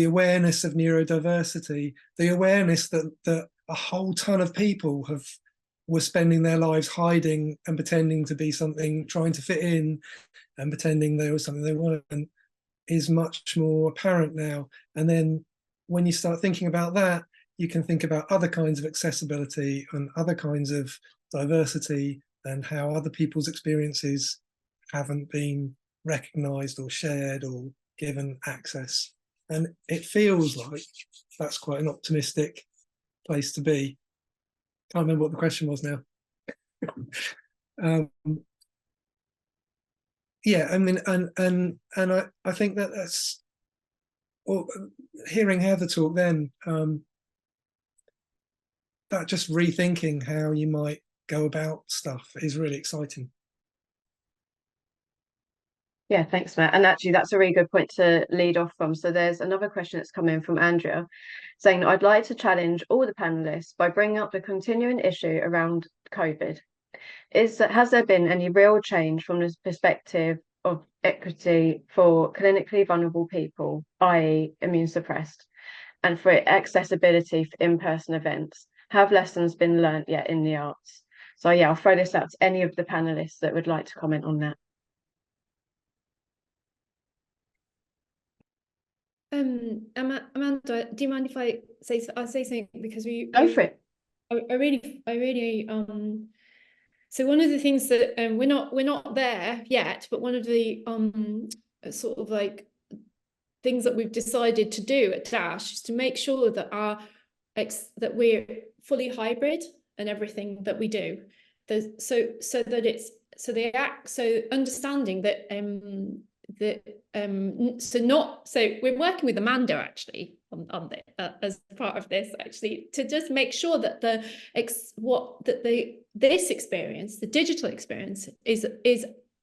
awareness of neurodiversity, the awareness that a whole ton of people were spending their lives hiding and pretending to be something, trying to fit in and pretending they were something they weren't, is much more apparent now. And then when you start thinking about that, you can think about other kinds of accessibility and other kinds of diversity, and how other people's experiences haven't been recognized or shared or given access. And it feels like that's quite an optimistic place to be. Can't remember what the question was now. Yeah, I mean, and I think that's, or hearing Heather talk then, that just rethinking how you might go about stuff is really exciting. Yeah, thanks, Matt. And actually, that's a really good point to lead off from. So there's another question that's come in from Andrea, saying, I'd like to challenge all the panelists by bringing up the continuing issue around COVID. Has there been any real change from the perspective of equity for clinically vulnerable people, i.e. immune suppressed, and for accessibility for in-person events? Have lessons been learnt yet in the arts? So yeah, I'll throw this out to any of the panelists that would like to comment on that. Amanda, do you mind if I say something, because Go for it. I really so one of the things that we're not there yet, but one of the sort of like things that we've decided to do at Dash is to make sure that that we're fully hybrid in everything that we do. So understanding that so we're working with Amanda actually on this as part of this, actually, to just make sure that this experience, the digital experience, is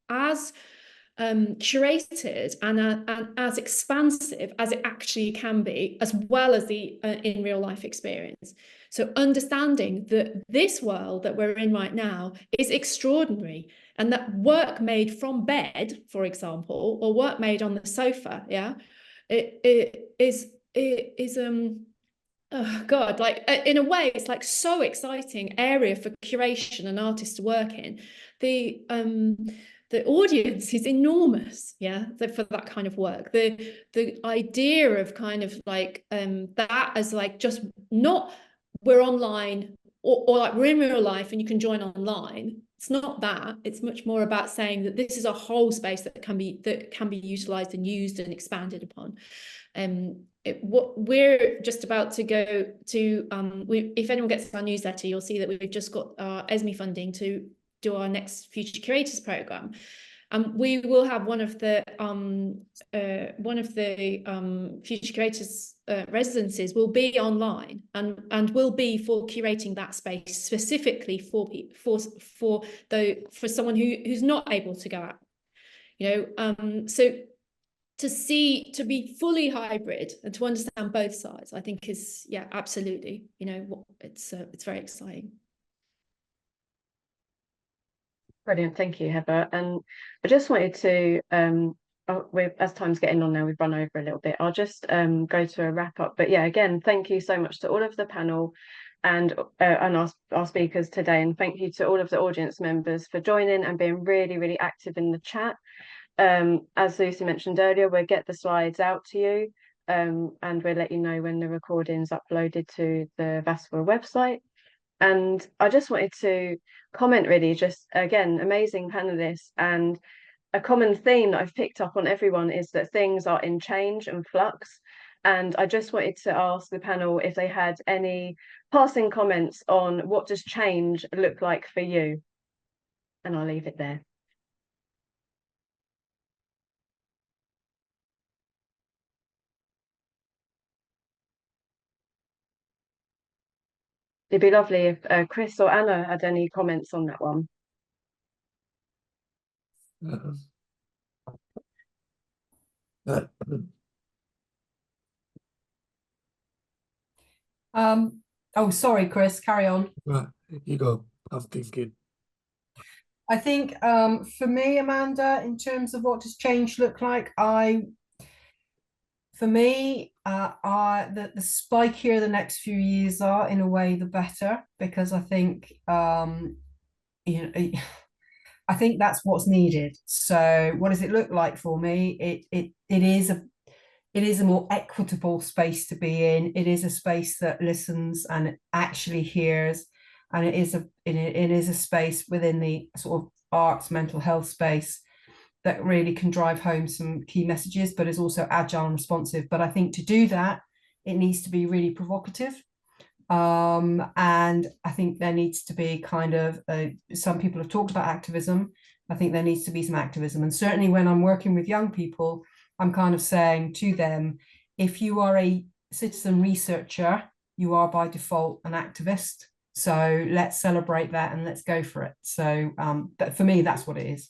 as curated and as expansive as it actually can be, as well as the in real life experience. So understanding that this world that we're in right now is extraordinary, and that work made from bed, for example, or work made on the sofa, it is oh God, like in a way, it's like so exciting area for curation and artists to work in. The audience is enormous, for that kind of work. The idea of kind of like that as like just not we're online or like we're in real life and you can join online. It's not that. It's much more about saying that this is a whole space that can be utilized and used and expanded upon. What we're just about to go to, if anyone gets our newsletter, you'll see that we've just got our ESME funding to do our next Future Curators program. We will have one of the Future Curators residencies will be online and will be for curating that space specifically for someone who's not able to go out. So to be fully hybrid and to understand both sides, I think is absolutely, it's very exciting. Brilliant, thank you, Heather. And I just wanted to, as time's getting on now, we've run over a little bit. I'll just go to a wrap up. But yeah, again, thank you so much to all of the panel and our speakers today, and thank you to all of the audience members for joining and being really, really active in the chat. As Lucy mentioned earlier, we'll get the slides out to you, and we'll let you know when the recording's uploaded to the VASFA website. And I just wanted to comment, really, just again, amazing panelists, and a common theme that I've picked up on everyone is that things are in change and flux. And I just wanted to ask the panel if they had any passing comments on what does change look like for you. And I'll leave it there. It'd be lovely if Chris or Anna had any comments on that one. Oh, sorry, Chris, carry on. Right, you go. I'm thinking. I think for me, Amanda, in terms of what does change look like, for me, the spikier the next few years are, in a way, the better, because I think I think that's what's needed. So what does it look like for me? It is a more equitable space to be in. It is a space that listens and actually hears, and it is a space within the sort of arts mental health space that really can drive home some key messages, but is also agile and responsive. But I think to do that, it needs to be really provocative. And I think there needs to be kind of, some people have talked about activism. I think there needs to be some activism. And certainly when I'm working with young people, I'm kind of saying to them, if you are a citizen researcher, you are by default an activist. So let's celebrate that and let's go for it. So but for me, that's what it is.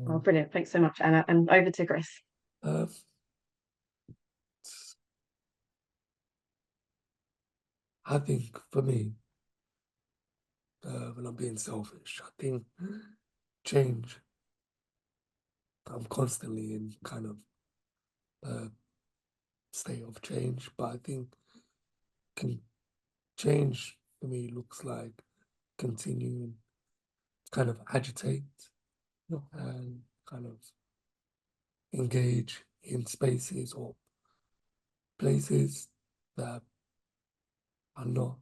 Oh, brilliant. Thanks so much, Anna. And over to Chris. I think for me, when I'm being selfish, I think change. I'm constantly in kind of a state of change, but I think change for me looks like continuing to kind of agitate and kind of engage in spaces or places that are not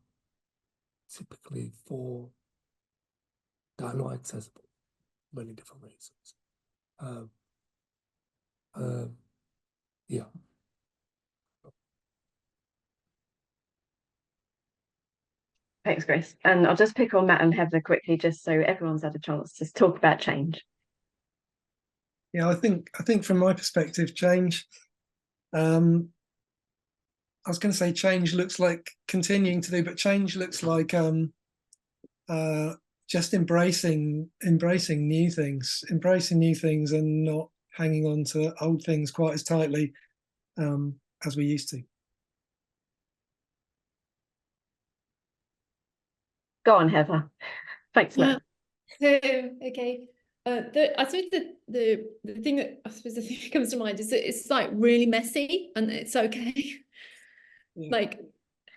typically that are not accessible for many different reasons. Yeah. Thanks, Chris. And I'll just pick on Matt and Heather quickly, just so everyone's had a chance to talk about change. Yeah, I think from my perspective, change. I was going to say change looks like continuing to do, but change looks like just embracing new things, and not hanging on to old things quite as tightly as we used to. Go on, Heather. Thanks, Matt. Okay. I suppose the thing that comes to mind is that it's like really messy and it's okay. Yeah. Like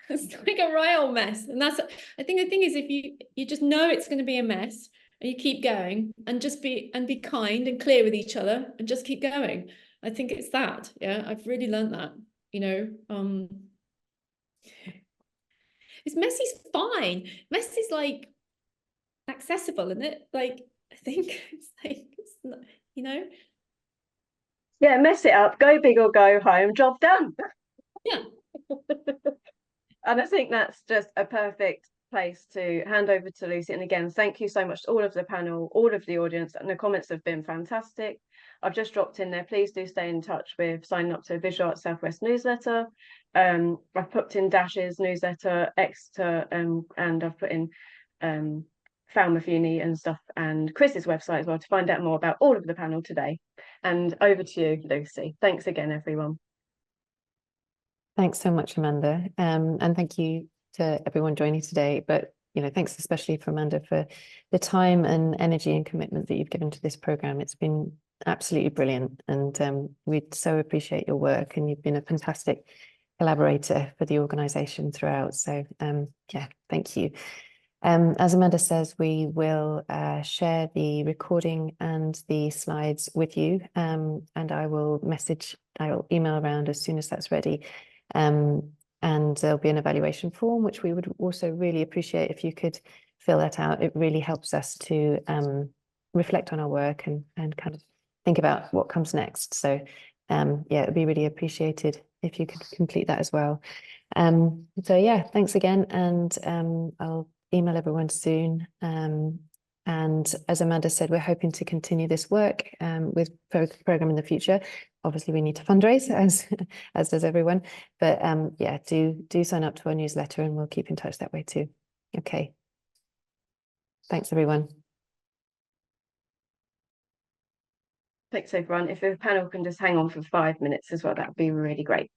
it's like a right old mess. And that's, I think the thing is, if you just know it's going to be a mess and you keep going and just be kind and clear with each other and just keep going. I think it's that. Yeah, I've really learned that, it's messy's fine. Messy's like accessible, isn't it? Like, I think it's like, it's not, Yeah, mess it up, go big or go home, job done. Yeah. And I think that's just a perfect place to hand over to Lucy. And again, thank you so much to all of the panel, all of the audience, and the comments have been fantastic. I've just dropped in there, please do stay in touch with signing up to Visual Arts Southwest newsletter. I've put in Dash's newsletter, Exeter, and I've put in Falmouth Uni and stuff, and Chris's website as well, to find out more about all of the panel today. And over to you, Lucy. Thanks again, everyone. Thanks so much, Amanda. And thank you to everyone joining today. But, thanks especially for Amanda for the time and energy and commitment that you've given to this programme. It's been absolutely brilliant. And we so appreciate your work. And you've been a fantastic collaborator for the organisation throughout. So, yeah, thank you. As Amanda says, we will share the recording and the slides with you. And I will email around as soon as that's ready. And there'll be an evaluation form, which we would also really appreciate if you could fill that out. It really helps us to reflect on our work and kind of think about what comes next. So yeah, it'd be really appreciated if you could complete that as well. So yeah, thanks again, and I'll email everyone soon. And as Amanda said, we're hoping to continue this work with program in the future. Obviously, we need to fundraise, as does everyone. But yeah, do sign up to our newsletter, and we'll keep in touch that way too. Okay. Thanks, everyone. Thanks, everyone. If the panel can just hang on for 5 minutes as well, that would be really great.